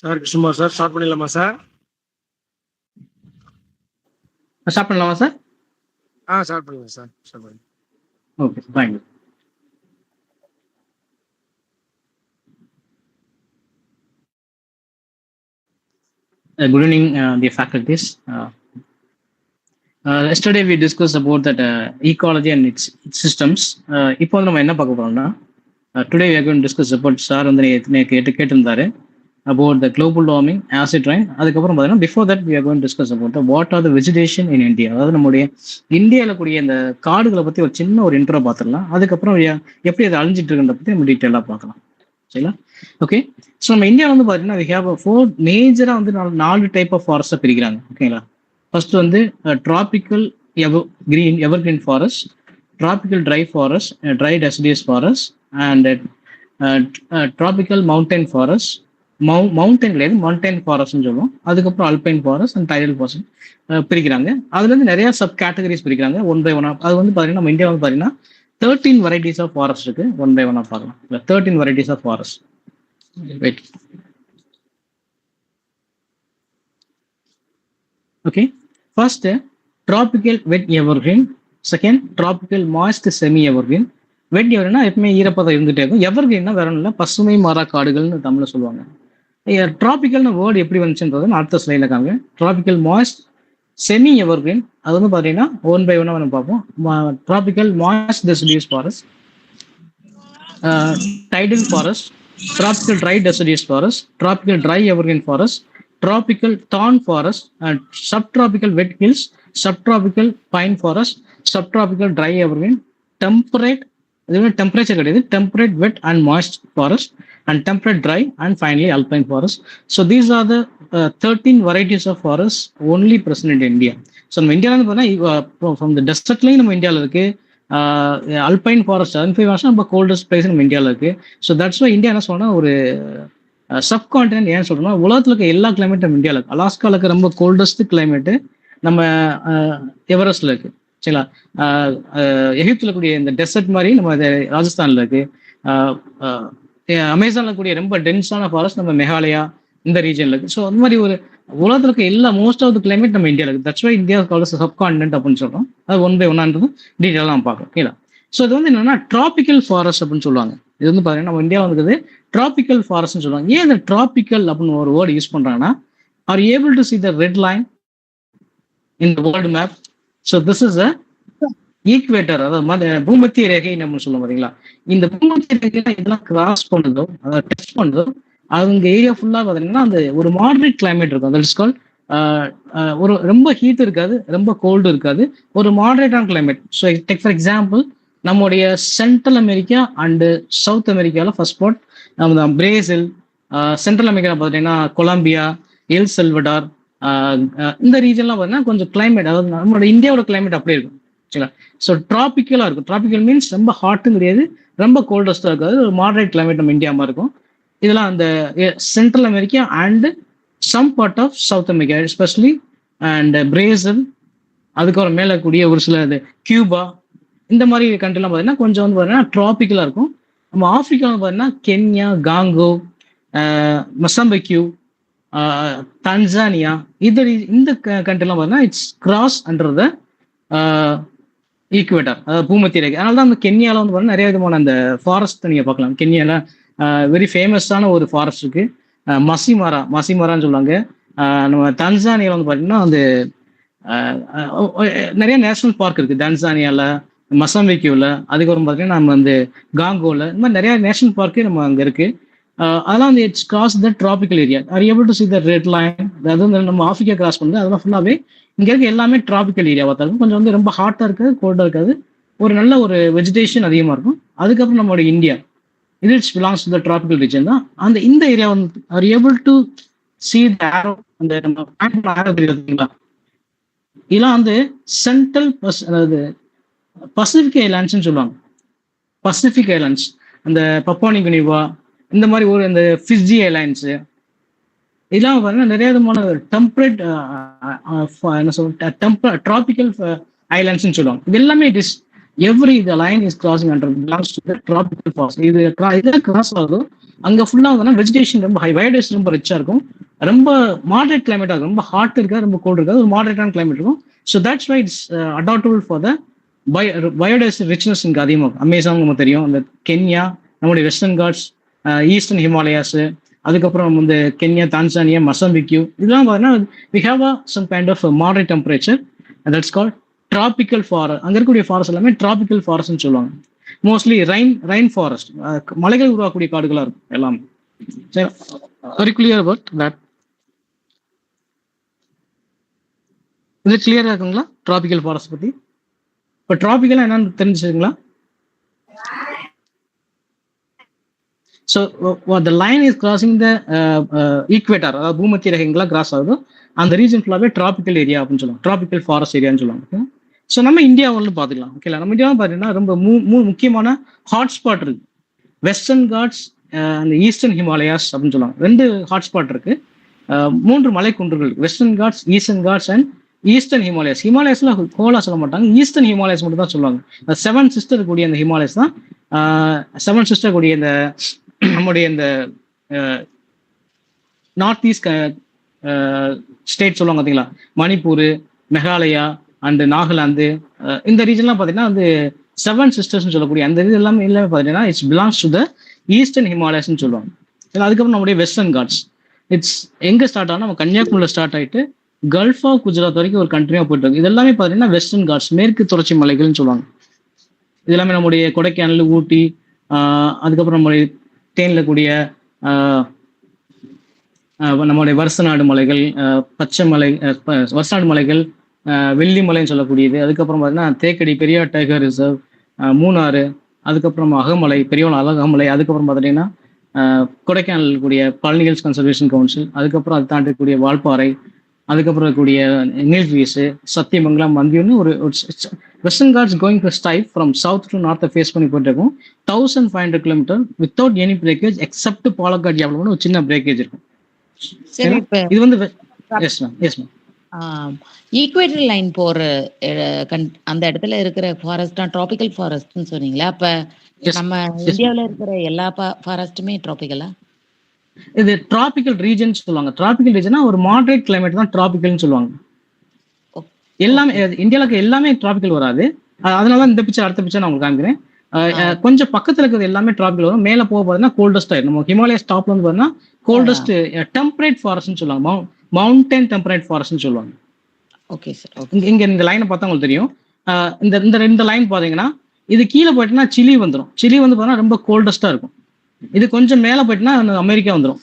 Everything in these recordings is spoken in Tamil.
சார் கிருஷ்ணகுமார் சார், ஸ்டார்ட் பண்ணிடலாமா சார்? ஸ்டார்ட் பண்ணலாமா சார்? ஸ்டார்ட் பண்ணுங்க சார். ஸ்டார்ட் பண்ணுங்க. Okay, thank you. Good evening, dear faculties. Yesterday we discussed about that ecology and its systems. இப்போ நம்ம என்ன பார்க்க போறோம்னா, today we are going to discuss about sir வந்து கேட்டிருந்தாரு about the global warming, acid rain. அதுக்கப்புறம் பார்த்தீங்கன்னா before that we are going to discuss about the what are the vegetation in India. அதாவது நம்முடைய இந்தியாவில் கூடிய இந்த காடுகளை பற்றி ஒரு சின்ன ஒரு இன்ட்ரோ பார்த்துடலாம். அதுக்கப்புறம் எப்படி அதை அழிஞ்சிட்டு இருக்குன்றத பற்றி நம்ம டீட்டெயிலாக பார்க்கலாம். சரிங்களா? ஓகே. ஸோ நம்ம இந்தியாவில் வந்து பார்த்தீங்கன்னா we have 4 மேஜராக வந்து 4 டைப் ஆஃப் ஃபாரஸ்ட்டை பிரிக்கிறாங்க. ஓகேங்களா? ஃபர்ஸ்ட் வந்து tropical evergreen forest, tropical dry forest, dry deciduous forest and tropical mountain forest. Mountain கிடையாது, மவுண்டைன் ஃபாரஸ்ட்னு சொல்லுவோம். அதுக்கப்புறம் alpine forest and tidal forest பிரிக்கிறாங்க. அதுல இருந்து நிறைய சப் கேட்டகரிஸ் பிரிக்கிறாங்க ஒன் பை ஒன். அது வந்து பார்த்தீங்கன்னா நம்ம இந்தியா வந்து பார்த்தீங்கன்னா 13 வெரைட்டிஸ் ஆஃப் ஃபாரஸ்ட் இருக்கு. ஒன் பை ஒன் பார்க்கலாம். 13 varieties of forest. Wait. Okay. First tropical wet evergreen, second tropical moist semi evergreen. வெட் எவர்னா எப்பவுமே ஈரப்பதம் இருந்துட்டே இருக்கும். எவர்கிரீன்னா வேற ஒன்றும் இல்லை, பசுமை மாறா காடுகள்னு தமிழ்ல சொல்லுவாங்க. ட்ராபிக்கல்னு வேர்டு எப்படி வந்துச்சுன்றது அடுத்த ஸ்லைட்ல காங்க. ட்ராபிக்கல் மாய்ஸ்ட் செமி எவர்கிரீன், அது வந்து பார்த்தீங்கன்னா ஒன் பை ஒன்னா நம்ம பார்ப்போம். Tropical moist deciduous forest, tidal forest, tropical dry deciduous forest, tropical dry evergreen forest, tropical thorn forest, subtropical wet hills, subtropical pine forest, subtropical dry evergreen, temperate, இது டெம்பரேச்சர் கிடையாது, temperate wet and moist forest and temperate dry and finally alpine forest. So these are the 13 varieties of forests only present in India. So நம்ம இந்தியாவில் வந்து பார்த்தீங்கன்னா from the desertலையும் நம்ம இந்தியாவில் இருக்கு. அல்பைன் ஃபாரஸ்ட் 75 வருஷம் நம்ம கோல்டஸ்ட் பிளேஸ் நம்ம இந்தியாவில் இருக்கு. ஸோ தட்ஸ் வை இந்தியா என்ன சொல்றோம்னா ஒரு சப்கான்டினென்ட். ஏன்னு சொல்றோம்னா உலகத்தில் இருக்க எல்லா கிளைமேட் நம்ம இந்தியாவில் இருக்கு. அலாஸ்காவில் இருக்க ரொம்ப கோல்டஸ்ட் கிளைமேட்டு நம்ம எவரெஸ்ட்ல இருக்கு. சரிங்களா? எகிப்துல கூடிய இந்த டெசர்ட் மாதிரி நம்ம ராஜஸ்தான்ல இருக்கு. அமேசான்ல கூடிய ரொம்ப டென்ஸான ஃபாரஸ்ட் நம்ம மேகாலயா இந்த ரீஜன்ல இருக்கு. ஸோ அந்த மாதிரி ஒரு உலகத்துல இருக்க எல்லா மோஸ்ட் ஆஃப் த கிளைமேட் நம்ம இந்தியாவில் இருக்கு. That's why India calls subcontinent அப்படின்னு சொல்றோம். அது ஒன் பை ஒன்னான்றது டீட்டெயிலாக நம்ம பார்க்கலாம். ஓகேங்களா? ஸோ இது வந்து என்னன்னா ட்ராபிக்கல் ஃபாரஸ்ட் அப்படின்னு சொல்லுவாங்க. இது வந்து பாத்தீங்கன்னா நம்ம இந்தியாவில் இருக்குது ட்ராபிக்கல் ஃபாரஸ்ட்னு சொல்லுவாங்க. ஏன் இந்த ட்ராபிக்கல் அப்படின்னு ஒரு வேர்டு யூஸ் பண்றாங்கன்னா, R able to see the red line in the world map. So this is a equator, அதாவது பூமத்திய ரேகை நம்ம சொல்லுவோம். பாத்தீங்களா? இந்த பூமத்திய ரேகையில இதெல்லாம் கிராஸ் பண்ணுதோ, அதாவது டச் பண்ணுதோ, அவங்க ஏரியா ஃபுல்லா பாத்தீங்கன்னா அந்த ஒரு மாடரேட் கிளைமேட் இருக்கும். தட் இஸ் கால்ட் ஒரு ரொம்ப ஹீட் இருக்காது, ரொம்ப கோல்டு இருக்காது, ஒரு மாடரேட்டான climate. So take for example நம்முடைய சென்ட்ரல் அமெரிக்கா அண்டு சவுத் அமெரிக்காவில் ஃபர்ஸ்ட் ஸ்பாட் நம்ம பிரேசில். சென்ட்ரல் அமெரிக்கா பார்த்தீங்கன்னா கொலம்பியா, எல் செல்வடார், இந்த ரீஜன்லாம் பார்த்தீங்கன்னா கொஞ்சம் கிளைமேட், அதாவது நம்மளோட இந்தியாவோட கிளைமேட் அப்படியே இருக்கும். சரிங்களா? ஸோ ட்ராபிக்கலா இருக்கும். ட்ராபிக்கல் மீன்ஸ் ரொம்ப ஹாட்டும் கிடையாது, ரொம்ப கோல்டஸ்டா இருக்காது, ஒரு மாடரேட் கிளைமேட் நம்ம இந்தியா மாதிரி இருக்கும். இதெல்லாம் அந்த central America and some part of south America especially and Brazil, அதுக்கப்புறம் மேலே கூடிய ஒரு சில கியூபா, இந்த மாதிரி கண்ட்ரிலாம் பார்த்தீங்கன்னா கொஞ்சம் வந்து பார்த்தீங்கன்னா ட்ராபிக்கலா இருக்கும். நம்ம ஆப்பிரிக்காவில் பார்த்தீங்கன்னா கென்யா, காங்கோ, மொசாம்பிக்யூ, தன்சானியா, இந்த கண்ட்ரிலாம் பார்த்தீங்கன்னா it's cross under the equator, அதாவது பூமத்திய ரேகை. அதனால தான் அந்த கென்யாவில் வந்து பார்த்தீங்கன்னா நிறைய விதமான அந்த ஃபாரஸ்ட் நீங்கள் பார்க்கலாம். கென்யாவில் வெரி ஃபேமஸான ஒரு ஃபாரஸ்ட் இருக்கு, மசிமாரான்னு சொல்லுவாங்க. நம்ம தன்சானியாவில் வந்து பார்த்தீங்கன்னா வந்து நிறைய நேஷனல் பார்க் இருக்கு. தன்சானியாவில், மொசாம்பிக்யூவில், அதுக்கப்புறம் பார்த்தீங்கன்னா நம்ம வந்து காங்கோவில், இந்த மாதிரி நிறைய நேஷனல் பார்க்கு நம்ம அங்கே இருக்கு. அதெல்லாம் வந்து it's cross the tropical area. R able to see the red line. அதாவது நம்ம ஆப்பிரிக்கா கிராஸ் பண்ணுது, அதெல்லாம் ஃபுல்லாகவே இங்க இருக்க எல்லாமே ட்ராபிக்கல் ஏரியா பார்த்தாலும் கொஞ்சம் வந்து ரொம்ப ஹாட்டா இருக்காது, கோல்டா இருக்காது, ஒரு நல்ல ஒரு வெஜிடேஷன் அதிகமா இருக்கும். அதுக்கப்புறம் நம்மளோட இந்தியா இது it's belongs to the tropical region தான். அந்த இந்த ஏரியா வந்து are able to see the arrow, அந்த நம்ம ஆரோ தெரியுங்களா? இதெல்லாம் வந்து சென்ட்ரல் அதாவது பசிபிக் ஐலாண்ட்ஸ்ன்னு சொல்லுவாங்க. பசிபிக் ஐலாண்ட்ஸ், அந்த பப்புவா நியூ கினிவா, இந்த மாதிரி ஒரு இந்த ஃபிஜி ஐலாண்ட்ஸ், இதெல்லாம் பார்த்தீங்கன்னா நிறைய விதமான டெம்பரேட் என்ன சொல்ற ட்ராபிக்கல் ஐலாண்ட்ஸ்ன்னு சொல்லுவாங்க. இது எல்லாமே it is every the line is crossing under belongs to the tropical forest. இது கிராஸ் ஆகுதோ அங்க ஃபுல்லா வந்து வெஜிடேஷன் ரொம்ப ஹை, பயோடைவர்சிட்டி ரொம்ப ரிச்சா இருக்கும். ரொம்ப மாடரேட் கிளைமேட்டா இருக்கும். ரொம்ப ஹாட் இருக்காது, ரொம்ப கோல்டு இருக்காது, ஒரு மாடரேட்டான கிளைமேட் இருக்கும். So that's why it's adaptable for the biodiversity richness இங்கே அதிகமாகும். அமேசான் நமக்கு தெரியும், அந்த கென்யா, நம்முடைய வெஸ்டர்ன் காட்ஸ், ஈஸ்டர்ன் ஹிமாலயாஸ், அதுக்கப்புறம் வந்து கென்யா, தான்சானியா, மசம்பிக்யூ, இதெல்லாம் பார்த்தீங்கன்னா we have some kind of moderate temperature, that's called tropical forest. அங்க இருக்கக்கூடிய ஃபாரஸ்ட் எல்லாமே டிராபிக்கல் ஃபாரஸ்ட்னு சொல்லுவாங்க. மோஸ்ட்லி ரெயின் ஃபாரஸ்ட், மலைகள் உருவாக்கக்கூடிய காடுகளா இருக்கும் எல்லாமே. Very clear about that. இது கிளியரா இருக்குங்களா டிராபிக்கல் ஃபாரஸ்ட் பத்தி? இப்போ டிராபிக்கல் என்னன்னு தெரிஞ்சுங்களா? So the line is crossing the equator, அதாவது பூமத்திய ரேகைங்கெல்லாம் கிராஸ் ஆகுது, அந்த ரீஜன் ஃபுல்லாவே டிராபிக்கல் ஏரியா அப்படின்னு சொல்லுவாங்க, டிராபிக்கல் ஃபாரஸ்ட் ஏரியான்னு சொல்லுவாங்க. ஸோ நம்ம இந்தியாவில் பார்த்துக்கலாம். ஓகேங்களா, நம்ம இந்தியாவில் பார்த்தீங்கன்னா ரொம்ப முக்கியமான ஹாட்ஸ்பாட் இருக்கு. வெஸ்டர்ன் காட்ஸ் அந்த ஈஸ்டர்ன் ஹிமாலயாஸ் அப்படின்னு சொல்லுவாங்க. 2 ஹாட்ஸ்பாட் இருக்கு, 3 மலைக்குன்றுகள் இருக்கு. Western Ghats, Eastern Ghats and eastern Himalayas. ஹிமாலயஸ்ல கோலா சொல்ல மாட்டாங்க, ஈஸ்டர்ன் ஹிமாலயாஸ் மட்டும் தான் சொல்லுவாங்க. 7 சிஸ்டர் கூடிய அந்த ஹிமாலயஸ் தான் 7 சிஸ்டர் கூடிய இந்த நம்முடைய இந்த நார்த் ஈஸ்ட் ஸ்டேட் சொல்லுவாங்க பார்த்தீங்களா, மணிப்பூர், மெகாலயா அண்ட் நாகாலாந்து, இந்த ரீஜன்லாம் பார்த்தீங்கன்னா வந்து 7 சிஸ்டர்ஸ் சொல்லக்கூடிய அந்த இது எல்லாமே பார்த்தீங்கன்னா it's belongs to the Eastern ஹிமாலயாஸ்ன்னு சொல்லுவாங்க. அதுக்கப்புறம் நம்முடைய வெஸ்டர்ன் காட்ஸ் இட்ஸ் எங்க ஸ்டார்ட் ஆனா நம்ம கன்னியாகுமரியில் ஸ்டார்ட் ஆயிட்டு கல்ஃப் ஆஃப் குஜராத் வரைக்கும் ஒரு கண்ட்ரியா போயிட்டு இருக்கு. இது எல்லாமே பார்த்தீங்கன்னா வெஸ்டர்ன் காட்ஸ், மேற்கு தொடர்ச்சி மலைகள்னு சொல்லுவாங்க. இது எல்லாமே நம்முடைய கொடைக்கானல், ஊட்டி, அதுக்கப்புறம் நம்முடைய தேனில கூடிய நம்முடைய வருசநாடு மலைகள், பச்சை மலை, வருசநாடு மலைகள், வெள்ளி மலைன்னு சொல்லக்கூடியது. அதுக்கப்புறம் பார்த்தீங்கன்னா தேக்கடி, பெரியார் டைகர் ரிசர்வ், மூணாறு, அதுக்கப்புறம் அகமலை, பெரியவள அகமலை, அதுக்கப்புறம் பார்த்தீங்கன்னா கொடைக்கானல் கூடிய பழனி ஹில்ஸ் கன்சர்வேஷன் கவுன்சில், அதுக்கப்புறம் அதை தாண்டி கூடிய வால்பாறை, அதுக்கப்புறம் இருக்கக்கூடிய நீல்கிரிஸ், சத்தியமங்கலம், மந்தியூர்னு ஒரு Western Ghats going to stripe from south to நார்த்தை ஃபேஸ் பண்ணி போயிட்டு இருக்கும். 1500 kilometre without any breakage except Palakkad development ஒரு சின்ன பிரேக்கேஜ் இருக்கும். இது வந்து yes ma'am, yes ma'am. Equator line போற அந்த இடத்துல இருக்கிற ஃபாரஸ்ட் டிராபிக்கல் ஃபாரஸ்ட்னு சொன்னீங்களா? அப்ப நம்ம இந்தியாவில் இருக்கிற எல்லா ஃபாரஸ்ட்டுமே டிராபிக்கலா? இது டிராபிக்கல் ரீஜன் சொல்லுவாங்க. டிராபிக்கல் ரீஜனா ஒரு மாடரேட் கிளைமேட் தான் டிராபிக்கல்னு சொல்லுவாங்க. எல்லாமே இந்தியாவுக்கு எல்லாமே டிராபிக்கல் வராது, அதனால இந்த பிக்சர் அடுத்த பிக்சர் நான் உங்களுக்கு காமிக்கிறேன். கொஞ்சம் பக்கத்துல இருக்கிறது எல்லாமே டிராபிக்கல் வரும். மேல போக பார்த்தீங்கன்னா கோல்டஸ்ட் ஆயிடும். நம்ம ஹிமாலயஸ் டாப்ல வந்து பார்த்தீங்கன்னா கோல்டஸ்ட் டெம்பரேட் ஃபாரஸ்ட்னு சொல்லுவாங்க, மவுண்டன் டெம்பரேட் ஃபாரஸ்ட்னு சொல்லுவாங்க. Okay sir. இங்க இந்த லைனை பார்த்தா உங்களுக்கு தெரியும். இந்த லைன் பாத்தீங்கன்னா இது கீழே போயிட்டுனா சிலி வந்துடும். சிலி வந்து பார்த்தீங்கன்னா ரொம்ப கோல்டஸ்டா இருக்கும். இது கொஞ்சம் மேலே போயிட்டுனா அமெரிக்கா வந்துடும்.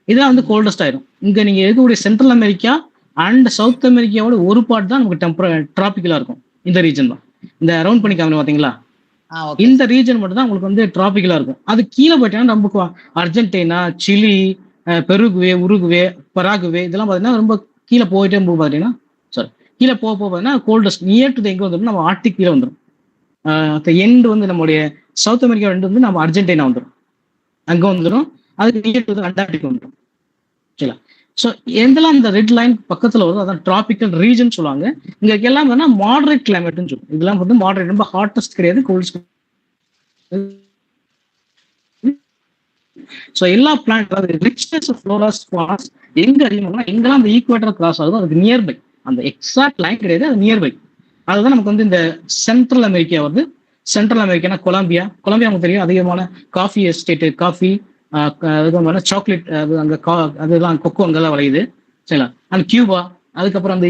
இதெல்லாம் வந்து கோல்டஸ்ட் ஆயிடும். இங்க நீங்க இருக்கக்கூடிய சென்ட்ரல் அமெரிக்கா அண்ட் சவுத் அமெரிக்காவோட ஒரு பார்ட் தான் நமக்கு டிராபிக்கலா இருக்கும். இந்த ரீஜன் தான், இந்த ரவுண்ட் பண்ணி காமிங்க பாத்தீங்களா, இந்த ரீஜன் மட்டும் தான் உங்களுக்கு வந்து டிராபிக்கலா இருக்கும். அது கீழே போயிட்டீங்கன்னா ரொம்ப அர்ஜென்டினா, சிலி, பெருகுவே, உருகுவே, பராகுவே, இதெல்லாம் பாத்தீங்கன்னா ரொம்ப கீழே போயிட்டே போக பாத்தீங்கன்னா சாரி கீழே போக பார்த்தீங்கன்னா கோல்டஸ்ட் நியர் டு எங்க வந்துடும், நம்ம ஆர்டிக் கீழே வந்துடும். எண்டு வந்து நம்மளுடைய சவுத் அமெரிக்கா எண்டு வந்து நம்ம அர்ஜென்டினா வந்துடும், அங்க வந்துடும். அதுக்கு நியர் டு அண்டார்டிக் வந்துடும். சரிங்களா? ஸோ எந்தெல்லாம் இந்த ரெட் லைன் பக்கத்துல வரும் அதான் டிராபிக்கல் ரீஜன் சொல்லுவாங்க. இங்க எல்லாம் வந்து மாடரேட் கிளைமேட்னு சொல்லுவோம். இதெல்லாம் வந்து மாடரேட், ரொம்ப ஹாட்டஸ்ட் கிடையாது, கோல்ட். ஸோ எல்லா பிளான்ட் ரிச்னஸ் ஆஃப் ஃப்ளோராஸ் ஃபாரஸ் எங்க அதிகமாக எங்கெல்லாம் அந்த ஈக்குவேட்டர் கிராஸ் ஆகுதோ அதுக்கு நியர்பை, அந்த எக்ஸாக்ட் லைன் கிடையாது, அது நியர்பை. அதுதான் நமக்கு வந்து இந்த சென்ட்ரல் அமெரிக்கா வருது. சென்ட்ரல் அமெரிக்கானா கொலம்பியா நமக்கு தெரியும், அதிகமான காஃபி எஸ்டேட்டு, காஃபி, சாக்லேட், அது அங்கே அதெல்லாம் கொக்கோ அங்கெல்லாம் விளையுது. சரிங்களா? அண்ட் கியூபா, அதுக்கப்புறம் அந்த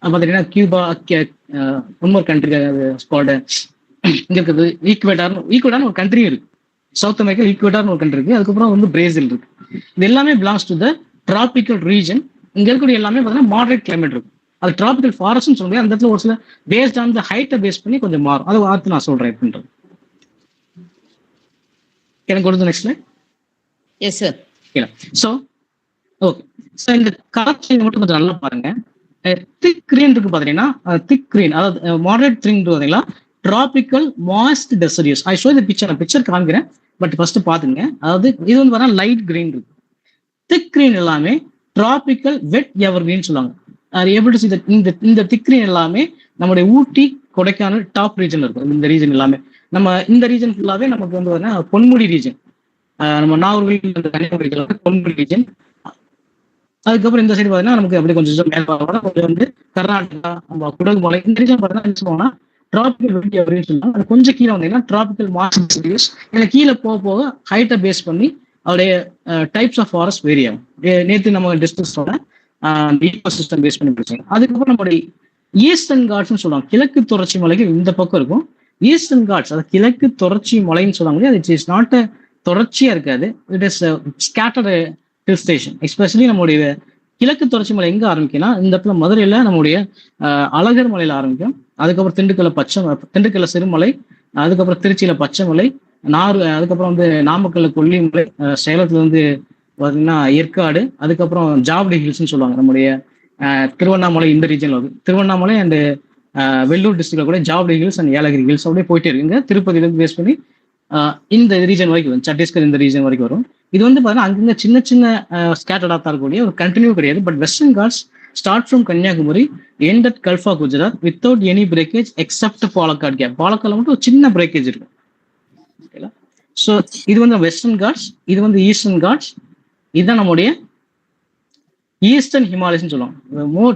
பார்த்தீங்கன்னா கியூபா, இன்னொரு கண்ட்ரி இங்க இருக்குது ஈக்குவேட்டார்னு ஒரு கண்ட்ரியும் இருக்கு. சவுத் அமெரிக்கா ஈக்குவேட்டார்னு ஒரு கண்ட்ரி இருக்கு. அதுக்கப்புறம் வந்து பிரேசில் இருக்கு. இது எல்லாமே belongs to the tropical region. இங்க இருக்கக்கூடிய எல்லாமே பார்த்தீங்கன்னா மாடரேட் கிளைமேட் இருக்கும். அது டிராபிக்கல் ஃபாரஸ்ட்னு சொல்ல முடியாது. அந்த இடத்துல ஒரு சில பேஸ்ட் ஆன் த ஹைட்டை பேஸ் பண்ணி கொஞ்சம் மாறும். அதை பார்த்து நான் சொல்றேன் எப்படின்றது. எனக்கு கொடுத்து next slide. Yes sir. So okay, so இந்த கலர் சேஞ்ச் மட்டும் கொஞ்சம் நல்லா பாருங்க. திக் கிரீன் இருக்கு பாத்தீங்கன்னா, திக் கிரீன் அதாவது மாடரேட் கிரீன் பாத்தீங்களா, tropical moist deciduous. I show the picture, நான் பிக்சர் காமிக்கிறேன், பட் ஃபர்ஸ்ட் பாத்துங்க. அதாவது இது வந்து பார்த்தா லைட் கிரீன் இருக்கு. திக் கிரீன் எல்லாமே டிராபிக்கல் வெட் எவர் கிரீன் சொல்லுவாங்க. இந்த திக் கிரீன் எல்லாமே நம்மளுடைய ஊட்டி, கொடைக்கானல் டாப் ரீஜன் இருக்கும். இந்த ரீஜன் எல்லாமே நம்ம இந்த ரீஜன் ஃபுல்லாவே நமக்கு வந்து பொன்முடி ரீஜன், நம்ம நாகர்கோவில் அந்த கன்னியாகுமரி கொங்கு ரீஜன். அதுக்கப்புறம் இந்த சைடு பார்த்தீங்கன்னா நமக்கு அப்படி கொஞ்சம் மேல்பாவோட கொஞ்சம் வந்து கர்நாடகா, குடகு மலை இந்த ரீஜன் பார்த்தீங்கன்னா டிராபிக்கல் வெட்டி அப்படின்னு சொன்னா அது கொஞ்சம் கீழே வந்தீங்கன்னா டிராபிக்கல் மாஸ் இல்லை கீழே போக போக ஹைட்டை பேஸ் பண்ணி அவருடைய டைப்ஸ் ஆஃப் ஃபாரஸ்ட் வேரி ஆகும். நேற்று நம்ம டிஸ்கஸோட ஈகோ சிஸ்டம் பேஸ் பண்ணி பிடிச்சாங்க. அதுக்கப்புறம் நம்மளுடைய ஈஸ்டர்ன் காட்ஸ்ன்னு சொல்லுவாங்க. கிழக்கு தொடர்ச்சி மலைக்கு இந்த பக்கம் இருக்கும் ஈஸ்டர்ன் காட்ஸ், அது கிழக்கு தொடர்ச்சி மலைன்னு சொல்லுவாங்க. அது இட்ஸ் நாட் தொடர்ச்சியா இருக்காது, it is scattered hill station. Especially நம்மளுடைய கிழக்கு தொடர்ச்சி மலை எங்க ஆரம்பிக்கும்னா இந்த இடத்துல மதுரையில நம்முடைய அழகர் மலையில ஆரம்பிக்கும். அதுக்கப்புறம் திண்டுக்கல்ல சிறுமலை, அதுக்கப்புறம் திருச்சியில பச்சைமலை, அதுக்கப்புறம் வந்து நாமக்கல்ல கொல்லிமலை, சேலத்துல வந்து பாத்தீங்கன்னா ஏற்காடு, அதுக்கப்புறம் ஜாவடி ஹில்ஸ்ன்னு சொல்லுவாங்க. நம்முடைய திருவண்ணாமலை இந்த ரீஜன்ல வந்து திருவண்ணாமலை அண்ட் வெள்ளூர் டிஸ்ட்ரிக்ட்ல கூட ஜாவடி ஹில்ஸ் அண்ட் ஏலகிரி ஹில்ஸ் அப்படியே போயிட்டே இருக்குங்க. திருப்பதியிலிருந்து பேஸ் பண்ணி இந்த ரீஜன் வரைக்கும் வரும், சத்தீஸ்கர் இந்த ரீஜன் வரைக்கும் வரும். இது வந்து பாத்தீங்கன்னா அங்கங்க சின்ன சின்ன ஸ்கேட்டர்டா தான் இருக்கக்கூடிய ஒரு கண்டினியூ கிடையாது. But Western Ghats start from Kanyakumari end at gulf of Gujarat without any breakage except Palakkad gap. பாலக்காட்ல மட்டும் ஒரு சின்ன பிரேக்கேஜ் இருக்கும். ஸோ இது வந்து வெஸ்டர்ன் காட்ஸ், இது வந்து ஈஸ்டர்ன் காட்ஸ், இதுதான் நம்முடைய ஈஸ்டர்ன் ஹிமாலயஸ்ன்னு சொல்லுவாங்க.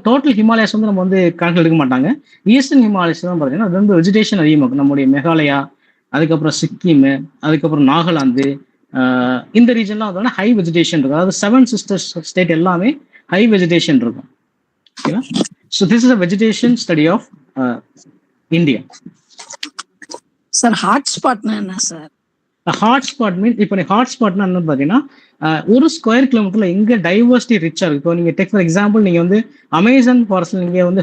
டோட்டல் ஹிமாலயஸ் வந்து நம்ம வந்து கணக்கில் எடுக்க மாட்டாங்க. ஈஸ்டர்ன் ஹிமாலயஸ் தான் பார்த்தீங்கன்னா அது வந்து வெஜிடேஷன் அதிகமாகும். நம்முடைய மேகாலயா, அதுக்கப்புறம் சிக்கிம், அதுக்கப்புறம் நாகாலாந்து, இந்த ரீஜன்லாம் வந்து ஹை வெஜிடேஷன் இருக்கும். அதாவது 7 சிஸ்டர்ஸ் ஸ்டேட் எல்லாமே ஹை வெஜிடேஷன் இருக்கும். ஓகேவா? So this is a vegetation study of India. Sir ஹாட்ஸ்பாட்னா என்ன சார்? ஹாட்ஸ்பாட் மீன் இப்போ ஹாட்ஸ்பாட்னா என்ன பார்த்தீங்கன்னா ஒரு ஸ்கொயர் கிலோமீட்டர்ல எங்க டைவர்சிட்டி ரிச்சா இருக்கு. இப்போ நீங்க டேக் ஃபார் எக்ஸாம்பிள் நீங்க வந்து அமேசான் ஃபாரஸ்ட்ல நீங்க வந்து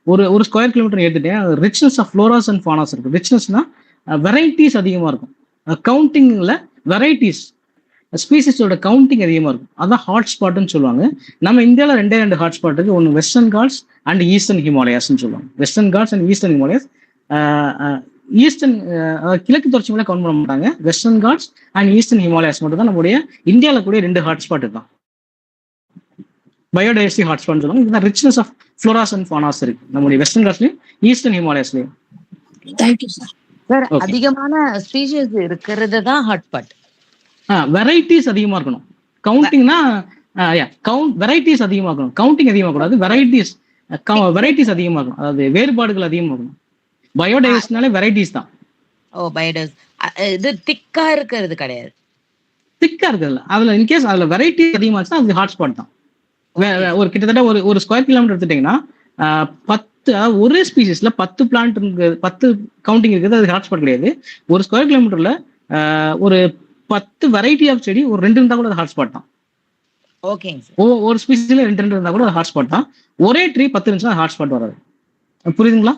ஒரு ஸ்கொயர் கிலோமீட்டர் எடுத்துட்டேன், richness of floras and faunas இருக்கு. ரிச்னஸ்னா வெரைட்டிஸ் அதிகமா இருக்கும். கவுண்டிங்ல வெரைட்டிஸ் ஸ்பீசிஸோட கவுண்டிங் அதிகமா இருக்கும். அதான் ஹாட்ஸ்பாட்னு சொல்லுவாங்க. நம்ம இந்தியாவில் 2 ஹாட்ஸ்பாட் இருக்கு. ஒன்று வெஸ்டர்ன் காட்ஸ் அண்ட் ஈஸ்டர்ன் ஹிமாலயாஸ்ன்னு சொல்லுவாங்க. Western Ghats and eastern Himalayas. Eastern கிழக்கு தொடர்ச்சி மலை கவுண்ட் பண்ண மாட்டாங்க. Western Ghats and eastern Himalayas மட்டும் தான் நம்மளுடைய இந்தியாவில் கூட 2 ஹாட்ஸ்பாட் தான். பயோடைவர்சிட்டி ஹாட்ஸ்பாட் சொல்லுவாங்க. இதுதான் richness of floras and faunas இருக்கு நம்மளுடைய வெஸ்டர்ன் காட்ஸ்லயும் ஈஸ்டர்ன் ஹிமாலயாஸ்லயும். Thank you sir. சார் அதிகமான ஸ்பீஷிஸ் இருக்கிறது தான் ஹாட்ஸ்பாட். வெரைட்டிஸ் அதிகமா இருக்கணும். கவுண்டிங்னா வெரைட்டிஸ் அதிகமா இருக்கணும். கவுண்டிங் அதிகமா கூடாது, வெரைட்டிஸ் அதிகமா இருக்கணும். அதாவது வேறுபாடுகள் அதிகமா இருக்கணும். பயோடைவர்சிட்டினாலே வெரைட்டிஸ் தான். ஓ பயோடைவர்ஸ் இது திக்கா இருக்கிறது கிடையாது. திக்கா இருக்கிறது அதுல இன்கேஸ் அதுல வெரைட்டி அதிகமாச்சுன்னா அது ஹாட்ஸ்பாட் தான். ஒரு கிட்டத்தட்ட ஒரு ஸ்கொயர் கிலோமீட்டர் எடுத்துட்டீங்கன்னா 10 ஒரே ஸ்பீசிஸ்ல 10 பிளான்ட் இருக்கு, 10 கவுண்டிங் இருக்குது, அது ஹாட்ஸ்பாட் கிடையாது. ஒரு ஸ்கொயர் கிலோமீட்டர்ல ஒரு 10 வெரைட்டி ஆஃப் செடி ஒரு 2 இருந்தா கூட அது ஹாட்ஸ்பாட் தான். ஓகேங்க சார். ஒரு ஸ்பீசிஸ்ல 2 இருந்தா கூட அது ஹாட்ஸ்பாட் தான். ஒரே ட்ரீ 10 இருந்துச்சுன்னா ஹாட்ஸ்பாட் வராது. புரியுதுங்களா?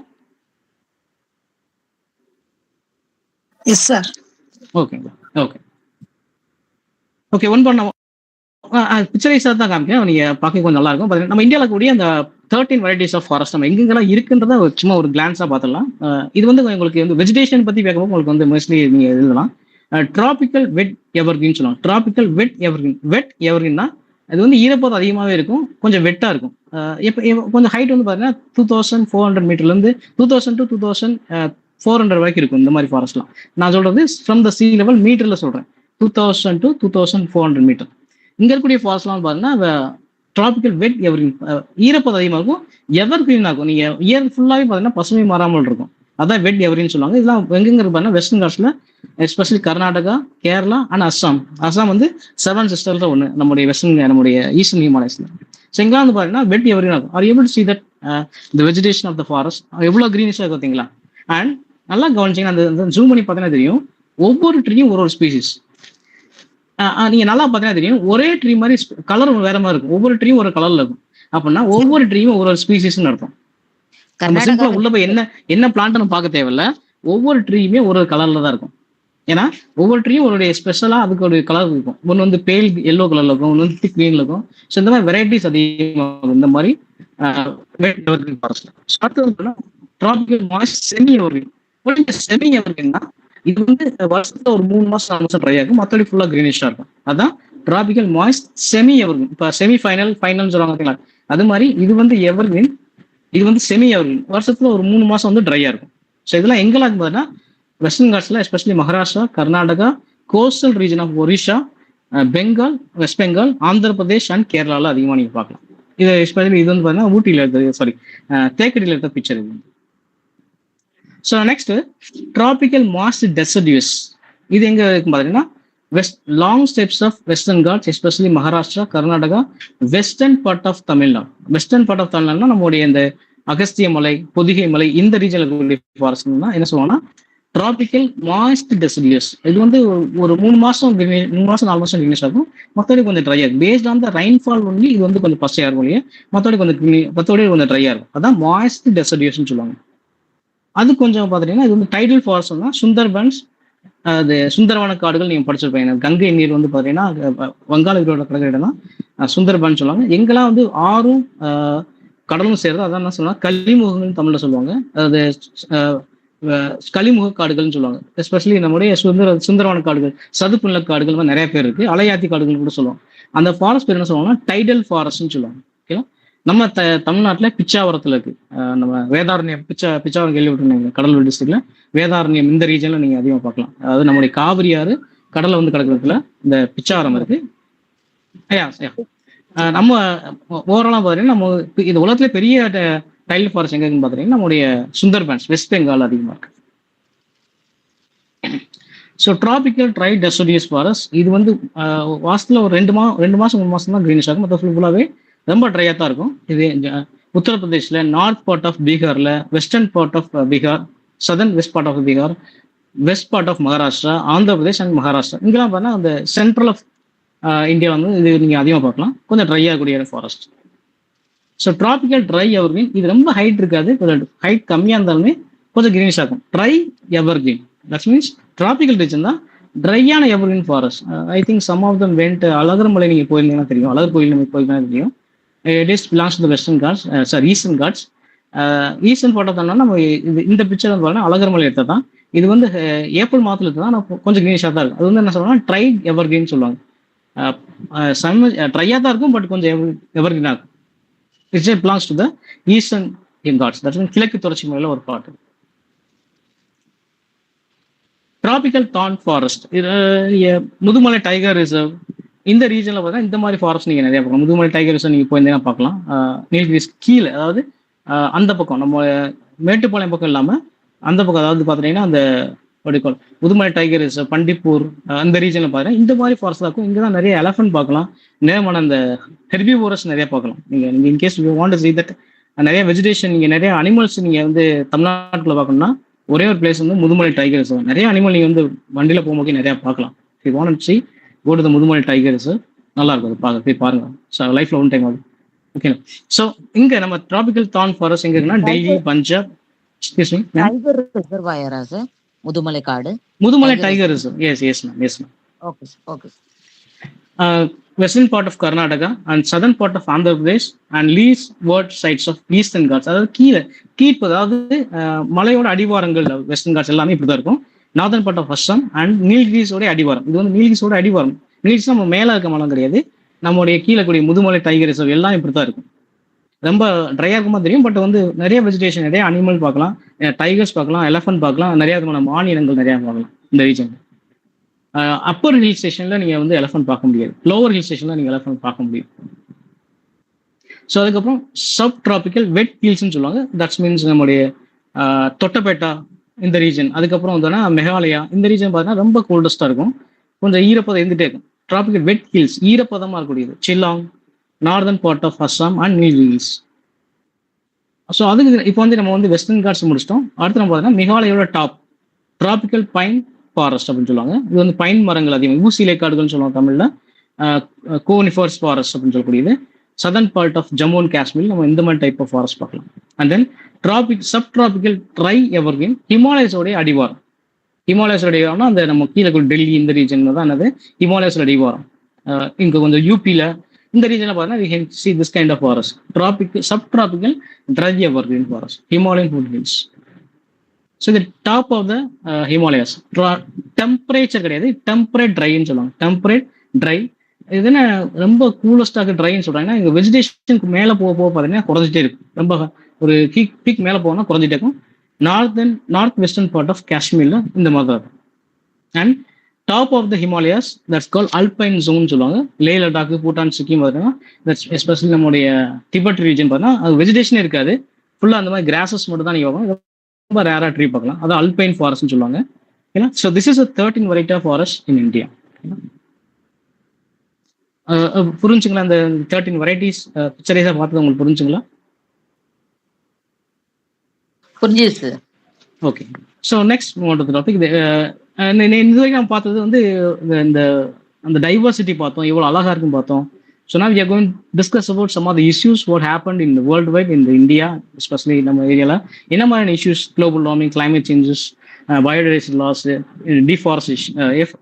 Yes sir. ஓகேங்களா? ஓகே ஒன் பண்ண பிக்சரைஸா தான் காமிக்கிறேன், நீங்க பார்க்க கொஞ்சம் நல்லா இருக்கும். நம்ம இந்தியாவில் கூடிய அந்த 13 வெரைட்டிஸ் ஆஃப் ஃபாரஸ்ட் நம்ம எங்கெங்கெல்லாம் இருக்குன்றத சும்மா ஒரு கிளான்ஸா பார்த்துடலாம். இது வந்து உங்களுக்கு வந்து வெஜிடேஷன் பத்தி பேசும்போது உங்களுக்கு வந்து மோஸ்ட்லி நீங்க எழுதலாம். டிராபிக்கல் வெட் எவர்கிரீன் சொல்லுவாங்க. டிராபிக்கல் வெட் எவர்கிரீன்னா அது வந்து ஈரப்பதம் அதிகமாகவே இருக்கும், கொஞ்சம் வெட்டா இருக்கும். கொஞ்சம் ஹைட் வந்து பாத்தீங்கன்னா 2400 மீட்டர்ல இருந்து 2000 to 2400 வரைக்கும் இருக்கும் இந்த மாதிரி ஃபாரஸ்ட்லாம். நான் சொல்றது ஃப்ரம் த சி லெவல் மீட்டர்ல சொல்றேன். 2000 to 2400 மீட்டர். இங்க இருக்கக்கூடிய ஃபாரஸ்ட்லாம் பாத்தீங்கன்னா டிராபிக்கல் வெட் எவர்கிரீன், ஈரப்பதம் அதிகமாக இருக்கும், எவர்கிரீன் ஆகும். நீங்க இயர் ஃபுல்லாவே பாத்தீங்கன்னா பசுமை மாறாமல் இருக்கும். அதான் வெட் எவர்கிரீன் சொல்லுவாங்க. இதெல்லாம் எங்கெங்க பாத்தீங்கன்னா வெஸ்டர்ன் காட்ஸ்ல, எஸ்பெஷலி கர்நாடகா, கேரளா அண்ட் அஸ்ஸாம். அஸ்ஸாம் வந்து 7 சிஸ்டர்ல ஒன்று நம்முடைய நம்முடைய ஈஸ்டர்ன் ஹிமாலயஸ்ல. ஸோ இங்கெல்லாம் வந்து பாத்தீங்கன்னா வெட் எவர்கிரீன் ஆகும். R able to see that the vegetation of the forest எவ்வளவு கிரீனிஷா இருக்கு பார்த்தீங்களா? அண்ட் நல்லா கவனிச்சிங்கன்னா அந்த ஜூம் பண்ணி பார்த்தீங்கன்னா தெரியும், ஒவ்வொரு ட்ரீயும் ஒரு ஸ்பீசிஸ். நீங்க நல்லா பார்த்தீங்கன்னா தெரியும், ஒரே ட்ரீ மாதிரி கலர் வேற மாதிரி இருக்கும். ஒவ்வொரு ட்ரீயும் ஒரு கலர்ல இருக்கும். அப்படின்னா ஒவ்வொரு ட்ரீயும் ஒரு ஸ்பீசிஸ்ன்னு அர்த்தம். நம்ம சிம்பிளா உள்ள போய் என்ன பிளான்ட்னு பார்க்க தேவையில்ல, ஒவ்வொரு ட்ரீயுமே ஒரு கலர்ல தான் இருக்கும். ஏன்னா ஒவ்வொரு ட்ரீயும் ஒரு ஸ்பெஷலா அதுக்கு ஒரு கலர் இருக்கும். ஒன்று வந்து பேல் எல்லோ கலர்ல இருக்கும், ஒன்று வந்து திக் கிரீன்ல இருக்கும். ஸோ இந்த மாதிரி வெரைட்டிஸ் அதிகமாக இந்த மாதிரி tropical moist semi evergreen. Semi எவர்கிரீன்னா இது வந்து வருஷத்துல ஒரு 3 மாசம் 4 மாசம் ட்ரை ஆகும், மற்றபடி ஃபுல்லா கிரீனிஷா இருக்கும். அதான் டிராபிக்கல் மாய்ஸ்ட் செமி எவர்கிரீன். இப்போ செமி ஃபைனல் சொல்லுவாங்க பார்த்தீங்களா, அது மாதிரி இது வந்து எவர்கிரீன், இது வந்து செமி எவர்கிரீன். வருஷத்துல ஒரு 3 மாசம் வந்து ட்ரையா இருக்கும். ஸோ இதெல்லாம் எங்கெல்லாம் பார்த்தீங்கன்னா வெஸ்டர்ன் காட்ஸ்ல, especially Maharashtra, Karnataka, coastal region of Orissa, Bengal, West Bengal, Andhra Pradesh and கேரளாவில் அதிகமாக நீங்கள் பார்க்கலாம். இது எஸ்பெஷலி இது வந்து பார்த்தீங்கன்னா ஊட்டியில் எடுத்தது, சாரி தேக்கடியில் எடுத்த பிக்சர் இது. So next tropical moist deciduous. இது எங்க இருக்கு பார்த்தீங்கன்னா west long steps of Western Ghats, especially Maharashtra, Karnataka, western part of Tamil Nadu. Western part of தமிழ்நாடுனா நம்மளுடைய இந்த அகஸ்திய மலை, பொதிகை மலை, இந்த ரீஜன்ல இருக்கக்கூடிய ஃபாரஸ்ட் என்ன சொல்லுவாங்கன்னா ட்ராபிக்கல் மாஸ்ட் டெசிடியஸ். இது வந்து ஒரு 3 மாசம் 4 மாசம் கிரீனிஷ் ஆகும், மற்றபடி கொஞ்சம் ட்ரை ஆகும். Based on the rainfall only இது வந்து கொஞ்சம் பச்சையா இருக்கும் இல்லையா, மற்றபடி கொஞ்சம் ட்ரையா இருக்கும். அதான் மாஸ்ட் டெசிடியஸ்ன்னு சொல்லுவாங்க. அது கொஞ்சம் பார்த்துட்டீங்கன்னா இது வந்து டைடல் ஃபாரஸ்ட்னா சுந்தர்பன்ஸ், அது சுந்தரவன காடுகள் நீங்க படிச்சிருப்பீங்க. கங்கை நீர் வந்து பாத்தீங்கன்னா வங்காள விரிகுடா கிடக்கிற இடம் தான் சுந்தர்பன் சொல்லுவாங்க. எங்கெல்லாம் வந்து ஆறும் கடலும் சேர்றது அதான் என்ன சொல்லுவாங்க கலிமுகங்கள்னு தமிழ்ல சொல்லுவாங்க. அது கலிமுக காடுகள்னு சொல்லுவாங்க. எஸ்பெஷலி நம்முடைய சுந்தரவன காடுகள், சதுப்பு நில காடுகள் நிறைய பேர் இருக்கு. அலையாத்தி காடுகள் கூட சொல்லுவாங்க. அந்த ஃபாரஸ்ட் பேர் என்ன சொல்லுவாங்கன்னா டைடல் ஃபாரஸ்ட்னு சொல்லுவாங்க. ஓகேவா? நம்ம தமிழ்நாட்டுல பிச்சாவரத்துல இருக்கு. நம்ம வேதாரண்யம், பிச்சாவரம் கேள்விப்பட்டிருந்தீங்க, கடலூர் டிஸ்ட்ரிக்ட்ல வேதாரண்யம் இந்த ரீஜன்ல நீங்க அதிகமா பார்க்கலாம். அதாவது நம்முடைய காவிரி ஆறு கடல்ல வந்து கிடக்கிறதுல இந்த பிச்சாவரம் இருக்கு. நம்ம ஓவராலா பாத்தீங்கன்னா நம்ம இந்த உலகத்துல பெரிய டைல் ஃபாரஸ்ட் எங்க இருக்குன்னு பாத்தீங்கன்னா நம்முடைய சுந்தர்பன்ஸ், வெஸ்ட் பெங்கால் அதிகமா இருக்கு. ஸோ ட்ராபிக்கல் ட்ரை டெசர்டியஸ் ஃபாரஸ்ட் இது வந்து வாசத்துல ஒரு 2 மாசம் 3 மாசம் தான் கிரீனிஷ் ஆகும். மற்ற ஃபுல்லாவே ரொம்ப ட்ரையா தான் இருக்கும். இது உத்தரப்பிரதேஷ்ல, நார்த் பார்ட் ஆஃப் பீகார்ல, western part of Bihar, southern west part of Bihar, west part of Maharashtra, Andhra Pradesh and Maharashtra, இங்கெல்லாம் பார்த்தா அந்த சென்ட்ரல் ஆஃப் இந்தியா வந்து இது நீங்க அதிகமாக பார்க்கலாம். கொஞ்சம் ட்ரை ஆகக்கூடிய forest. So tropical dry evergreen இது ரொம்ப ஹைட் இருக்காது, கொஞ்சம் ஹைட் கம்மியாக இருந்தாலுமே கொஞ்சம் கிரீனிஷ் ஆகும். Dry evergreen that means tropical region தான் ட்ரையான evergreen forest. I think some of them went Alagar மலை நீங்க போயிருந்தீங்கன்னா தெரியும், அழகர் கோயில் நீங்க போயிருந்தீங்கன்னா தெரியும். It is belongs to Western Ghats, sorry Eastern Ghats. Eastern part of நம்ம இந்த பிக்சர் வந்து பார்த்தீங்கன்னா அழகர் மலை எடுத்தது தான். இது வந்து ஏப்ரல் மாதத்துல எடுத்தது தான், கொஞ்சம் கிரீனிஷாக தான் இருக்கும். அது வந்து என்ன சொல்லுவாங்கன்னா ட்ரை எவர்கிரீன் சொல்லுவாங்க. ட்ரையா தான் இருக்கும், பட் கொஞ்சம் எவர்கிரீனா இருக்கும். It's belongs to the eastern Ghats, that means கிழக்கு தொடர்ச்சி மலையில ஒரு பார்ட். ட்ராபிக்கல் தான் ஃபாரஸ்ட் முதுமலை டைகர் ரிசர்வ் இந்த ரீஜன்ல பார்த்தா இந்த மாதிரி ஃபாரஸ்ட் நீங்க நிறைய பார்க்கலாம். முதுமலை டைகர் ரிசர்வ் நீங்க போயிருந்தீங்கன்னா பார்க்கலாம். நீலகிரிஸ் கீழே, அதாவது அந்த பக்கம் நம்ம மேட்டுப்பாளையம் பக்கம் இல்லாம அந்த பக்கம், அதாவது பாத்தீங்கன்னா அந்த முதுமலை டைகர் ரிசர்வ், பண்டிப்பூர் அந்த ரீஜன்ல பாத்தீங்கன்னா இந்த மாதிரி ஃபாரஸ்ட் இருக்கும். இங்கதான் நிறைய எலஃபன்ட் பார்க்கலாம், நேரமான அந்த ஹெர்பிவோரஸ் நிறைய பார்க்கலாம். நீங்க in case you want to see that நிறைய வெஜிடேஷன், நீங்க நிறைய அனிமல்ஸ் நீங்க வந்து தமிழ்நாட்டுல பார்க்கணும்னா ஒரே ஒரு பிளேஸ் வந்து முதுமலை டைகர் ரிசர்வ். நிறைய அனிமல் நீங்க வந்து வண்டியில போகும்போது நிறைய பார்க்கலாம். You want to see go to the Mudumalai tiger reserve, நல்லா இருக்கும், போய் பாருங்க. லைஃப்ல ஒன் டைம் ஆகும். ஓகே. ஸோ இங்க நம்ம ட்ராபிக்கல் தான் ஃபாரஸ்ட் எங்க இருக்குன்னா டெல்லி, பஞ்சாப். டைகர் ரிசர்வாயரா சார் முதுமலை காடு? Mudumalai tiger reserve, yes ma'am. Okay okay. Western part of Karnataka and southern part of Andhra Pradesh and leeward sides of eastern God's, அதாவது கீழ்ப்பு, அதாவது மலையோட அடிவாரங்கள் வெஸ்டர்ன் காட்ஸ் எல்லாமே இப்படிதான் இருக்கும். Northern part of Assam and நீல்கிரிஸோட அடிவாரம். இது வந்து நீல்கிரிஸோட அடிவாரம். நீல்கிரிஸ் நம்ம மேல இருக்க மலம் கிடையாது, நம்மளுடைய கீழே கூடிய முதுமலை டைகர் ரிசர்வ் எல்லாம் இப்படிதான் இருக்கும். ரொம்ப ட்ரையா இருக்குமா தெரியும், பட் வந்து நிறைய வெஜிடேஷன், நிறைய அனிமல் பார்க்கலாம், டைகர்ஸ் பார்க்கலாம், எலஃபன்ட் பார்க்கலாம், நிறைய விதமான மானியங்கள் நிறைய பார்க்கலாம் இந்த ரீஜன். அப்பர் ஹில் ஸ்டேஷன்ல நீங்க வந்து எலஃபன்ட் பார்க்க முடியாது, லோவர் ஹில் ஸ்டேஷன்ல நீங்க எலஃபன்ட் பார்க்க முடியும். ஸோ அதுக்கப்புறம் சப் டிராபிக்கல் வெட் ஹில்ஸ்ன்னு சொல்லுவாங்க. தட்ஸ் மீன்ஸ் நம்முடைய தொட்டபேட்டா இந்த ரீஜன், அதுக்கப்புறம் வந்தோன்னா மெகாலயா இந்த ரீஜன் பார்த்தீங்கன்னா ரொம்ப கோல்டஸ்டா இருக்கும், கொஞ்சம் ஈரப்பதம் இருந்துட்டே இருக்கும். டிராபிக்கல் வெட் ஹில்ஸ் ஈரப்பதமா இருக்கக்கூடியது Shillong, northern part of Assam and Nilgiris. So அதுக்கு இப்போ வந்து நம்ம வந்து வெஸ்டர்ன் காட்ஸ் முடிச்சிட்டோம். அடுத்து நம்ம பார்த்தீங்கன்னா மெகாலயோட டாப் டிராபிக்கல் பைன் ஃபாரஸ்ட் அப்படின்னு சொல்லுவாங்க. இது வந்து பைன் மரங்கள் அதிகம், ஊசிலை காடுகள்னு சொல்லுவாங்க தமிழ்ல, கோனிஃபர்ஸ் ஃபாரஸ்ட் அப்படின்னு சொல்லக்கூடியது. Southern part of Jammu and Kashmir நம்ம இந்த மாதிரி டைப் ஆஃப் ஃபாரஸ்ட் பார்க்கலாம். And then subtropical dry evergreen ஹிமாலயஸோடைய அடிவாரம். ஹிமாலயஸோட அடிவாரம்னா அந்த நம்ம கீழே டெல்லி இந்த ரீஜன் தான் என்னது ஹிமாலயஸோட அடிவாரம். இங்க கொஞ்சம் யூபியில இந்த ரீஜன்ல பார்த்தீங்கன்னா see this kind of forest, subtropical dry evergreen forest, Himalayan foothills. So இந்த top of the Himalayas temperature கிடையாது, டெம்பரேட் ட்ரைன்னு சொல்லுவாங்க. டெம்பரேட் ட்ரை இது என்ன ரொம்ப கூலஸ்டாக ட்ரைன்னு சொல்றாங்கன்னா இங்க வெஜிடேஷனுக்கு மேல போக பார்த்தீங்கன்னா குறைஞ்சிட்டே இருக்கும். ரொம்ப ஒரு பீக் மேல போனா குறைஞ்சிட்டே இருக்கும். நார்த் வெஸ்டர்ன் பார்ட் ஆஃப் காஷ்மீர்ல இந்த மாதிரி தான் இருக்கும். And top of the Himalayas that's call alpine zone சொல்லுவாங்க. லே லடாக், பூட்டான், சிக்கிம் பார்த்தீங்கன்னா தட்ஸ் எஸ்பெஷலி நம்முடைய திபெட் ரீஜன் பார்த்தீங்கன்னா அது வெஜிடேஷனே இருக்காது, ஃபுல்லாக அந்த மாதிரி கிராசஸ் மட்டும் தான் நீங்கள் பார்க்கலாம். ரொம்ப ரேராக ட்ரீ பார்க்கலாம். அது அல்பைன் ஃபாரஸ்ட்னு சொல்லுவாங்க. ஏன்னா so this is 13 variety of forest in India. புரிஞ்சுங்களா? அந்த 13 வெரைட்டிஸ் பிக்சரைஸாக பார்த்தது உங்களுக்கு புரிஞ்சுங்களா? புரிஞ்சுது sir. Okay, so next topic. இது வரைக்கும் நம்ம பார்த்தது வந்து இந்த அந்த டைவர்சிட்டி பார்த்தோம், எவ்வளோ அழகா இருக்குன்னு பார்த்தோம். So now we are going to discuss about some of the issues what happened in the worldwide in the India, especially நம்ம ஏரியாவில் என்ன மாதிரியான issues, global warming, climate changes, biodiversity loss,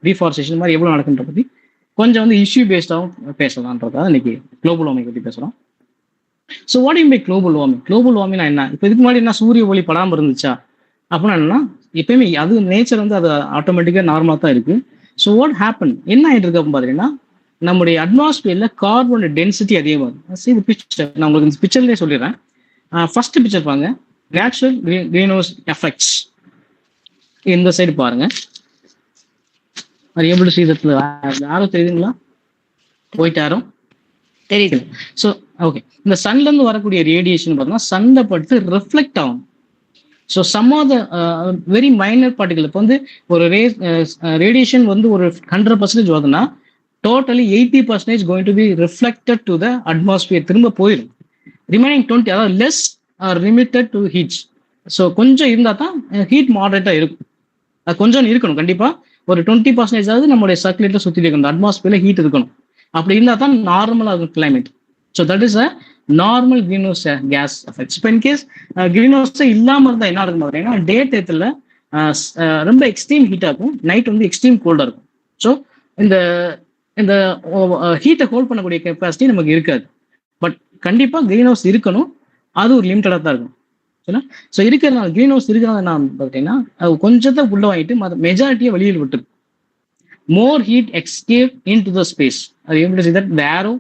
deforestation மாதிரி எவ்வளோ நடக்குன்ற பற்றி கொஞ்சம் வந்து இஷ்யூ பேஸ்டாகவும் பேசலான்றதா இன்னைக்கு குளோபல் வார்மிங் பற்றி பேசுகிறோம். So what you by global warming? Global வார்மிங்னா என்ன? இப்போ இதுக்கு முன்னாடி என்ன சூரிய ஒளி படாமல் இருந்துச்சா அப்படின்னா என்னன்னா, எப்பயுமே அது நேச்சர் வந்து அது ஆட்டோமேட்டிக்காக நார்மலாக தான் இருக்கு. ஸோ வாட் ஹேப்பன் என்ன ஆகிட்டு இருக்கு அப்படின்னு பார்த்தீங்கன்னா, நம்முடைய அட்மாஸ்பியர்ல கார்பன் டென்சிட்டி அதிகமாக இது பிக்சர் நான் உங்களுக்கு இந்த பிக்சர்லேயே சொல்லிடுறேன். ஃபர்ஸ்ட் பிக்சர் பாருங்க, நேச்சுரல் கிரீன்ஹவுஸ் எஃபெக்ட்ஸ். இந்த சைடு பாருங்க, அது எப்படி சீதத்தில் யாரும் தெரியுதுங்களா? போயிட்டு யாரும் தெரியுது. ஸோ ஓகே, இந்த சன்ல இருந்து வரக்கூடிய ரேடியேஷன் பார்த்தீங்கன்னா சன்ல பட்டு ரிஃப்ளெக்ட் ஆகும். So some of the very minor particle. இப்போ வந்து ஒரு ரேடியேஷன் வந்து ஒரு 100% வருதுன்னா totally 80% going to be reflected to the atmosphere, திரும்ப போயிடும். ரிமைனிங் 20 அதாவது less or limited to heat. So கொஞ்சம் இருந்தால் தான் ஹீட் மாடரேட்டாக இருக்கும். அது கொஞ்சம் இருக்கணும் கண்டிப்பாக. ஒரு 20% ஆகுது நம்மளுடைய சர்க்குலேட்டர் சுற்றி இருக்கணும், அட்மாஸ்பியர்ல ஹீட் இருக்கணும். அப்படி இருந்தால் தான் நார்மலாக இருக்கும் climate. So that is a normal green house case effects. இப்போ இன்கேஸ் கிரீன் ஹவுஸ் இல்லாமல் இருந்தால் என்ன இருக்கும் பார்த்தீங்கன்னா, டே டயத்தில் ரொம்ப எக்ஸ்ட்ரீம் ஹீட்டாக இருக்கும், நைட் வந்து எக்ஸ்ட்ரீம் கோல்டாக இருக்கும். ஸோ இந்த இந்த ஹீட்டை ஹோல்ட் பண்ணக்கூடிய கெப்பாசிட்டி நமக்கு இருக்காது. பட் கண்டிப்பாக கிரீன் ஹவுஸ் இருக்கணும், அது ஒரு லிமிட்டடாக தான் இருக்கும். சரிங்களா? ஸோ இருக்கிறதுனால கிரீன் ஹவுஸ் இருக்கிறது என்ன பார்த்தீங்கன்னா, அது கொஞ்சத்தை உள்ள வாங்கிட்டு மெஜாரிட்டியை வெளியில் விட்டுருக்கு. More heat escape in to the space. அது எப்படி தட் த ஏரோ.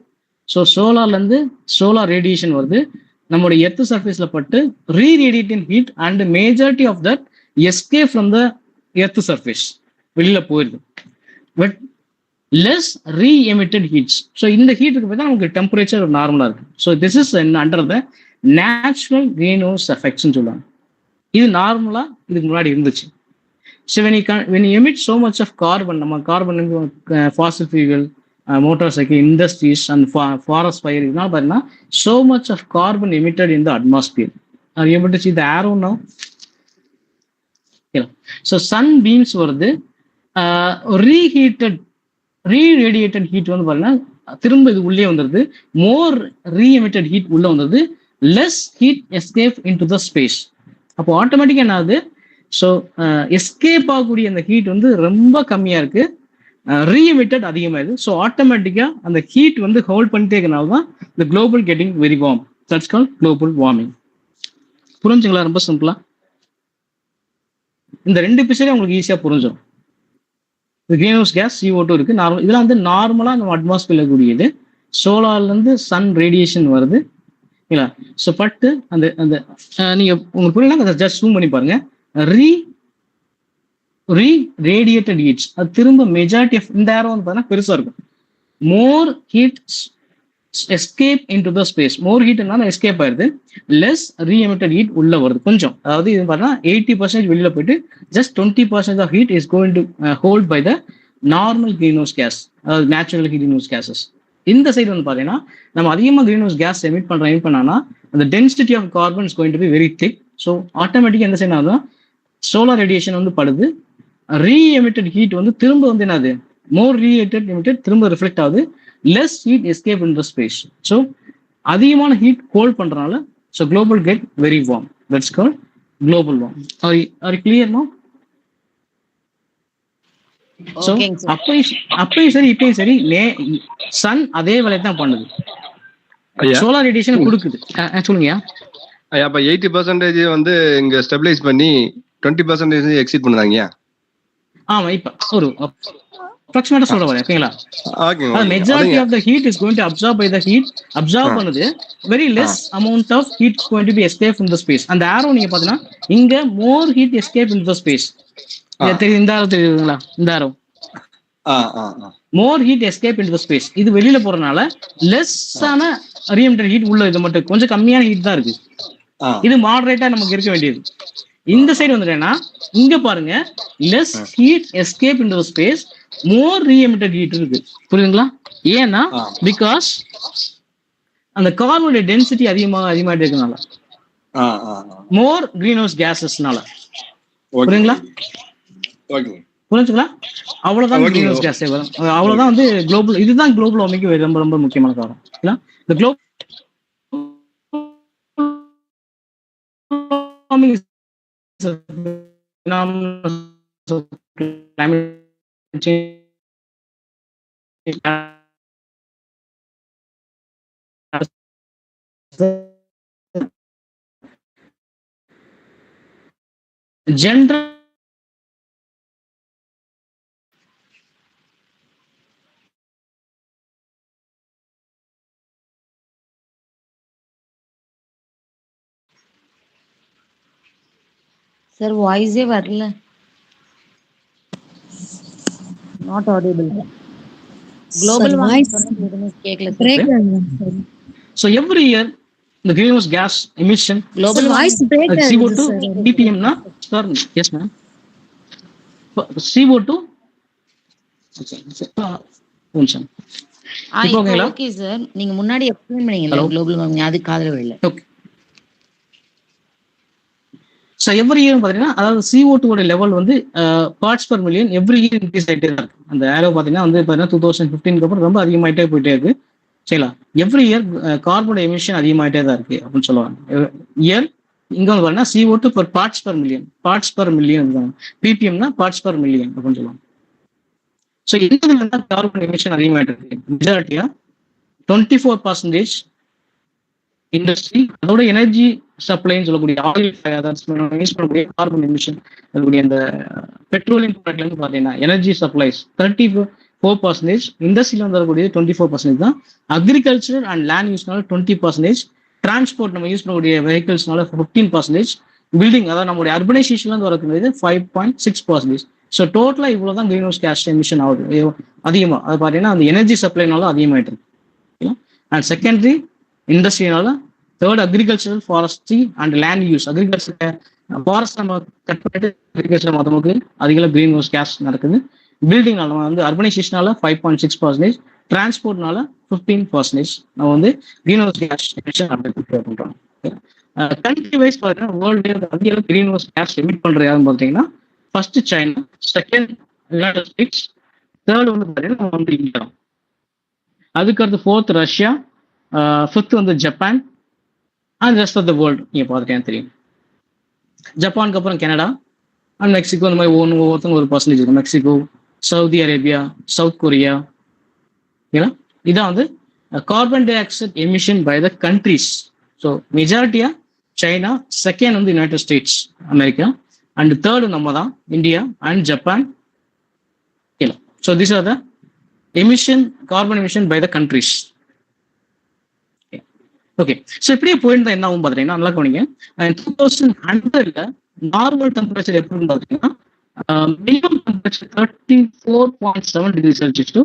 ஸோ சோலார்லேருந்து சோலார் ரேடியேஷன் வருது, நம்மளுடைய எர்த் சர்ஃபேஸில் பட்டு reradiating heat and majority of that escape from the earth surface, வெளியில் போயிடுது. But less reemitted heats. So இந்த ஹீட்டுக்கு பார்த்தா நமக்கு டெம்பரேச்சர் நார்மலாக இருக்கு. So this is under the natural greenhouse எஃபெக்ட்ஸ்ன்னு சொல்லுவாங்க. இது நார்மலாக இதுக்கு முன்னாடி இருந்துச்சு. So when you emit so much of carbon, நம்ம carbon fossil fuel, motorcycle, industries and forest fire, இதனால பார்த்தீங்கன்னா so much of carbon emitted in the atmosphere. Are you able to see the arrow now? Yeah. So sun beams வருது, ரீரேடியேட்டட் ஹீட் வந்து பார்த்தீங்கன்னா திரும்ப இது உள்ளே வந்துடுது, மோர் ரீஎமிட்டட் ஹீட் உள்ள வந்துடுது, less heat escape in to the space. அப்போ ஆட்டோமேட்டிக்காக என்ன ஆகுது? ஸோ எஸ்கேப் ஆகக்கூடிய அந்த ஹீட் வந்து ரொம்ப கம்மியாக இருக்கு, ரீஎமிட்டட் அதிகமாகுது. ஸோ ஆட்டோமேட்டிக்காக அந்த ஹீட் வந்து ஹோல்ட் பண்ணிட்டே இருக்கனால தான் இந்த global getting very warm. That's called global warming. புரிஞ்சுங்களா? ரொம்ப சிம்பிளா இந்த 2 பிக்சரே உங்களுக்கு ஈஸியாக புரிஞ்சிடும். கிரீன் ஹவுஸ் கேஸ் CO2 இருக்கு, நார்மல். இதெல்லாம் வந்து நார்மலாக நம்ம அட்மாஸ்பியர்ல கூடியது. சோலார்லேருந்து சன் ரேடியேஷன் வருது இல்லைங்களா? ஸோ பட்டு அந்த அந்த நீங்கள் உங்களுக்கு புரியலாம், அதை ஜஸ்ட் ஜூம் பண்ணி பாருங்க. ரேடியேட்டட் ஹீட்ஸ் அது திரும்ப மெஜாரிட்டி ஆஃப் இந்த ஏரோ வந்து பார்த்தீங்கன்னா பெருசாக இருக்கும். More heat escape in to the space. More ஹீட்னால எஸ்கேப் ஆயிருது, லெஸ் ரீஎமிட்டட் ஹீட் உள்ள வருது கொஞ்சம். அதாவது இது பார்த்தீங்கன்னா 80% வெளியில போயிட்டு just 20% of heat is going to hold by the normal green house gas, அதாவது நேச்சுரல் கிரீன் ஹவுஸ் கேசஸ். இந்த சைடு வந்து பார்த்தீங்கன்னா நம்ம அதிகமாக கிரீன் ஹவுஸ் கேஸ் எமிட் பண்ணோம்னா அந்த density of carbon is going to be very thick. So ஆட்டோமேட்டிக்காக எந்த சைடு ஆகுதுன்னா சோலார் ரேடியேஷன் வந்து படுது, ரீஎமிட்டட் ஹீட் வந்து திரும்ப வந்து என்னது மோர் ரீஎமிட்டட் திரும்ப ரிஃப்ளெக்ட் ஆகுது, less heat escape in the space. So அதிகமான ஹீட் ஹோல்ட் பண்றதுனால so global get very warm. That's called global warm. Are clear no? So அப்பயும் சரி இப்பயும் சரி சன் அதே வேலையை தான் பண்ணுது, சோலார் ரேடியேஷன் கொடுக்குது. சொல்லுங்கய்யா. அப்ப 80% வந்து இங்க ஸ்டெபிலைஸ் பண்ணி 20% எக்ஸிட் பண்ணுறாங்க. ஆமா, இப்ப ஒரு அப்ராக்சிமேட்டா சொல்ற வரேன். ஓகேங்களா? Majority of the heat is going to absorb by the heat. Absorb பண்ணுது, very less amount of heat going to be escape in the space. அந்த ஆரோ நீங்க பாத்தீங்கன்னா இங்க more heat escape in the space. தெரியுது? இந்த ஆரோ தெரியுதுங்களா? இந்த arrow more heat escape into space. இது வெளியில போறதுனால லெஸ்ஸான ரீஎமிட்டட் ஹீட் உள்ள, இது மட்டும் கொஞ்சம் கம்மியான ஹீட் தான் இருக்கு. இது மாடரேட்டா நமக்கு இருக்க வேண்டியது. இந்த சைடு வந்துட்டேன்னா இங்க பாருங்க, less heat escape into space, more reemitted heat இருக்கு. புரியுதுங்களா? ஏன்னா பிகாஸ் அந்த கார்பனுடைய டென்சிட்டி அதிகமாகிட்டே இருக்கனால, மோர் கிரீன் ஹவுஸ் கேசஸ்னால. புரியுங்களா? புரிஞ்சுங்களா? அவ்வளவுதான் கிரீன் ஹவுஸ் கேஸ் வரும். அவ்வளவுதான் வந்து குளோபல், இதுதான் குளோபல் வார்மிங்க்கு ரொம்ப ரொம்ப முக்கியமான காரணம். இந்த global warming climate change general sir வாய்ஸே வரல. Not audible. குளோபல் வார்மிங் கேட்கல sir. So every year the greenhouse gas emission, global voice break CO2 ppm na sir. Yes ma'am. CO2 okay sir. நீங்க முன்னாடி எக்ஸ்பிளைன் பண்ணீங்கல குளோபல் வார்மிங், அது காதுல விழல. ஓகே. ஸோ எவ்ரி இயர் பார்த்தீங்கன்னா, அதாவது CO2 ஓட லெவல் வந்து parts per million every year increase ஆகிட்டே தான் இருக்கு. அந்த ஏரோ பார்த்தீங்கன்னா வந்து பார்த்தீங்கன்னா 2015 அப்புறம் ரொம்ப அதிகமாகிட்டே போயிட்டே இருக்கு. சரிங்களா? எவ்ரி இயர் கார்பன் எமிஷன் அதிகமாகிட்டே தான் இருக்கு அப்படின்னு சொல்லுவாங்க. இயர் இங்க வந்து பார்த்தீங்கன்னா CO2 per parts per million ppmனா பார்ட்ஸ் பர் மில்லியன் அப்படின்னு சொல்லுவாங்க. ஸோ எந்த கார்பன் எமிஷன் அதிகமாகிட்டு இருக்கு? மெஜாரிட்டியா 24% இண்டஸ்ட்ரி, அதோட எனர்ஜி சப்ளைன்னு சொல்லக்கூடிய ஆயில் யூஸ் பண்ணக்கூடிய கார்பன் எமிஷன், அதுக்கூடிய அந்த பெட்ரோலியம் ப்ராடக்ட்ல இருந்து பார்த்தீங்கன்னா எனர்ஜி சப்ளைஸ் 34%, இண்டஸ்ட்ரியில வந்து வரக்கூடிய 24% தான், அக்ரிகல்ச்சர் அண்ட் லேண்ட் யூஸ்னால 20%, டிரான்ஸ்போர்ட் நம்ம யூஸ் பண்ணக்கூடிய வெஹிக்கிள்ஸ்னால 15%, பில்டிங் அதாவது நம்மளுடைய அர்பனைசேஷன்ல இருந்து வரக்கூடியது 5.6%. ஸோ டோட்டலா இவ்வளவுதான் கிரீன் ஹவுஸ் கேஸ் எமிஷன் ஆகுது அதிகமா. அது பார்த்தீங்கன்னா அந்த எனர்ஜி சப்ளைனால அதிகமாயிட்டு இருக்கு. அண்ட் செகண்டரி இண்டஸ்ட்ரினால, third agricultural, forestry and land use. Agriculture forest நம்ம கட் பண்ணிட்டு அக்ரிகல்ச்சர் மொத்தமுக்கு அதிக கிரீன் ஹவுஸ் கேஸ் நடக்குது. பில்டிங்னால நம்ம வந்து அர்பனைசேஷனால 5.6%, டிரான்ஸ்போர்ட்னால 15% நம்ம வந்து கிரீன் ஹவுஸ் கேஸ் எமிஷன் பண்றோம். கண்ட்ரி வைஸ் பார்த்தீங்கன்னா வேர்ல்டு அதிக கிரீன் ஹவுஸ் கேஸ் எமிட் பண்ற யாருன்னு பார்த்தீங்கன்னா first China, second united states, third வந்து பார்த்தீங்கன்னா நம்ம வந்து இந்தியா, அதுக்கடுத்து ஃபோர்த் ரஷ்யா, ஃபிஃப்த் வந்து Japan, and rest of the world நீங்கள் பார்த்துட்டேன்னு தெரியும். ஜப்பானுக்கு அப்புறம் கனடா அண்ட் மெக்சிகோ, இந்த மாதிரி ஒவ்வொருத்தவங்க ஒரு பர்சன்டேஜ் இருக்கும். Mexico, Saudi Arabia, South Korea. ஓகேங்களா? இதான் வந்து carbon dioxide emission by the countries. So மெஜாரிட்டியா சைனா, செகண்ட் வந்து United States America, and third நம்ம தான் இந்தியா அண்ட் ஜப்பான். ஓகேங்களா? So this are the emission, carbon emission by the countries. Okay. So இப்படியே போயிருந்தா என்ன ஆகும் பார்த்தீங்கன்னா, நல்லா கவனிங்க, 2100 நார்மல் டெம்பரேச்சர் எப்படின்னு பார்த்தீங்கன்னா minimum temperature 34.7 degree Celsius to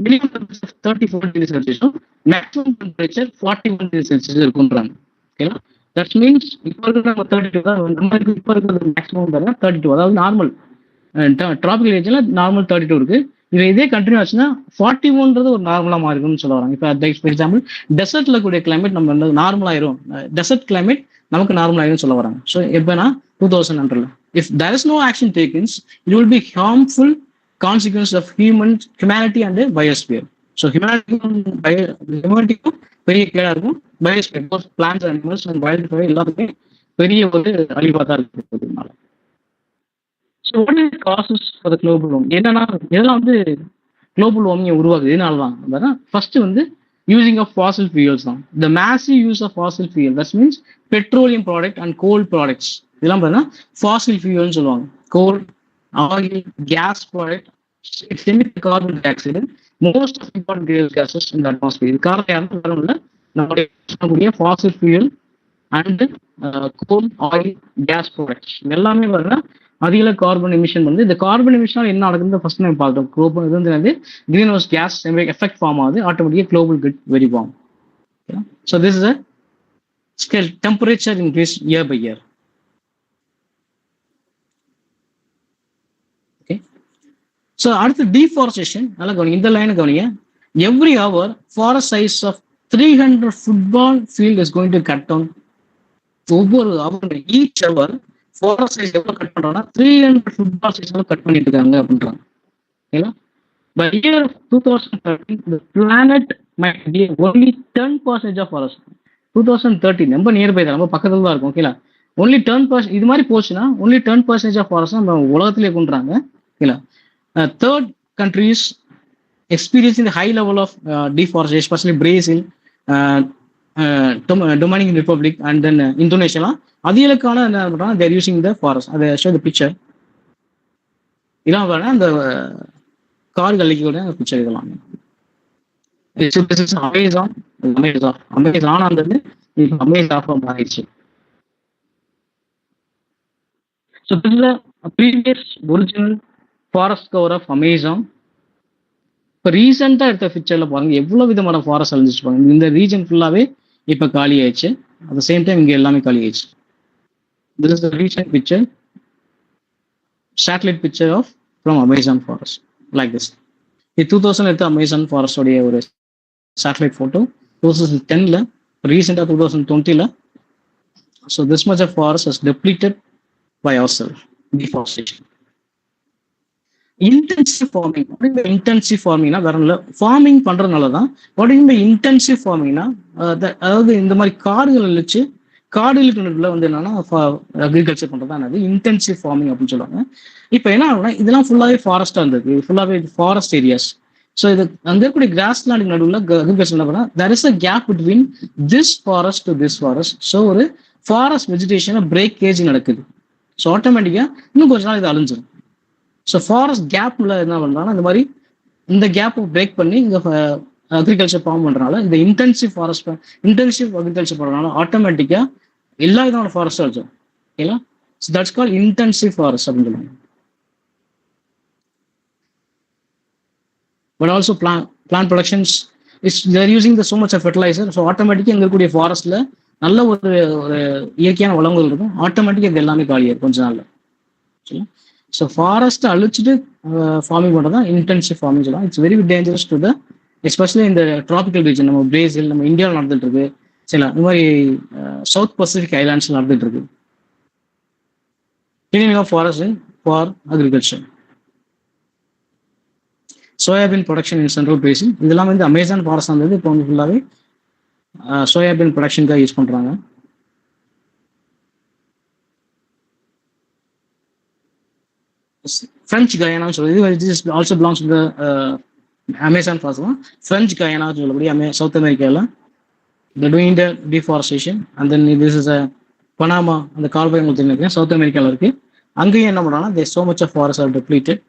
minimum temperature 34 degree Celsius to maximum temperature 41 degree Celsius இருக்குன்றாங்க. ஓகேங்களா? தட் மீன்ஸ் இப்போ இருக்கிற நம்ம 32 தான், நம்மளுக்கு இப்போ இருக்கிறது மேக்ஸிமம் பார்த்தீங்கன்னா 32, அதாவது நார்மல் டிராபிக்கல் ஏஜ்ல நார்மல் 32 இருக்கு. இது இதே கண்டினியூ ஆச்சுன்னா 41ன்றது ஒரு நார்மலா மாறிடும்னு சொல்ல வராங்க. இப்போ எக்ஸாம்பிள் டெசர்ட்ல கூடிய கிளைமேட் நம்ம நார்மல் ஆயிரும், டெசர்ட் கிளைமேட் நமக்கு நார்மல் ஆயிரும் சொல்ல வராங்க. ஸோ எப்பனா 2100 if there is no action takens it will be harmful consequence of humanity and biosphere. So ஹியூமனிட்டிக்கும் பெரிய கேடா இருக்கும், biosphere both plants animals and wildlife எல்லாத்துக்குமே பெரிய ஒரு அழிவா தான் இருக்கிறதுனால. So what is causes for the global warming? என்னன்னா இதெல்லாம் வந்து குளோபல் வார்மிங் உருவாகுது. இதனாலதான் ஃபர்ஸ்ட் வந்து யூசிங் ஆஃப் ஃபாசில் ஃபியூயல்ஸ் தான். The massive use of fossil fuel, that means petroleum product and coal products, இதெல்லாம் பார்த்தீங்கன்னா ஃபாசில் ஃபியூயல்னு சொல்லுவாங்க. Coal, oil, gas product, it's emit carbon dioxide, most of important greenhouse gases in the atmosphere. இது காரணம் யாரும் வரும் இல்லை, நம்மளுடைய fossil fuel and coal, oil, gas products எல்லாமே பார்த்தீங்கன்னா அதிக கார்பன் எமிஷன் வந்து இந்த கார்பன் எமிஷனால் என்ன நடக்குது ஃபர்ஸ்ட் நம்ம பார்த்தோம். குளோபல் இது வந்து green house gas effect form ஆகுது, ஆட்டோமேட்டிக்காக global get very warm. So this is a scale temperature increase year by year. Okay, so அடுத்து டீஃபாரஸ்டேஷன். நல்லா கவனிங்க, இந்த லைனை கவனிங்க. Every hour forest size of 300 football field is going to cut down. ஒவ்வொரு hour each hour forest size எவ்வளோ கட் பண்றாங்கன்னா 300 football size கட் பண்ணிட்டு இருக்காங்க அப்படின்றாங்க. ஓகேங்களா? By year 2030 the planet might be only 10% of forest. 2030 ரொம்ப நியர்பை தான், நம்ம பக்கத்துல தான் இருக்கும். ஓகேங்களா? only 10%. இது மாதிரி போச்சுன்னா only 10% of forest நம்ம உலகத்திலே கொண்டுறாங்க. ஓகேங்களா? Third countries experiencing the high level of deforestation, especially Brazil, Dominican Republic and then Indonesia. அதிகளுக்கான என்ன பண்றாங்க, they are using the forest. அதை show the picture. இதான் பாருங்க அந்த கார்கள் அழிக்கக்கூடிய பிக்சர். இதெல்லாம் அமேசான் ஆனது இப்போ அமேசான் மாறிடுச்சு. So this is a previous original forest cover of Amazon. இப்போ ரீசெண்டாக எடுத்த பிக்சர்ல பாருங்க எவ்வளவு விதமான ஃபாரஸ்ட் அழிஞ்சிச்சு பாருங்க. இந்த ரீஜன் ஃபுல்லாவே இப்போ காலி ஆயிடுச்சு. அட் த சேம் டைம் இங்க எல்லாமே காலி ஆயிடுச்சு. This is the recent picture, satellite picture of from Amazon forest like this. In 2000 எடுத்த Amazon forest உடைய ஒரு satellite photo 2010ல, ரீசெண்டா 2020ல. So this much of forest is depleted by ourselves, deforestation. Intensive farming. Intensive ஃபார்மிங்னா வேற இல்லை, ஃபார்மிங் பண்றதுனால தான். இன்டென்சிவ் ஃபார்மிங்னா அதாவது இந்த மாதிரி காடுகள் அழிச்சு காடுகளுக்கு நடுவில் வந்து என்னன்னா அக்ரிகல்ச்சர் பண்றதா என்னது இன்டென்சிவ் ஃபார்மிங் அப்படின்னு சொல்லுவாங்க. இப்போ என்ன ஆகுனா இதெல்லாம் ஃபுல்லாவே ஃபாரஸ்டா இருந்தது, ஃபுல்லாவே ஃபாரஸ்ட் ஏரியாஸ். ஸோ இது அங்க இருக்கக்கூடிய கிராஸ் லேண்டுக்கு நடுவில் அக்ரிகல்ச்சர் என்ன பண்ணா there is a gap between this forest to this forest. So ஒரு ஃபாரஸ்ட் வெஜிடேஷன் பிரேக்கேஜ் நடக்குது. ஸோ ஆட்டோமேட்டிக்கா இன்னும் கொஞ்ச நாள் இது அழிஞ்சிடும். ஸோ ஃபாரஸ்ட் கேப்ல என்ன பண்றாங்கன்னா இந்த மாதிரி இந்த கேப் பிரேக் பண்ணி இங்க அக்ரிகல்ச்சர் ஃபார்ம் பண்றதுனால இந்த இன்டென்சிவ் அக்ரிகல்ச்சர் பண்றதுனால ஆட்டோமேட்டிக்கா எல்லா விதமான ஃபாரஸ்ட் அழிச்சிடும். ஓகேங்களா? So that's call intensive forest அப்படின்னு சொல்லுவாங்க. But also plant productions is there using the so much of fertiliser. So ஆட்டோமேட்டிக்கா இங்க இருக்கக்கூடிய ஃபாரஸ்ட்ல நல்ல ஒரு இயற்கையான வளங்கள் இருக்கும். ஆட்டோமேட்டிக்கா இது எல்லாமே காலியாகும் கொஞ்ச நாள்ல. சரிங்களா? ஸோ ஃபாரஸ்ட்டை அழிச்சிட்டு ஃபார்மிங் பண்ணுறது தான் இன்டென்சிவ் ஃபார்மிங் சொல்லலாம். It's very dangerous to the especially இந்த ட்ராபிக்கல் ரீஜன். நம்ம பிரேசில், நம்ம இந்தியாவில் நடந்துட்டு இருக்கு. சரி, இந்த மாதிரி சவுத் பசிபிக் ஐலாண்ட்ஸ்ல நடந்துட்டு இருக்கு. Cleaning of forest for agriculture. Soybean production in central basin. இதெல்லாம் வந்து அமேசான் ஃபாரஸ்ட் வந்தது இப்போ வந்து ஃபுல்லாகவே சோயாபீன் ப்ரொடக்ஷனுக்காக யூஸ் பண்ணுறாங்க. French Guyana சொல்லுது. This also belongs to the Amazon forest. French Guyana சொல்லக்கூடிய சவுத் அமெரிக்காவில் they're doing the deforestation. And then this is a Panama, அந்த கால்வாய் உங்களுக்கு தெரியும் சவுத் அமெரிக்காவில் இருக்கு. அங்கேயும் என்ன பண்ணுறாங்கன்னா they so much of forests are depleted.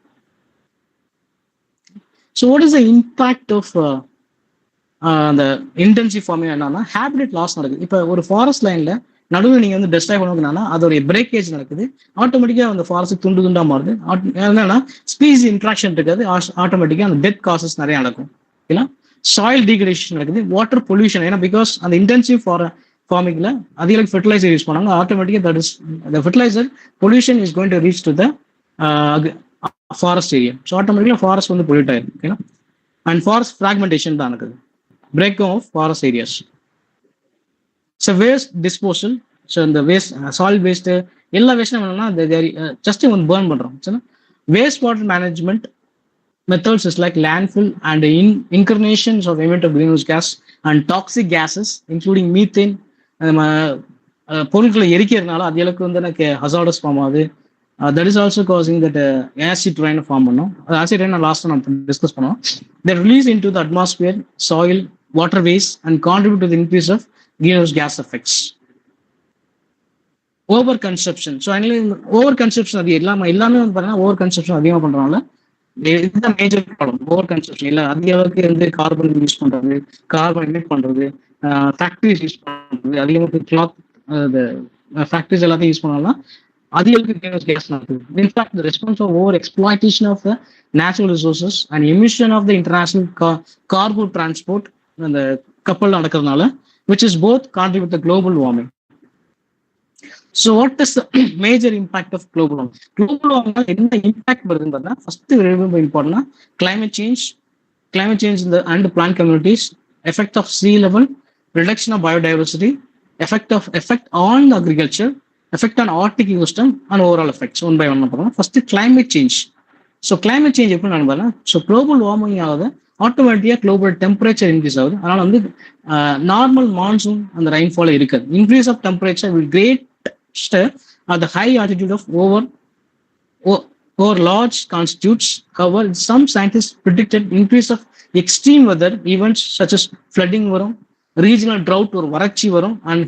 So what is the impact of அந்த இன்டென்சிவ் ஃபார்மிங் என்னன்னா ஹேபிடேட் லாஸ் நடக்குது. இப்போ ஒரு ஃபாரஸ்ட் லைன்ல நடுவில் நீங்க வந்து டெஸ்ட்ராய் பண்ணுவாங்கன்னா அதோடைய பிரேக்கேஜ் நடக்குது. ஆட்டோமேட்டிக்கா அந்த ஃபாரஸ்ட் துண்டு துண்டா மாறுது. என்னன்னா ஸ்பீசி இன்ட்ராக்ஷன் இருக்காது. ஆட்டோமேட்டிக்கா அந்த டெத் காசஸ் நிறைய நடக்கும். இல்ல சாயில் டீக்ரேடேஷன் நடக்குது. Water pollution. ஏன்னா பிகாஸ் அந்த இன்டென்சிவ் ஃபார்மிங்ல அதிக ஃபெர்டிலைசர் யூஸ் பண்ணாங்க. ஆட்டோமேட்டிக்கா that is the fertiliser pollution is going to reach to the forest area. So ஆட்டோமேட்டிக்கா ஃபாரஸ்ட் வந்து பொல்யூட் ஆயிருக்கு. ஓகேனா? அண்ட் ஃபாரஸ்ட் ஃபிராக்மெண்டேஷன் தான் நடக்குது. Breaking of forest areas. So waste disposal. So இந்த வேஸ்ட் சாலிட் வேஸ்ட் எல்லா வேஸ்ட்டும் என்னன்னா ஜஸ்ட் வந்து பேர்ன் பண்றோம். Waste water management methods is like landfill and incarnations of emit of greenhouse gas and toxic gases including methane. பொருட்களை எரிக்கிறதுனால அது அளவுக்கு வந்து எனக்கு ஹசார்டஸ் ஃபார்ம் ஆகுது. That is also causing that acid rain form பண்ணோம். ஆசிட் ரெயின் லாஸ்ட் நம்ம டிஸ்கஸ் பண்ணோம். That release in to the atmosphere, soil, water ways and contribute to the increase of greenhouse gas effects. Over consumption. So over consumption அது எல்லாமே வந்து பார்த்தீங்கன்னா ஓவர் கன்சப்ஷன் அதிகமாக பண்றதுனால இதுதான் மேஜர் ப்ராப்ளம். ஓவர் கன்சப்ஷன் இல்லை அதிக அளவுக்கு வந்து கார்பன் யூஸ் பண்றது, கார்பன் எமிட் பண்றது, ஃபேக்டரிஸ் யூஸ் பண்றது அதிகமாக கிளாத் ஃபேக்டரிஸ் எல்லாத்தையும் யூஸ் பண்ணாலும் அதிகளுக்கு greenhouse gas நடக்குது. In fact, the response of over exploitation of the natural resources and emission of the international cargo transport அந்த கப்பல் நடக்கிறதுனால, which is both contribute to global warming. So what is the major impact of global warming? Global warming என்ன இம்பாக்ட் வருதுன்னு பார்த்தா, ஃபர்ஸ்ட் ரொம்ப இம்பார்ட்டன்ட்னா climate change in the and plant communities, effect of sea level, reduction of biodiversity, effect on the agriculture, effect on Arctic ecosystem, and overall effects one by one. First, climate change. So climate change எப்படி நடந்ததுன்னா, so global warming ஆகுது, ஆட்டோமேட்டிக்கா global temperature increase ஆகுது. அதனால வந்து நார்மல் மான்சூன் அந்த ரெயின்ஃபால் இருக்காது. Increase of temperature will great at the high altitude of over large constitutes. However, some scientists predicted increase of extreme weather events such as flooding varum, regional drought or வறட்சி வரும், and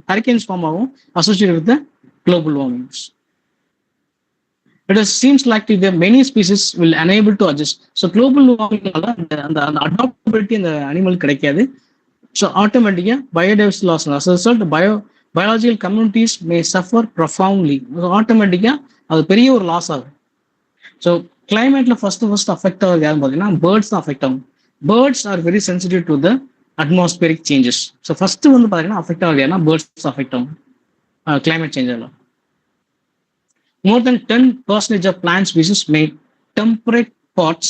hurricanes form ஆகும் associated with the global warming. It seems like the many species will unable to adjust. So global warming அந்த adaptability அந்த அனிமல் கிடைக்காது. So automatically biodiversity loss as a result biological communities may suffer profoundly. Automatically அது பெரிய ஒரு லாஸ் ஆகும். ஸோ கிளைமேட்ல ஃபர்ஸ்ட் அஃபெக்ட் ஆகுது யாருன்னு பார்த்தீங்கன்னா பேர்ட்ஸ் தான் அஃபெக்ட் ஆகும். Birds are very sensitive to the atmospheric changes. So first வந்து பார்த்தீங்கன்னா அஃபெக்ட் ஆகுது யாருன்னா பேர்ட்ஸ் அஃபெக்ட் ஆகும் climate சேஞ்சில். More than 10% of plant species may temperate parts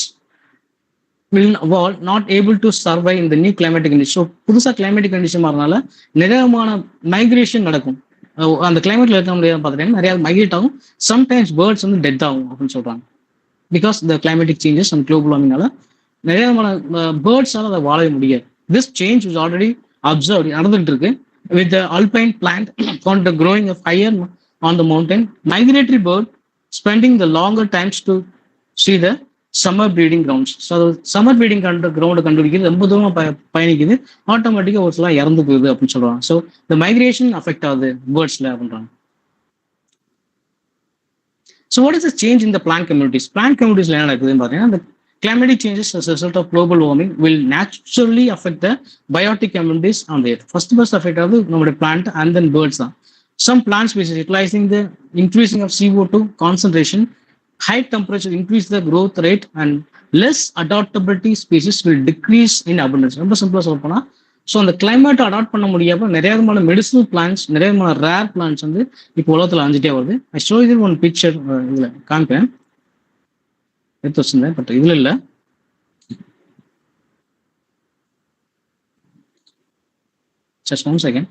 will evolve not able to survive in the new climatic condition. So புதுசா கிளைமேட்டிக் கண்டிஷன் மாறனால நிறையமான மைக்ரேஷன் நடக்கும். அந்த கிளைமேட்ல இருக்க முடியாது பார்த்தீங்கன்னா நிறைய மைக்ரேட் ஆகும். சம்டைம்ஸ் பேர்ட்ஸ் வந்து டெத் ஆகும் அப்படின்னு சொல்றாங்க. Because the climatic changes and global வார்மிங்னால நிறையமான பேர்ட்ஸால அதை வாழவே முடியாது. This change is already observe நடந்துட்டு இருக்கு வித் அல்பைன் பிளான்ட் ஃபாண்ட் growing of higher on the mountain. Migratory bird spending the longer times to see the summer breeding grounds. So summer breeding ground கண்டுபிடிக்கிறது ரொம்ப தூரம் பயணிக்குது, ஆட்டோமேட்டிக்கா ஒரு சில இறந்து போகுது அப்படின்னு சொல்றாங்க. ஸோ இந்த மைக்ரேஷன் அஃபெக்ட் ஆகுது பேர்ட்ஸ்ல அப்படின்றாங்க. So what is the change in the plant communities? Plant communities என்ன நடக்குதுன்னு பார்த்தீங்கன்னா, the climatic changes as a result of global warming will naturally affect the biotic communities on the earth. First affect ஆகுது நம்மளுடைய plant and then birds தான். Some plant species utilizing the increasing of CO2 concentration, high temperature increase the growth rate, and less adaptability species will decrease in abundance. ரொம்ப சிம்பிளா சொல்ல போனா, ஸோ அந்த கிளைமேட்டை அடாப்ட் பண்ண முடியாம நிறைய விதமான மெடிசனல் பிளான்ஸ், நிறைய விதமான ரேர் பிளான்ஸ் வந்து இப்போ உலகத்துல அழிஞ்சிட்டே வருது. I show you one picture, இதுல காமிப்பேன், எடுத்து வச்சிருந்தேன், பட் இதுல இல்ல. Just 1 second.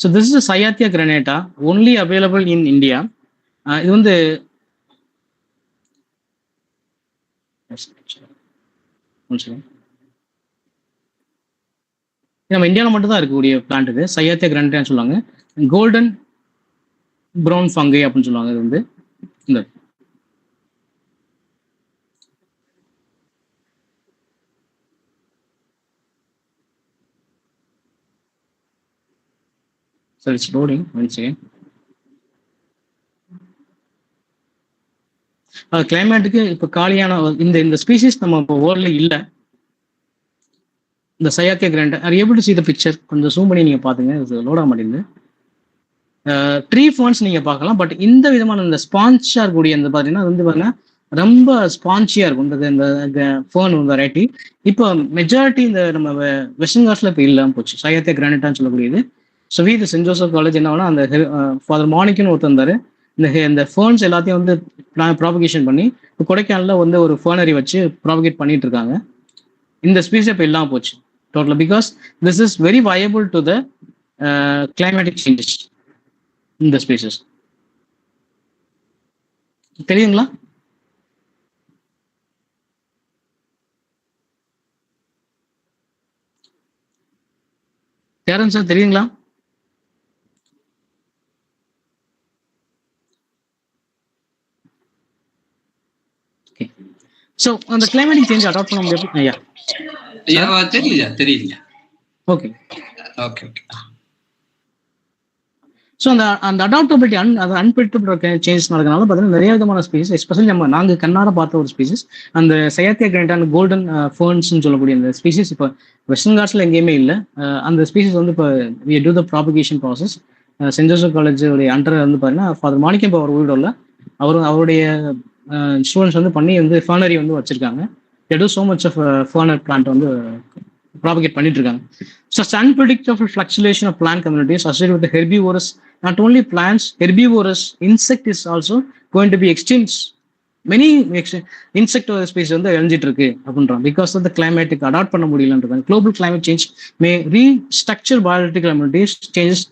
So this is a Cyathea granata, only available in India. இது வந்து நம்ம இந்தியாவில் மட்டும் தான் இருக்கக்கூடிய பிளான்ட் இது. Cyathea granata சொல்லுவாங்க. கோல்டன் ப்ரௌன் ஃபங்கை அப்படின்னு சொல்லுவாங்க. இது வந்து இந்த So it's loading once again. கிளைமேட்டுக்கு இப்போ காலியான இந்த ஸ்பீசிஸ் நம்ம இப்போ வேர்ல்ட்ல இல்லை. இந்த Cyathea granata, are you able to see the picture? கொஞ்சம் ஜூம் பண்ணி நீங்க பாத்துங்க, இது லோட் ஆக மாட்டேங்குது. ட்ரீ ஃபர்ன்ஸ் நீங்க பார்க்கலாம், பட் இந்த விதமான இந்த ஸ்பான்ச்சா இருக்கக்கூடிய இந்த பாத்தீங்கன்னா வந்து பாத்தீங்கன்னா ரொம்ப ஸ்பான்ச்சியா இருக்கும் இந்த ஃபர்ன் வெரைட்டி. இப்போ மெஜாரிட்டி இந்த நம்ம வெஸ்டர்ன் காட்ஸ்ல இப்போ இல்லாம போச்சு Cyathea granataன்னு சொல்லக்கூடியது. So we saint Joseph college என்ன ஆகுனா, அந்த ஃபாதர் மாணிக்கன்னு ஒருத்தர் இருந்தாரு, இந்த ஃபர்ன்ஸ் எல்லாத்தையும் வந்து ப்ராபகேஷன் பண்ணி இப்போ கொடைக்கானல்ல வந்து ஒரு ஃபர்னரி வச்சு ப்ராபகேட் பண்ணிட்டு இருக்காங்க. இந்த ஸ்பீஸ் இப்போ இல்லாமல் போச்சு டோட்டலா, because this is very viable to the climatic changes இந்த ஸ்பீசஸ். தெரியுங்களா? யாரும் சார் தெரியுங்களா? So on the climatic change adopt பண்ண முடியாது. தெரியல. Okay, okay okay. ஸோ அந்த அடாப்டபிலிட்டி அது அன்பிரிடிக்டபிள் சேஞ்சஸ் நடக்கிறனால பார்த்தீங்கன்னா நிறைய விதமான ஸ்பீசிஸ், எஸ்பெஷலி நாங்கள் கண்ணார பார்த்த ஒரு ஸ்பீசிஸ் அந்த சையாத்தியா கிராண்டா கோல்டன் ஃபர்ன்ஸ்னு சொல்லக்கூடிய அந்த ஸ்பீசிஸ் இப்போ வெஸ்டர்ன் காட்ஸ்ல எங்கேயுமே இல்லை. அந்த ஸ்பீசிஸ் வந்து இப்போ we do the propagation process. Saint Joseph college under வந்து பார்த்தீங்கன்னா ஃபாதர் மாணிக்கம் அவர் வீடோட அவருடைய ஸ்டூடெண்ட்ஸ் வந்து பண்ணி வந்து ஃபர்னரி வந்து வச்சிருக்காங்க. Too so much of fern plant வந்து ப்ராபகேட் பண்ணிட்டு இருக்காங்க. So unpredictable fluctuation of plant communities associated with the herbivorous, not only plants, herbivorous insect is also going to be extinct. Many insect species வந்து அழிஞ்சிட்டு இருக்கு அப்படின்றாங்க. Because of the climatic adapt பண்ண முடியலன்றாங்க. Global climate change may restructure biological communities, changes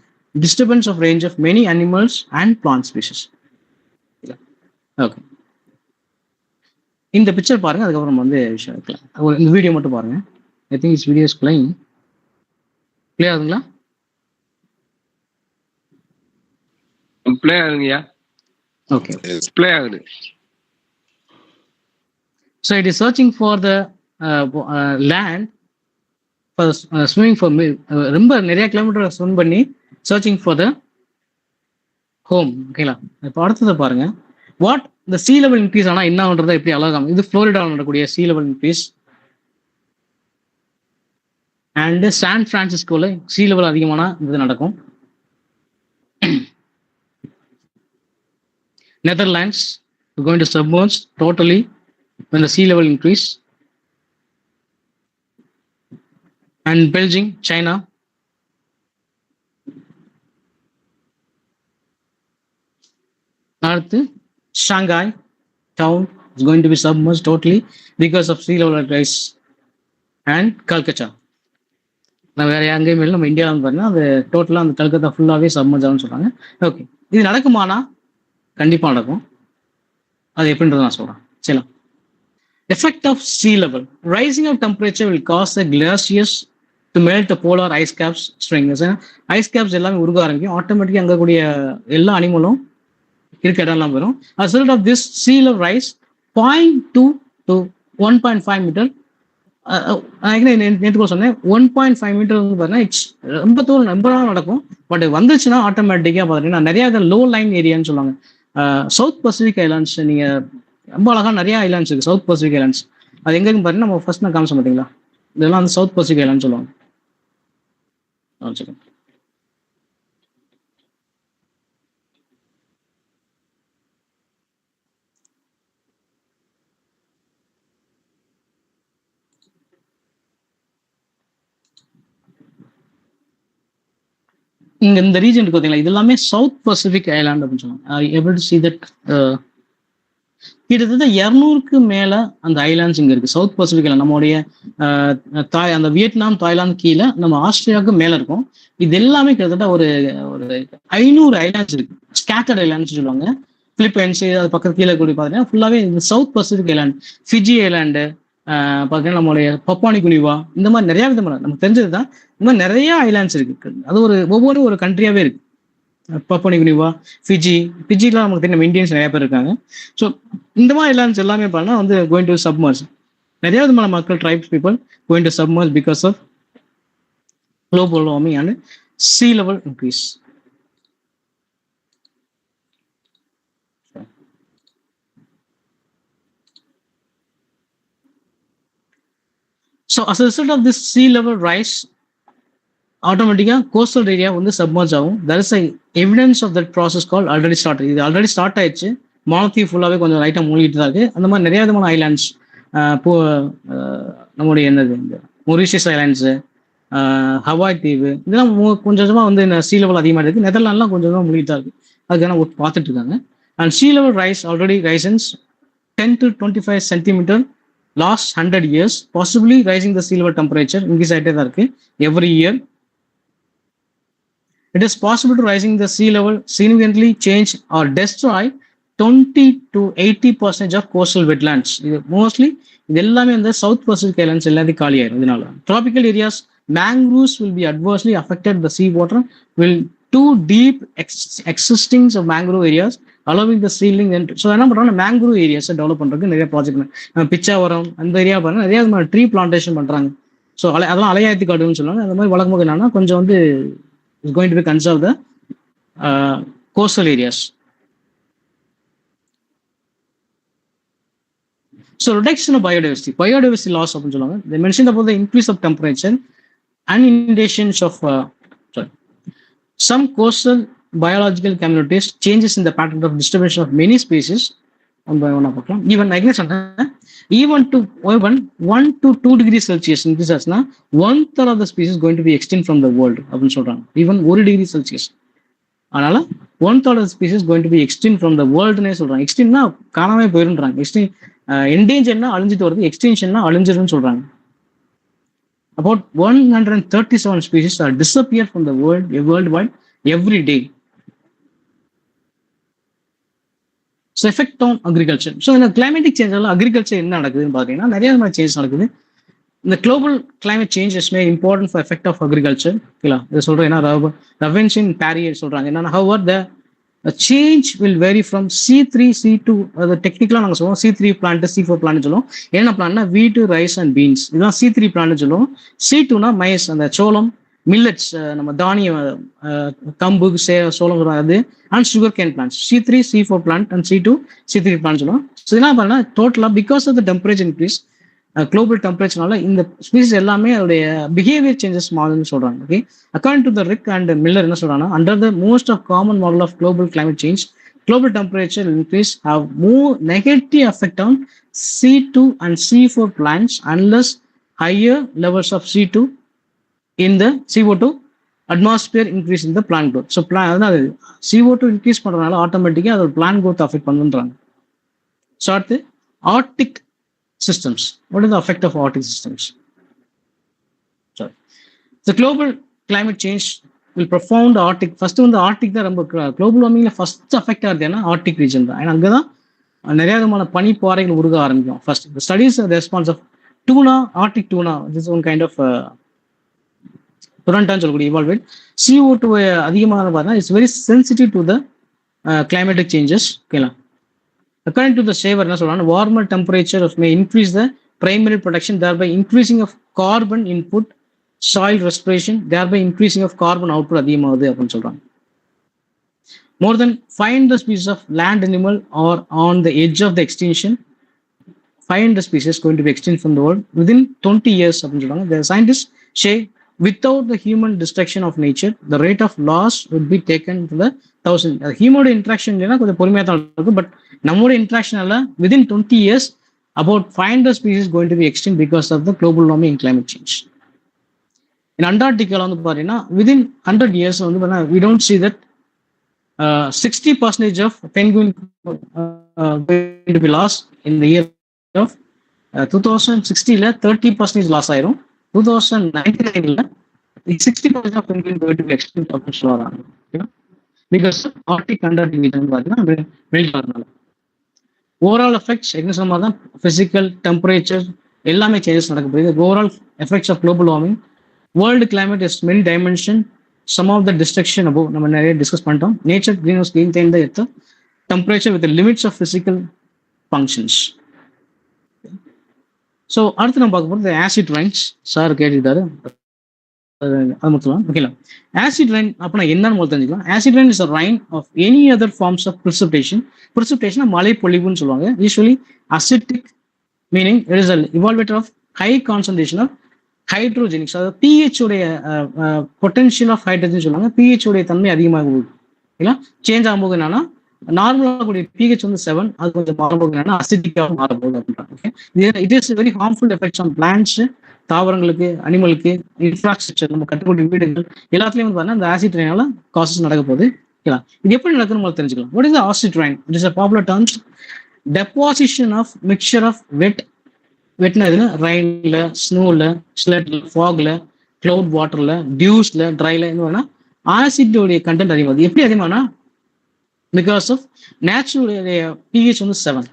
disturbance of range of many animals and plant species. Okay. இந்த பிக்சர் பாருங்க, அதுக்கப்புறம் வந்து விஷயம் இருக்கலாம். இந்த வீடியோ மட்டும் பாருங்க. I think this video is playing. Clear ஆகுங்களா? ப்ளே ஆகுங்கய்யா. Okay. ப்ளே ஆகுது. So it is searching for the land for swimming for ரொம்ப நிறைய கிலோமீட்டர் ஸ்விம் பண்ணி சர்ச்சிங் ஃபார் த ஹோம். ஓகேங்களா? இப்போ அடுத்ததை பாருங்க. வாட் இந்த சீ லெவல் இன்க்ரீஸ் ஆனால் என்ன ஆகுன்றதை எப்படி அழகாம இது ஃப்ளோரிடாவில் நடக்கக்கூடிய சீ லெவல் இன்க்ரீஸ். அண்ட் சான் பிரான்சிஸ்கோல சீ லெவல் அதிகமான இது நடக்கும். Netherlands going to submerge totally when the sea level increase. And Beijing, China. North, Shanghai town is going to be submerged totally because of sea level rise. And Calcutta. நான் வேற எங்கேயுமே இல்லை, நம்ம இந்தியாவில் பார்த்தீங்கன்னா அது டோட்டலாக அந்த கல்கத்தா ஃபுல்லாகவே சப்மர்ஜ் ஆகும்னு சொல்கிறாங்க. ஓகே, இது நடக்குமானா கண்டிப்பாக நடக்கும். அது எப்படின்றது நான் சொல்கிறேன். சரிங்களா? Effect of sea level. Rising of temperature will cause the glaciers to melt the polar ice caps strings. Ice caps எல்லாமே உருக ஆரம்பிக்கும். ஆட்டோமேட்டிக்காக அங்கே கூடிய எல்லா அனிமலும் இருக்க இடம்லாம் வரும். as a result of this sea level rise 0.2 to 1.5 metre. நேற்று கூட சொன்னேன் 1.5 மீட்டர் வந்து பார்த்தீங்கன்னா இட்ஸ் ரொம்ப தூரம் ரொம்ப நாள் நடக்கும். பட் வந்துச்சுன்னா ஆட்டோமேட்டிக்காக பார்த்தீங்கன்னா நிறைய லோ லைன் ஏரியான்னு சொல்லுவாங்க. சவுத் பசிபிக் ஐலாண்ட்ஸ் நீங்கள் ரொம்ப அழகாக நிறைய ஐலாண்ட்ஸ் இருக்குது. சவுத் பசிபிக் ஐலாண்ட்ஸ் அது எங்கேயும் பார்த்தீங்கன்னா நம்ம ஃபர்ஸ்ட் நான் காமிச்சோம் பார்த்தீங்களா, இதெல்லாம் வந்து சவுத் பசிபிக் ஐலாண்ட் சொல்லுவாங்க. இங்க இந்த ரீஜனுக்கு பார்த்தீங்களா, இது எல்லாமே சவுத் பசிபிக் ஐலாண்ட் அப்படின்னு சொல்லுவாங்க. எபிள் டு see that கிட்டத்தட்ட 200க்கு மேல அந்த ஐலாண்ட்ஸ் இங்க இருக்கு. சவுத் பசிபிக் ஐலாண்ட் நம்மளுடைய அந்த வியட்நாம், தாய்லாந்து கீழே நம்ம ஆஸ்திரேலியாவுக்கு மேல இருக்கும். இது எல்லாமே கிட்டத்தட்ட ஒரு 500 ஐலாண்ட்ஸ் இருக்கு. ஸ்கேட்டர்ட் ஐலாண்ட்ஸ் சொல்லுவாங்க. பிலிப்பைன்ஸ் அது பக்கத்து கீழே கூடி பார்த்தீங்கன்னா ஃபுல்லாவே இந்த south Pacific island, Fiji island, பார்த்தீங்கன்னா நம்மளுடைய பப்பானி குனிவா, இந்த மாதிரி நிறைய விதமான நமக்கு தெரிஞ்சது தான். இந்த மாதிரி நிறைய ஐலாண்ட்ஸ் இருக்கு. அது ஒவ்வொரு ஒரு கண்ட்ரியாவே இருக்கு. பப்பானி குனிவா, ஃபிஜிலாம் நமக்கு தெரியும், நம்ம இந்தியன்ஸ் நிறைய பேர் இருக்காங்க. ஸோ இந்த மாதிரி ஐலாண்ட்ஸ் எல்லாமே பண்ணா வந்து கோயிங் டு சப்மர்ஜ். நிறைய விதமான மக்கள், tribes people going to submerge because of global warming and sea level increase. So as a result of this sea level rise, ஆட்டோமேட்டிக்காக கோஸ்டல் ஏரியா வந்து சப்மர்ஜ் ஆகும். That is evidence of that process call already start. இது ஆல்ரெடி ஸ்டார்ட் ஆயிடுச்சு. மாலத்தீவு ஃபுல்லாகவே கொஞ்சம் லைட்டாக மூழ்கிட்டு தான் இருக்கு. அந்த மாதிரி நிறைய விதமான ஐலாண்ட்ஸ், நம்மளுடைய என்னது இந்த மொரிஷியஸ் ஐலாண்ட்ஸு, ஹவாய் தீவு, இதெல்லாம் கொஞ்சம் கொஞ்சமாக வந்து இந்த sea level அதிகமாக இருக்கு. நெதர்லாண்ட்லாம் கொஞ்சம் கொஞ்சமாக மூழ்கிட்டு தான் இருக்கு. அதுக்கான பார்த்துட்டு இருக்காங்க. And sea level rise already rises 10 to 25 centimeter last 100 years, possibly rising the sea level temperature increase ஆகிட்டே தான் இருக்கு every year. It is possible to rising the sea level significantly change or destroy 20 to 80% of coastal wetlands. இது மோஸ்ட்லி இது எல்லாமே வந்து சவுத் பசிபிக் ஐலாண்ட்ஸ் எல்லாத்தையும் காலி ஆயிடும். இதனால tropical areas, mangroves will be adversely affected. The sea water will too deep existing of mangrove areas allowing the sealing. So என்ன பண்றாங்க, மேங்க்ரூவ் ஏரியாஸை டெவலப் பண்றதுக்கு நிறைய ப்ராஜெக்ட், பிச்சாவரம் அந்த ஏரியா பாருங்க, நிறைய ட்ரீ பிளான்டேஷன் பண்றாங்க. ஸோ அதெல்லாம் அலையாத்தி காடுன்னு சொல்லுவாங்க. அந்த மாதிரி வழக்கமாக என்னன்னா கொஞ்சம் வந்து is going to be conserve the coastal areas. So reduction of biodiversity loss அப்படின்னு சொல்லுவாங்க. They mentioned about the increase of temperature and inundations of some coastal biological communities, changes in the pattern of distribution of many species. Even to 1 to 2 degrees Celsius increase ஆச்சுன்னா 1/3 of the species is going to be extinct from the world அப்படின்னு சொல்றாங்க. Even 1 degree Celsius. அதனால 1/3 of the species is going to be extinct from the worldனே சொல்றாங்க. எக்ஸ்டிங்னா காணாமே போயிருன்றாங்க. எக்ஸ்டிங் என்டேஞ்சர்னா அழிஞ்சிட்டு வருது, எக்ஸ்டென்ஷன்னா அழிஞ்சிருன்னு சொல்றாங்க. About 137 species are disappeared from the worldwide every day. So effect on agriculture. So இந்த climatic change agriculture என்ன நடக்குதுன்னு பார்த்தீங்கன்னா நிறைய சேஞ்ச் நடக்குது. இந்த global climate change is very important for effect of agriculture. ஓகேங்களா, இதை சொல்றேன். ஏன்னா ரவென்ஷன் பேரியர் சொல்றாங்க. என்னன்னா however the change will vary from C3, C2, அது டெக்னிக்கலா நாங்கள் சொல்லுவோம் C3 பிளான்ட், C4 பிளான்ட் சொல்லுவோம். என்ன பிளான்ட்னா வீட்டு, ரைஸ் அண்ட் பீன்ஸ், இதுதான் C3 பிளான்ட் சொல்லுவோம். C2னா மைஸ், அந்த சோளம், மில்லட்ஸ், நம்ம தானியம், கம்பு, சோளம் அது, and sugar cane plants. C3, C4 plant and C2, C3 plant சொல்லுவோம். ஸோ என்ன பண்ணா டோட்டலா because of the temperature increase, global டெம்பரேச்சர்னால இந்த ஸ்பீசிஸ் எல்லாமே அதோடைய பிஹேவியர் சேஞ்சஸ் மாறுதுன்னு சொல்றாங்க. Okay, according to the Rick and Miller என்ன சொல்றாங்கன்னா, under the most of common model of global climate change, global temperature increase have more negative effect on C2 and C4 plants unless higher levels of C2 in the CO2 atmosphere increase in the plant growth. So அதாவது CO2 increase பண்றதுனால ஆட்டோமேட்டிக்கா அதோட plant growth affect பண்ணுன்றாங்க. So அடுத்து Arctic systems. What is the effect of Arctic systems? Sorry. The global climate change will profound Arctic. First வந்து Arctic தான் ரொம்ப global warmingல first affect ஆகுதுன்னா Arctic region தான். ஏன்னா அங்கதான் நிறைய விதமான பனிப்பாறைகள் உருக ஆரம்பிக்கும். First the studies the response of tuna, Arctic tuna, this is one kind of புரண்டான்னு சொல்லக்கூடிய evolved CO2 அதிகமாக பார்த்தா it's very sensitive to the climatic changes. ஓகேங்களா, according to the saver என்ன சொல்றாங்க, warmer temperature may increase the primary production, thereby increasing of carbon input, soil respiration, thereby increasing of carbon output அதிகமாகுது அப்படின்னு சொல்றாங்க. More than 500 species of land animal are on the edge of the extinction. 500 species going to be extinct from the world within 20 years அப்படின்னு சொல்றாங்க. The scientists say without the human destruction of nature, the rate of loss would be taken to the 1000. ஹியூமனோட interaction கொஞ்சம் பொறுமையாக தான் இருக்கும். பட் நம்மளோட இன்ட்ராக்ஷனால within 20 years about 500 species going to be extinct because of the global warming and climate change. In Antarctica வந்து பார்த்தீங்கன்னா within 100 years வந்து பார்த்தீங்கன்னா we don't see that 60% of penguin going to be lost in the year of 2060ல 30% லாஸ் ஆயிரும். 2099ல 60% of penguin going to be extinct அப்படின்னு சொல்றாங்க. பிகாஸ் ஆர்டிக் அண்டார்டிக் ரீஜன் பார்த்தீங்கன்னா மெல்ட் ஆகிறதுனால ஓவரால் எஃபெக்ட்ஸ் என்ன சொன்னால் தான் பிசிக்கல் டெம்பரேச்சர் எல்லாமே சேஞ்சஸ் நடக்க போகுது. Overall effects of global warming, world climate is many dimension, some of the destruction above நம்ம நிறைய டிஸ்கஸ் பண்ணிட்டோம். Nature green house green time தான் எடுத்து temperature with limits of physical functions. So அடுத்து நம்ம பார்க்க போகிறது ஆசிட் ரைன்ஸ். சார் கேட்டுக்கிட்டாரு, அது மட்டும் ஓகேங்களா. ஆசிட் ரெயின் அப்படின்னா என்னன்னு முதல்ல தெரிஞ்சுக்கலாம். Acid rain is a rain of any other forms of precipitation. precipitation மழை பொழிவுன்னு சொல்லுவாங்க. Usually acetic meaning it is evolved of high concentration of hydrogenics, அதாவது பிஹெச் உடைய பொட்டன்ஷியல் ஆஃப் ஹைட்ரஜன் சொல்லுவாங்க. பிஹெச் உடைய தன்மை அதிகமாக போகுது. ஓகேங்களா, சேஞ்ச் ஆகும்போது என்னன்னா நார்மலாக கூடிய பிஹெச் வந்து 7, அது கொஞ்சம் மாறும்போது என்னன்னா அசிட்டிக்காக மாறப்போகுது அப்படின்றாங்க. It is very harmful effects on plants, தாவரங்களுக்கு, அனிமலுக்கு, இன்ஃப்ராஸ்ட்ரக்சர், நம்ம கட்டக்கூடிய வீடுகள் எல்லாத்துலயும் வந்து பார்த்தீங்கன்னா இந்த ஆசிட் ரெயினால காசஸ் நடக்க போகுது. ஓகேங்களா, இது எப்படி நடக்குன்னு உங்களுக்கு தெரிஞ்சுக்கலாம். What is the acid rain? It is a popular terms deposition of mixture of வெட்னா எதுனா ரெயின்ல, ஸ்னோல, ஸ்லெட்ல, ஃபாக்ல, கிளவுட் வாட்டர்ல, டியூஸ்ல, ட்ரைல என்ன ஆசிட்டோடைய கண்டென்ட் அதிகமாகுது. எப்படி அதிகமானா பிகாஸ் ஆஃப் நேச்சுரல் pH வந்து 7.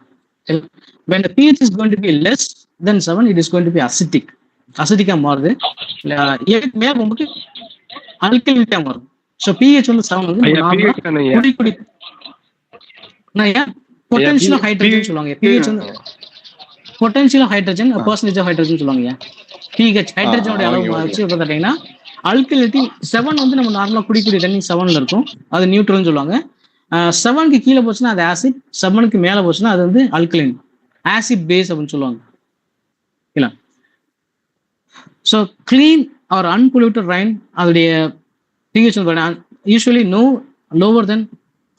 when the pH is going to be less than 7, it is going to be acidic. அசிட்டிக்கா மாறுது. மேல போகும்போது அல்கலிட்டா மாறும். ஸோ pH வந்து 7 வந்து பொட்டன்ஷியல் ஹைட்ரஜன் சொல்லுவாங்க. pH வந்து potential hydrogen percentage of hydrogen சொல்லுவாங்க. pH ஹைட்ரஜனோட அளவு வச்சு பார்த்தீங்கன்னா அல்கலினிட்டி 7 வந்து நம்ம நார்மலா குடிக்கூடிய தண்ணி 7ல இருக்கும், அது நியூட்ரல்னு சொல்லுவாங்க. 7க்கு கீழே போச்சுன்னா அது ஆசிட், 7க்கு மேலே போச்சுன்னா அது வந்து அல்கலைன், ஆசிட் பேஸ் அப்படின்னு சொல்லுவாங்க. இல்ல so clean or unpolluted rain அதோடைய pH usually no lower than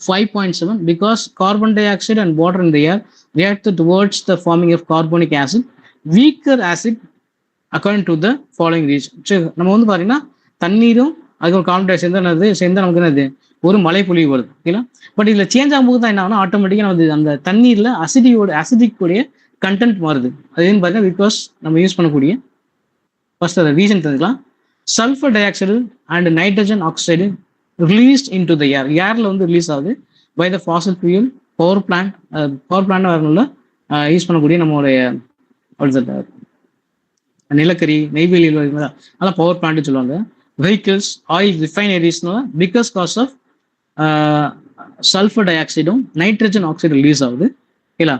5.7 because carbon dioxide and water in the air react towards the forming of carbonic acid, weaker acid according to the following region. நம்ம வந்து பாத்தீங்கன்னா தண்ணீரும் அதுக்கு ஒரு கார்பன் டை ஆக்சைடு சேர்ந்தா நமக்கு என்னது ஒரு மழை பொழிவு வருது. ஓகேங்களா? பட் இதுல சேஞ்ச் ஆகும்போது தான் என்ன ஆகுனா ஆட்டோமேட்டிக்கா வந்து அந்த தண்ணீர்ல அசிடிக் உடைய கண்டென்ட் மாறுது. அது ஏன்னு பாத்தீங்கன்னா பிகாஸ் நம்ம யூஸ் பண்ணக்கூடிய ஃபர்ஸ்ட் அந்த ரீசன் தெரிஞ்சுக்கலாம். Sulphur dioxide and nitrogen oxide released into the air, ஏர்ல வந்து ரிலீஸ் ஆகுது by the fossil fuel power plant வரணும்ல யூஸ் பண்ணக்கூடிய நம்மளுடைய நிலக்கரி நெய்வேலி அதெல்லாம் பவர் பிளான்ட் சொல்லுவாங்க. வெஹிக்கிள்ஸ் ஆயில் ரிஃபைனரிஸ்னால பிகாஸ் காஸ் ஆஃப் சல்ஃபர் டை ஆக்சைடும் நைட்ரஜன் ஆக்சைடு ரிலீஸ் ஆகுது. இல்லைங்களா?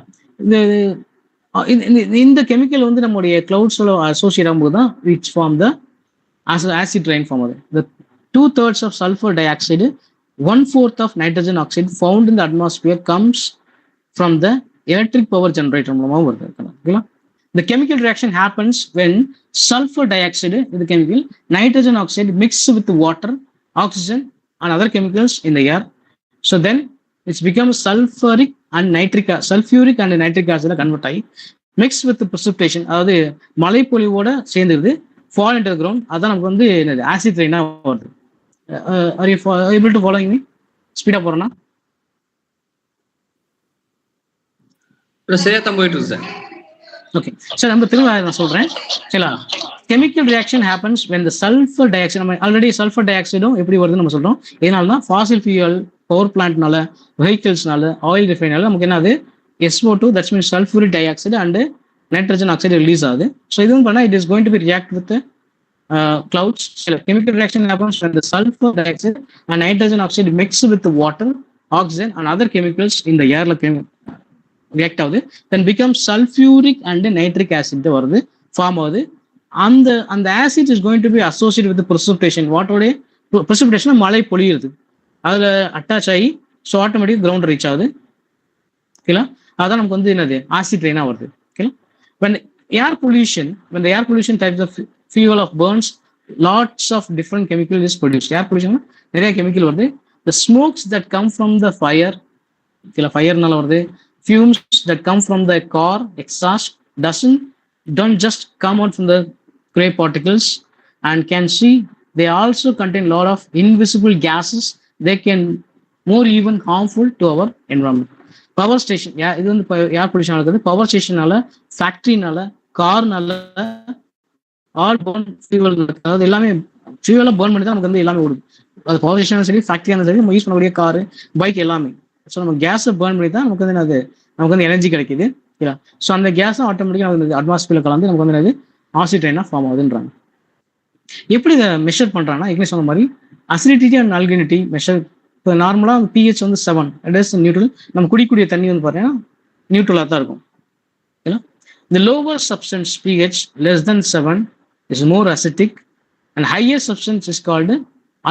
இந்த கெமிக்கல் வந்து நம்மளுடைய கிளவுட்ஸோட அசோசியேட் ஆகும்போது தான் which form the acid rain form ஆகுது. 2/3 of sulfur dioxide, 1/4 of nitrogen oxide found in the atmosphere comes from the electric power generator. The chemical reaction happens when sulfur dioxide, the chemical, nitrogen oxide mixed with water, oxygen and other chemicals in the air. So then it becomes sulfuric and nitric acid convert ஆகி mixed with the precipitation, அதாவது மழை பொழிவோட சேர்ந்துருது, fall into the ground. அதான் நமக்கு வந்து ஆசிட் ரெயினா வருது. Are you able to following me? Speed up போறேன்னா சரியா தான் போயிட்டு இருக்கு சார். ஓகே சார், நம்ம திரும்ப நான் சொல்றேன். சரிங்களா? Chemical reaction happens when the sulfur dioxide, நம்ம ஆல்ரெடி சல்ஃபர் டை ஆக்சைடும் எப்படி வருதுன்னு நம்ம சொல்றோம். இதனால தான் ஃபாசில் ஃபியூயல் பவர் பிளான்ட்னால வெஹிக்கிள்ஸ்னால ஆயில் ரிஃபைனால நமக்கு என்ன ஆகுது SO2 that's means sulphuric dioxide and nitrogen oxide release ஆகுது. ஸோ இதுவும் பண்ணா it is going to be react with clouds. Chemical reaction happens when the sulfur dioxide and nitrogen oxide mix with the water, oxygen and other chemicals in the air react ஆகுது. Then becomes sulfuric and nitric acid வருது ஃபார்ம் ஆகுது. அந்த acid is going to be associated with the precipitation. வாட்டோடைய precipitation மழை பொழியுது, அதுல அட்டாச் ஆகி ஸோ ஆட்டோமேட்டிக் கிரவுண்ட் ரீச் ஆகுது. ஓகேங்களா? அதான் நமக்கு வந்து என்னது ஆசிட் ரெயினா வருது. ஓகேங்களா? when the air pollution types of fuel of burns, lots of different chemical is produced. Air pollution நிறைய கெமிக்கல் வருது. The smokes that come from the fire, ஃபயர்னால வருது. Fumes that come from the car exhaust don't just come out from the gray particles and can see, they also contain lot of invisible gases. They can more even harmful to our environment. Power station, இது வந்து ஏர் பொல்யூஷன் இருக்குது. பவர் ஸ்டேஷனால, ஃபேக்டரினால, கார்னால, ஆல் பர்ன் ஃபியூவல், அதாவது எல்லாமே ஃபியூவலா பர்ன் பண்ணி தான் நமக்கு வந்து எல்லாமே ஓடுது. அது பவர் ஸ்டேஷனும் சரி, ஃபேக்டரியாலும் சரி, நம்ம யூஸ் பண்ணக்கூடிய காரு, பைக் எல்லாமே. ஸோ நம்ம கேஸை பர்ன் பண்ணி தான் நமக்கு வந்து நமக்கு வந்து எனர்ஜி கிடைக்குது. இல்லை? ஸோ அந்த கேஸும் ஆட்டோமேட்டிக்காக வந்து அட்மாஸ்பியர்ல கலந்து நமக்கு வந்து ஆசிட் ரெயினா ஃபார்ம் ஆகுதுன்றாங்க. எப்படி இதை மெஷர் பண்றாங்கன்னா, ஏற்கனவே சொன்ன மாதிரி அசிடிட்டி அண்ட் அல்கலினிட்டி மெஷர். இப்போ நார்மலாக pH வந்து 7, இட் இஸ் நியூட்ரல். நம்ம குடிக்கூடிய தண்ணி வந்து பார்த்தீங்கன்னா நியூட்ரலாக தான் இருக்கும். ஓகேங்களா? The lower substance pH less than 7 is more acidic and higher substance is called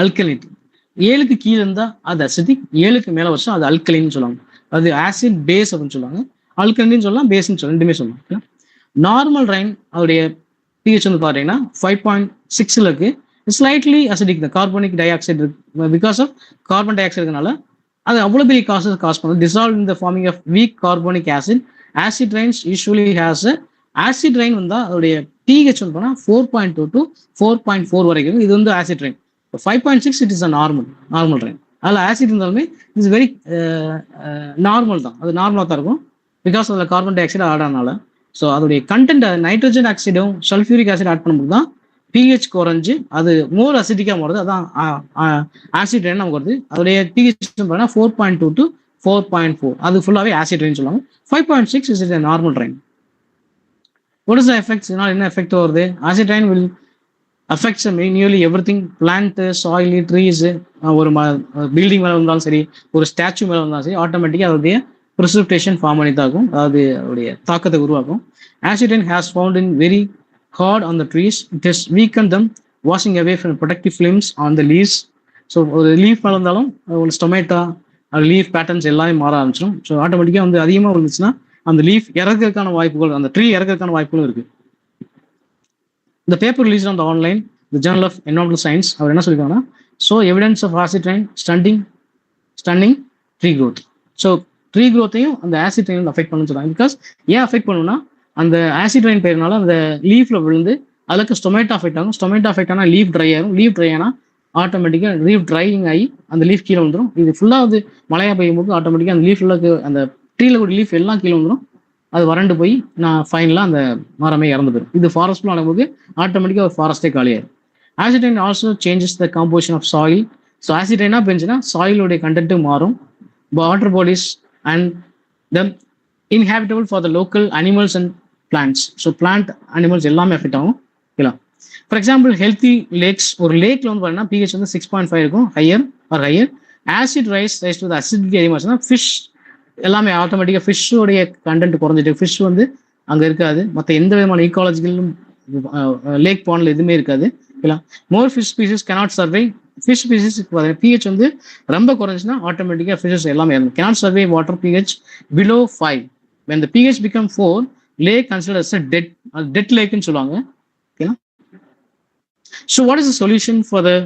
alkalinity. 7க்கு கீழே இருந்தா அது அசிடிக், 7க்கு மேல வருஷம் அது அல்கலின்னு சொல்லுவாங்க. அது ஆசிட் பேஸ் அப்படின்னு சொல்லுவாங்க. அல்கலின்னு சொல்லலாம், பேஸ்ன்னு சொல்லலாம், ரெண்டுமே சொல்லலாம். நார்மல் ரைன் அதோடைய pH வந்து பார்த்தீங்கன்னா 5.6 இருக்கு. ஸ்லைட்லி அசிடிக் தான், கார்பனிக் டை ஆக்சைடு இருக்கு. Because of carbon dioxide இருக்கனால அது அவ்வளோ பெரிய காஸ் பண்ணுது. Dissolve in the forming of weak carbonic acid. Acid rains usually has acid rain வந்தா அதோடைய pH வந்து போனால் 4.2 to 4.4 வரைக்கும். இது வந்து acid rain. 5.6 it is a normal rain. அதில் ஆசிட் இருந்தாலுமே இட்ஸ் வெரி நார்மல் தான், அது நார்மலாக தான் இருக்கும். பிகாஸ் அதில் கார்பன் டை ஆக்சைடு ஆட் ஆனால. ஸோ அதோடைய கண்டென்ட் நைட்ரஜன் ஆக்சைடும் சல்ஃபியூரிக் ஆசிட் ஆட் பண்ணும்போது தான் pH குறைஞ்சு அது மோர் அசிடிக்காக வருது. அதான் ஆசிட் ரெயின் நமக்கு வருது. அதோடைய pH 4.2 to 4.4, அது ஃபுல்லாகவே ஆசிட் ரெயின் சொல்லுவாங்க. 5.6 is is normal rain. What is the effects? என்ன எஃபெக்ட் வருது? Acid rain will affects nearly every thing. Plant, soil, trees, ஒரு பில்டிங் மேலே இருந்தாலும் சரி, ஒரு ஸ்டாச்சு மேலே இருந்தாலும் சரி, ஆட்டோமேட்டிக்காக அதோடைய ப்ரிசிபிடேஷன் ஃபார்ம் பண்ணி தான் இருக்கும், அதாவது அதோடைய தாக்கத்தை உருவாக்கும். Acid rain has found in very hard on the trees, it is weaken them washing away from protective films on the leaves. So ஒரு லீஃப் வளர்ந்தாலும் ஒரு ஸ்டொமேட்டா லீஃப் பேட்டர்ன்ஸ் எல்லாமே மாற ஆரம்பிச்சிடும். ஸோ ஆட்டோமேட்டிக்காக வந்து அதிகமாக இருந்துச்சுன்னா அந்த லீஃப் இறக்கிறதுக்கான வாய்ப்புகள், அந்த ட்ரீ இறக்கிறதுக்கான வாய்ப்புகளும் இருக்கு. இந்த paper release on the online the journal of environmental science அவர் என்ன சொல்லியிருக்காங்கன்னா, so evidence of acid rain stunning tree growth. So tree க்ரோத்தையும் அந்த ஆசிட் ரெயின் அஃபெக்ட் பண்ணு சொல்றாங்க. பிகாஸ் ஏன் அஃபெக்ட் பண்ணுன்னா, அந்த ஆசிட் ரெயின் பெயர்னால அந்த லீஃப்ல விழுந்து அதுக்கு ஸ்டொமேட்டோ அஃபெக்ட் ஆகும். ஸ்டொமேட்டோ அஃபெக்ட் ஆனால் லீஃப் ட்ரை ஆகும். லீஃப் ட்ரை ஆனால் ஆட்டோமேட்டிக்காக லீஃப் ட்ரையிங் ஆகி அந்த லீஃப் கீழே வந்துடும். இது ஃபுல்லாக வந்து மழையாக பெய்யும்போது ஆட்டோமேட்டிக்காக அந்த லீஃப்ல அந்த ட்ரீல கூட லீஃப் எல்லாம் கீழே வந்துடும். அது வறண்டு போய் ஃபைனலாக அந்த மரமே இறந்து போயிடும். இது ஃபாரஸ்ட்ல ஆகும்போது ஆட்டோமேட்டிக்காக ஒரு ஃபாரஸ்டே காலியாயிடும். Acid rain also changes the composition of soil. So acid ரெயினா பெஞ்சுன்னா சாயிலுடைய கண்டென்ட்டும் மாறும். Water bodies and the inhabitable for the local animals and plants. So plant animals எல்லாமே அஃபெக்ட் ஆகும். ஓகேங்களா? ஃபார் எக்ஸாம்பிள் ஹெல்த்தி லேக்ஸ், ஒரு லேக்ல வந்து பார்த்தீங்கன்னா பிஹெச் வந்து 6.5 இருக்கும், higher. Acid rise to the acidity அதிகமாச்சுன்னா ஃபிஷ் எல்லாமே ஆட்டோமேட்டிக்காக ஃபிஷ்ஷோடைய கண்டென்ட் குறைஞ்சிட்டு ஃபிஷ் வந்து அங்கே இருக்காது. மற்ற எந்த விதமான ஈக்காலஜிக்கலும் லேக் பாண்டில் எதுவுமே இருக்காது. ஓகேங்களா? More fish species cannot survive. Fish species pH வந்து ரொம்ப குறைஞ்சுன்னா ஆட்டோமேட்டிக்காக ஃபிஷஸ் எல்லாமே இறந்து. Cannot survive water pH below 5. when the pH become 4, lake considered as a dead lake ன்னு சொல்லுவாங்க. ஓகேங்களா? So what is the solution for the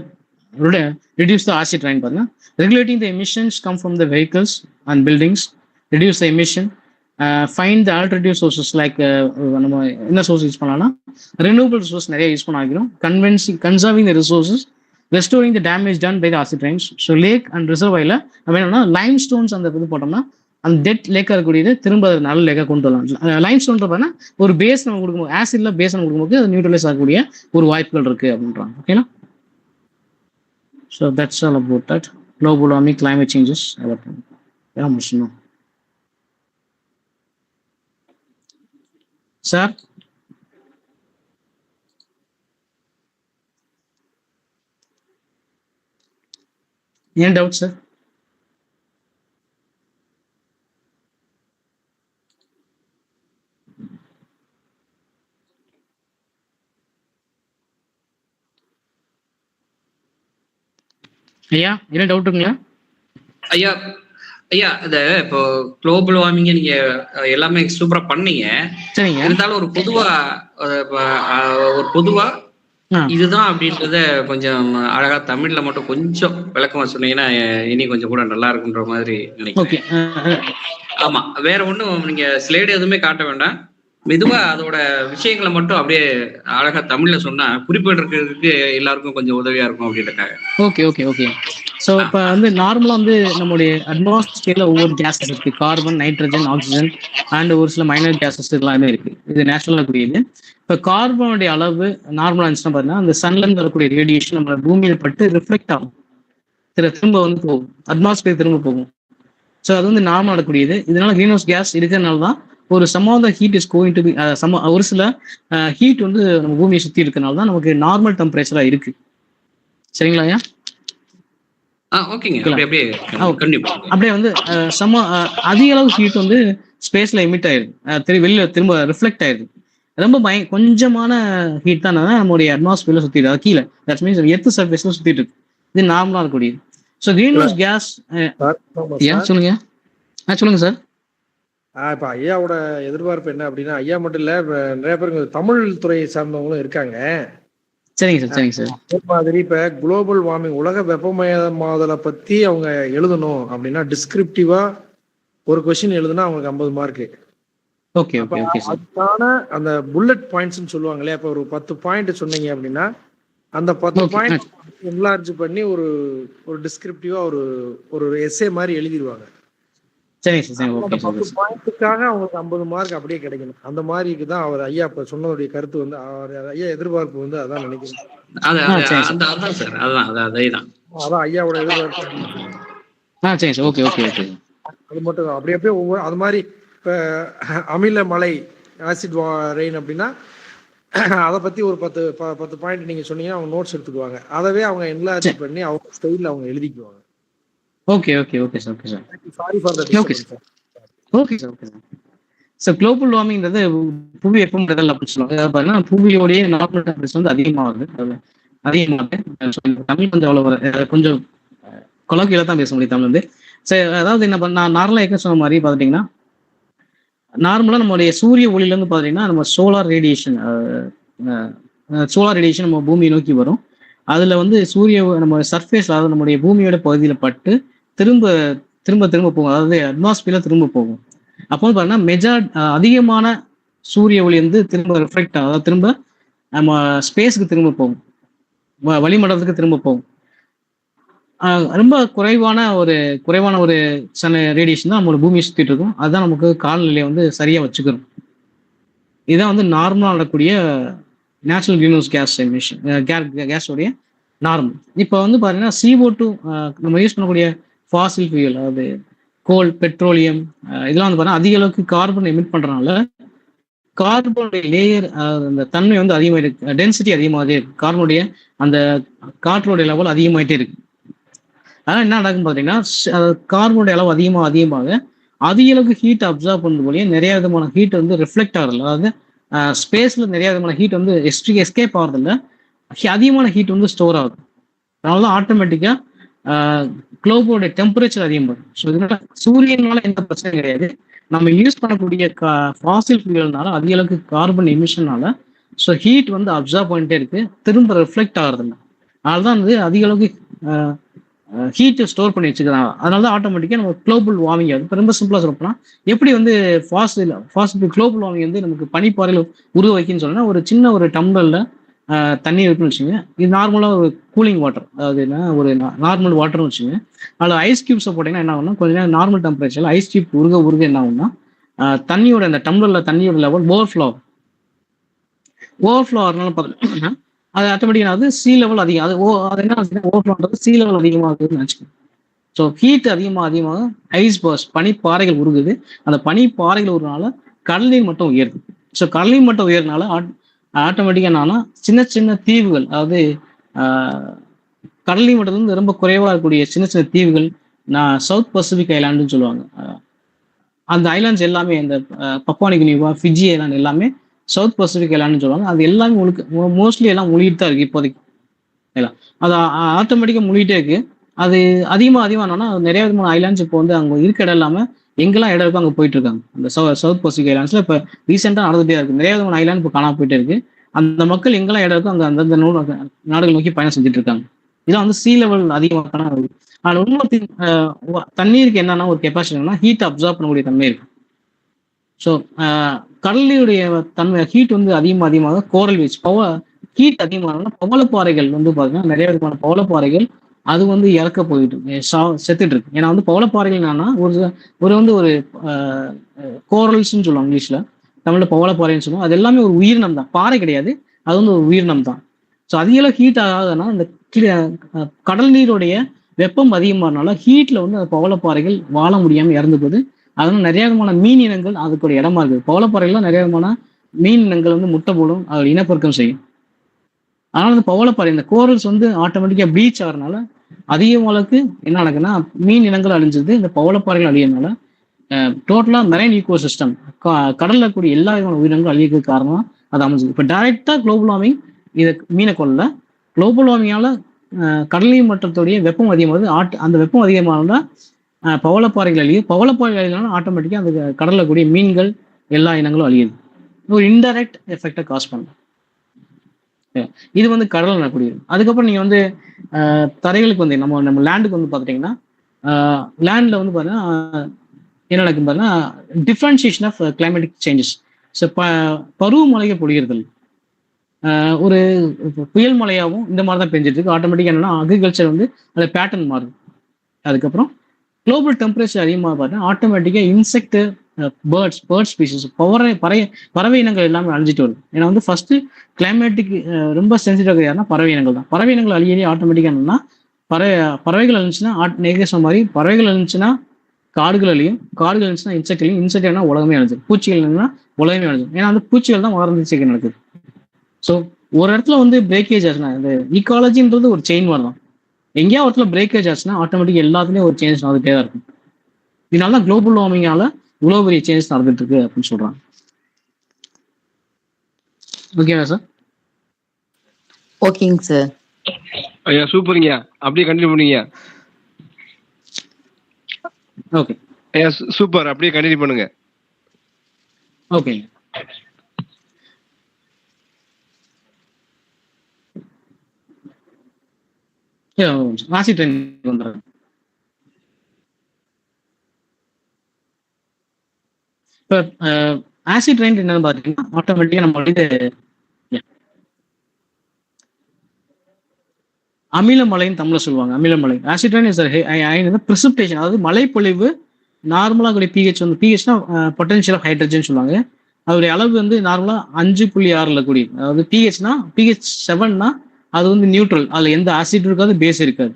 reduce the acid rain? Regulating the emissions come from the vehicles and buildings. Reduce the emission. Find the alternative sources like நம்ம என்ன சோர்ஸ் யூஸ் பண்ணலாம்னா renewable resource நிறைய யூஸ் பண்ண ஆகிரும். Conserving the resources, restoring the damage done by the acid rains. So lake and reservoirல நம்ம என்னன்னா லைம் ஸ்டோன்ஸ் அந்த இது போட்டோம்னா அந்த டெட் லேக்கா இருக்கக்கூடியது திரும்ப நல்ல லேக்கா கொண்டு வரலாம். லைம் ஸ்டோன் பார்த்தா ஒரு பேஸ் நம்ம கொடுக்கும்போது ஆசிட்ல பேஸ் நம்ம கொடுக்கும்போது அது நியூட்ரலைஸ் ஆகக்கூடிய ஒரு வாய்ப்புகள் இருக்கு அப்படின்றாங்க. ஓகேனா? So that's all about that. Global warming, climate changes எல்லாம் முடிச்சணும். சார் ஏன் டவுட் சார்? ஐயா என்ன டவுட்டுங்களா? ஐயா இந்த இப்போ குளோபல் வார்மிங்க நீங்க எல்லாமே சூப்பரா பண்ணீங்க. சரிங்க. இருந்தாலும் ஒரு பொதுவா இதுதான் அப்படின்றத கொஞ்சம் அழகா தமிழ்ல மட்டும் கொஞ்சம் விளக்கமா சொன்னீங்கன்னா இனி கொஞ்சம் கூட நல்லா இருக்குன்ற மாதிரி நினைக்கிறேன். ஆமா, வேற ஒண்ணும் நீங்க ஸ்லைடு எதுவுமே காட்ட வேண்டாம். மெதுவா அதோட விஷயங்களை மட்டும் அப்படியே அழகா தமிழ்ல சொன்னா குறிப்பிடுறதுக்கு எல்லாருக்கும் கொஞ்சம் உதவியா இருக்கும் அப்படின்றக்காக. ஓகே. ஸோ இப்போ வந்து நார்மலா வந்து நம்மளுடைய அட்மாஸ்பியர்ல ஒவ்வொரு கேஸஸ் இருக்கு. கார்பன், நைட்ரஜன், ஆக்சிஜன் அண்ட் ஒரு சில மைனர் கேஸஸ் எல்லாமே இருக்கு. இது நேச்சுரலா கூடியது. இப்போ கார்பனுடைய அளவு நார்மலா இருந்துச்சுன்னா பாத்தீங்கன்னா அந்த சன்ல இருந்து வரக்கூடிய ரேடியேஷன் நம்ம பூமியில பட்டு ரிஃப்ளெக்ட் ஆகும், திரும்ப வந்து போகும், அட்மாஸ்பியர் திரும்ப போகும். ஸோ அது வந்து நார்மலா நடக்கூடியது. இதனால கிரீன் ஹவுஸ் கேஸ் இருக்கிறதுனால தான் ஒரு some of the heat is going to be ஒரு சில ஹீட் வந்து நம்ம பூமியை சுற்றி இருக்கிறனால தான் நமக்கு நார்மல் டெம்பரேச்சரா இருக்கு. சரிங்களா ஐயா? அப்படியே வந்து அதிக அளவு ஹீட் வந்து ஸ்பேஸ்ல எமிட் ஆயிருக்கு, வெளியில திரும்ப ரிஃப்ளெக்ட் ஆயிருக்கு. ரொம்ப கொஞ்சமான ஹீட் தான் நம்மளுடைய அட்மாஸ்பியர்ல சுத்திட்டு அது கீழே, தட் மீன்ஸ் எர்த் சர்ஃபேஸ்ல சுத்திட்டு இருக்கு. இது நார்மலா இருக்கக்கூடியது. ஸோ கிரீன் ஹவுஸ் கேஸ் சொல்லுங்க சார். இப்ப ஐயாவோட எதிர்பார்ப்பு என்ன அப்படின்னா, ஐயா மட்டும் இல்ல, நிறைய பேருக்கு தமிழ் துறையை சார்ந்தவங்களும் இருக்காங்க. சரிங்க சார். அதே மாதிரி இப்ப குளோபல் வார்மிங், உலக வெப்பமயமாதலை பத்தி அவங்க எழுதணும் அப்படின்னா டிஸ்கிரிப்டிவா ஒரு கொஸ்டின் எழுதுனா அவங்களுக்கு 50 மார்க். அதுக்கான அந்த புல்லட் பாயிண்ட்ஸ் சொல்லுவாங்களே, அப்ப ஒரு 10 பாயிண்ட் சொன்னீங்க அப்படின்னா அந்த 10 பாயிண்ட் என்லார்ஜ் பண்ணி ஒரு டிஸ்கிரிப்டிவா ஒரு எஸ்ஸே மாதிரி எழுதிடுவாங்க. பாயிண்ட்டுக்காக அவங்களுக்கு 50 மார்க் அப்படியே கிடைக்கணும். அந்த மாதிரிக்கு தான் அவர் ஐயா இப்ப சொன்னதுடைய கருத்து வந்து, அவர் ஐயா எதிர்பார்ப்பு வந்து அதான் நினைக்கிறேன். அதான் ஐயாவோட எதிர்பார்ப்பு. அது மட்டும் அப்படியே ஒவ்வொரு அது மாதிரி இப்ப அமில மழை, ஆசிட் ரெயின் அப்படின்னா அதை பத்தி ஒரு 10 பாயிண்ட் நீங்க சொன்னீங்கன்னா அவங்க நோட்ஸ் எடுத்துக்குவாங்க. அதவே அவங்க என்லார்ஜ் பண்ணி அவங்க ஸ்டைல்ல அவங்க எழுதிக்குவாங்க. Okay sir. Sorry for that. Okay sir, okay sir. So global வார்மிங்கிறது புவி வெப்பமடைதல் அப்படின்னு சொல்லுவாங்க. அதாவது பார்த்தீங்கன்னா புவியோடைய நார்மல் டெம்பரேச்சர் வந்து அதிகமாகுது. தமிழ் கொஞ்சம் அவ்வளோ கொஞ்சம் கொலோக்கியலா தான் பேச முடியும் தமிழ் வந்து. சரி, அதாவது என்ன பண்ண நான் நார்மலாக ஏற்க சொன்ன மாதிரி பார்த்துட்டிங்கன்னா, நார்மலாக நம்மளுடைய சூரிய ஒளியிலேருந்து பார்த்தீங்கன்னா நம்ம சோலார் ரேடியேஷன் நம்ம பூமியை நோக்கி வரும். அதில் வந்து நம்ம சர்ஃபேஸ், அதாவது நம்முடைய பூமியோட பகுதியில் பட்டு திரும்ப திரும்ப திரும்ப போகும், அதாவது அட்மாஸ்பியர்ல திரும்ப போகும். அப்போ பார்த்தீங்கன்னா அதிகமான சூரிய ஒளி வந்து திரும்ப ரிஃப்ளெக்ட், அதாவது திரும்ப நம்ம ஸ்பேஸுக்கு திரும்ப போகும், வளிமண்டலத்துக்கு திரும்ப போகும். ரொம்ப குறைவான ஒரு சன ரேடியேஷன் தான் நம்மளோட பூமியை சுற்றிட்டு இருக்கும். அதுதான் நமக்கு காலநிலையை வந்து சரியா வச்சுக்கிறோம். இதுதான் வந்து நார்மலாக நடக்கக்கூடிய நேச்சுரல் கிரீன்ஹவுஸ் கேஸ் எமிஷன், கேஸோடைய நார்மல். இப்போ வந்து பார்த்தீங்கன்னா CO2 நம்ம யூஸ் பண்ணக்கூடிய ஃபாசில் ஃபியூல், அதாவது கோல், பெட்ரோலியம், இதெல்லாம் வந்து பார்த்தீங்கன்னா அதிக அளவுக்கு கார்பன் எமிட் பண்ணுறதுனால கார்பனுடைய லேயர், அந்த தன்மை வந்து அதிகமாக இருக்கு, டென்சிட்டி அதிகமாகவே இருக்கு, கார்பனுடைய அந்த காற்றோடைய லெவல் அதிகமாகிட்டே இருக்கு. அதனால் என்ன நடக்கும் பார்த்தீங்கன்னா, கார்பனுடைய அளவு அதிகமாக அதிக அளவுக்கு ஹீட் அப்சர்வ் பண்ணுறது போலயே நிறைய விதமான ஹீட் வந்து ரிஃப்ளெக்ட் ஆகிறதில்ல. அதாவது ஸ்பேஸ்ல நிறைய விதமான ஹீட் வந்து எஸ்கேப் ஆகிறதில்ல, அதிகமான ஹீட் வந்து ஸ்டோர் ஆகுது. அதனால தான் ஆட்டோமேட்டிக்கா குளோபோடைய டெம்பரேச்சர் அதிகமாகும். ஸோ இதனால சூரியனால எந்த பிரச்சனையும் கிடையாது. நம்ம யூஸ் பண்ணக்கூடிய ஃபாசில் ஃபியூயல்னால அதிக அளவுக்கு கார்பன் எமிஷன்னால ஸோ ஹீட் வந்து அப்சர்வ் பண்ணிட்டே இருக்கு, திரும்ப ரிஃப்ளெக்ட் ஆகுறதில்ல. அதனால தான் வந்து அதிக அளவுக்கு ஹீட்டை ஸ்டோர் பண்ணி வச்சுக்கிறாங்க. அதனால தான் ஆட்டோமேட்டிக்காக நம்ம குளோபல் வார்மிங் ஆகுது. இப்போ ரொம்ப சிம்பிளாக சொல்லப்போனா, எப்படி வந்து குளோபல் வார்மிங் வந்து நமக்கு பனிப்பாறையில் உருவ வைக்குன்னு சொன்னா, ஒரு சின்ன ஒரு டம்ளர்ல தண்ணி இருக்குன்னு வச்சுங்க. இது நார்மலாக ஒரு கூலிங் வாட்டர், அதாவது என்ன ஒரு நார்மல் வாட்டர்னு வச்சுங்க. அதில் ஐஸ் கியூப்ஸை போட்டிங்கன்னா என்ன ஆகும்னா, கொஞ்சம் நேரம் நார்மல் டெம்பரேச்சரில் ஐஸ் கியூப் உருக என்ன ஆகும்னா, தண்ணியோட அந்த டம்ளர்ல தண்ணியோட லெவல் ஓவர்ஃப்ளோ ஆகிறதுனால பார்த்தீங்கன்னா அது ஆட்டோமேட்டிக்காக வந்து சீ லெவல் அதிகம். அது என்ன ஓவர்ஃப்ளோன்றது சீ லெவல் அதிகமாகுதுன்னு வச்சுக்கோங்க. ஸோ ஹீட் அதிகமாக ஐஸ் பர்ஸ்ட், பனிப்பாறைகள் உருகுது. அந்த பனிப்பாறைகள் உருனால கடல் நீர் மட்டம் உயருது. ஸோ கடல் நீர் மட்டம் உயர்னால ஆட்டோமேட்டிக்காக என்னன்னா சின்ன சின்ன தீவுகள், அதாவது கடல் நீர் மட்டத்துல இருந்து ரொம்ப குறைவாக இருக்கக்கூடிய சின்ன சின்ன தீவுகள், சவுத் பசிபிக் ஐலாண்டுன்னு சொல்லுவாங்க. அந்த ஐலாண்ட்ஸ் எல்லாமே, இந்த பப்புவா நியூகினியா, ஃபிஜி ஐலாண்ட் எல்லாமே சவுத் பசிபிக் ஐலாண்டுன்னு சொல்லுவாங்க. அது எல்லாமே மோஸ்ட்லி எல்லாம் மூழ்கிட்டு தான் இருக்கு இப்போதைக்கு. அது ஆட்டோமேட்டிக்காக மூழ்கிட்டே இருக்கு. அது அதிகமாக என்னன்னா நிறைய விதமான ஐலாண்ட்ஸ் இப்போ வந்து அங்கே இருக்க இடம் இல்லாமல் எங்கெல்லாம் இடம் இருக்கோ அங்கே போயிட்டு இருக்காங்க. அந்த சவுத் பசிபிக் ஐலாண்ட்ஸ்ல இப்போ ரீசெண்டாக நடந்துட்டே இருக்கு. நிறைய விதமான ஐலாண்ட் இப்போ காணாம போயிட்டே இருக்கு. அந்த மக்கள் எங்கெல்லாம் இடம் இருக்கோ அங்கே அந்தந்த நாடுகள் நோக்கி பயணம் செஞ்சுட்டு இருக்காங்க. இதெல்லாம் வந்து சீ லெவல் அதிகமாக. ஆனால் இன்னொரு தண்ணீருக்கு என்னன்னா ஒரு கெப்பாசிட்டினா ஹீட் அப்சர்வ் பண்ணக்கூடிய தன்மை இருக்கு. ஸோ கடலுடைய தன்மை ஹீட் வந்து அதிகமாக கோரல் பீச் ஹீட் அதிகமானா பவளப்பாறைகள் வந்து பார்த்தீங்கன்னா நிறைய விதமான பவளப்பாறைகள் அது வந்து இறக்க போயிட்டு செத்துட்டு இருக்கு. ஏன்னா வந்து பவளப்பாறைகள் என்னன்னா ஒரு கோரல்ஸ்ன்னு சொல்லுவாங்க இங்கிலீஷ்ல, தமிழ்ல பவளப்பாறைன்னு சொல்லுவோம். அது எல்லாமே ஒரு உயிரினம் தான், பாறை கிடையாது, அது வந்து ஒரு உயிரினம் தான். ஸோ அதிக அளவு ஹீட் ஆகாதுன்னா இந்த கடல் நீருடைய வெப்பம் அதிகமானால ஹீட்ல வந்து அந்த பவளப்பாறைகள் வாழ முடியாம இறந்து போகுது. அதனால நிறைய விதமான மீன் இனங்கள் அதுக்கு இடமா இருக்குது. பவளப்பாறைகள்லாம் நிறைய விதமான மீன் இனங்கள் வந்து முட்டை போடும், அது இனப்பெருக்கம் செய்யும். அதனால அந்த பவளப்பாறை, இந்த கோரல்ஸ் வந்து ஆட்டோமேட்டிக்கா ப்ளீச் ஆகிறதுனால அதிகமானக்கு என்ன நடக்குன்னா மீன் இனங்கள் அழிஞ்சிருது. இந்த பவளப்பாறைகள் அழியறதுனால டோட்டலா மெரைன் ஈகோ சிஸ்டம், கடல்ல கூடிய எல்லா விதமான உயிரினங்களும் அழியறதுக்கு காரணம் அது அமைஞ்சது. இப்போ டைரக்டா குளோபல் வார்மிங் இதை மீனை கொள்ள, குளோபல் வார்மிங்கால கடல் நீர் மட்டத்துடைய வெப்பம் அதிகமாகுது. அந்த வெப்பம் அதிகமானதா பவளப்பாறைகள் அழியுது. பவளப்பாறைகள் அழியனால ஆட்டோமேட்டிக்கா அந்த கடல்ல கூடிய மீன்கள் எல்லா இனங்களும் அழியுது. ஒரு இன்டைரக்ட் எஃபெக்டை காஸ் பண்ணும். இது வந்து கடல் நடக்கூடியது. அதுக்கப்புறம் நீங்க வந்து தரைகளுக்கு வந்து நம்ம லேண்டுக்கு வந்து பாத்துட்டீங்கன்னா, லேண்ட்ல வந்து பாத்தீங்கன்னா என்ன நடக்கும் பாத்தீங்கன்னா differentiation of climatic changes. So பருவமழையை பொழியறதில்லை, ஒரு புயல் மழையாகவும் இந்த மாதிரி தான் பெஞ்சிட்டு இருக்கு. ஆட்டோமேட்டிக்கா என்னன்னா அக்ரிகல்ச்சர் வந்து அந்த பேட்டர்ன் மாறுது. அதுக்கப்புறம் குளோபல் டெம்பரேச்சர் அதிகமாக பார்த்தா ஆட்டோமேட்டிக்கா இன்செக்ட், பேர்ட் ஸ்பீசிஸ், பறவை இனங்கள் எல்லாமே அழிஞ்சிட்டு வருது. ஏன்னா வந்து ஃபர்ஸ்ட் கிளைமேட்டிக் ரொம்ப சென்சிட்டிவ் யாருன்னா பறவை இனங்கள் தான். பறவை இனங்கள் அழியறி ஆட்டோமேட்டிக்கா என்னன்னா பறவைகள் அழிஞ்சுன்னா நேகேஷன் மாதிரி பறவைகள் அழிஞ்சுன்னா காடுகள் அழியும், காடுகள் அழிஞ்சுன்னா இன்செக்ட் அழியும், இன்செக்ட் என்ன உலகமே அழிஞ்சு, பூச்சிகள் என்னன்னா உலகமே அழிஞ்சு. ஏன்னா வந்து பூச்சிகள் தான் மகரந்த சேர்க்கை நடக்குது. ஸோ ஒரு இடத்துல வந்து பிரேக்கேஜ் ஆச்சுன்னா, இந்த ஈக்காலஜின்றது ஒரு செயின் மாதிரி தான். எங்கேயா இடத்துல பிரேக்கேஜ் ஆச்சுன்னா ஆட்டோமேட்டிக் எல்லாத்துலயும் ஒரு சேஞ்ச் வந்துட்டே தான் இருக்கும். இதனால தான் குளோபல் வார்மிங்கால இவ்வளவு பெரிய சேஞ்சஸ் நடந்துட்டு இருக்கு அப்படின்னு சொல்றாங்க. ஓகேவா சார்? ஓகேங்க சார். ஐயா சூப்பருங்க, அப்படியே கண்டினியூ பண்ணுங்க. ஓகே ஐயா சூப்பர், அப்படியே கண்டினியூ பண்ணுங்க. ஓகேங்க. ராசி ட்ரெயின் வந்துடுறேன். இப்போ ஆசிட் ரெயின் என்னன்னு பார்த்தீங்கன்னா ஆட்டோமேட்டிக்காக நம்ம வந்து அமிலமலைன்னு தமிழ்ல சொல்லுவாங்க. அமிலமலை ஆசிட் ரெயின் இஸ் பிரிசிபிடேஷன், அதாவது மழைப்பொழிவு. நார்மலாக கூடிய பிஹெச் வந்து பிஹெச்னா பொட்டன்ஷியல் ஆஃப் ஹைட்ரஜன் சொல்லுவாங்க. அதோடைய அளவு வந்து நார்மலாக 5.6 கூடிய, அதாவது பிஹெச்னா பிஹெச் 7னா அது வந்து நியூட்ரல், அதில் எந்த ஆசிட் இருக்காது, பேஸ் இருக்காது,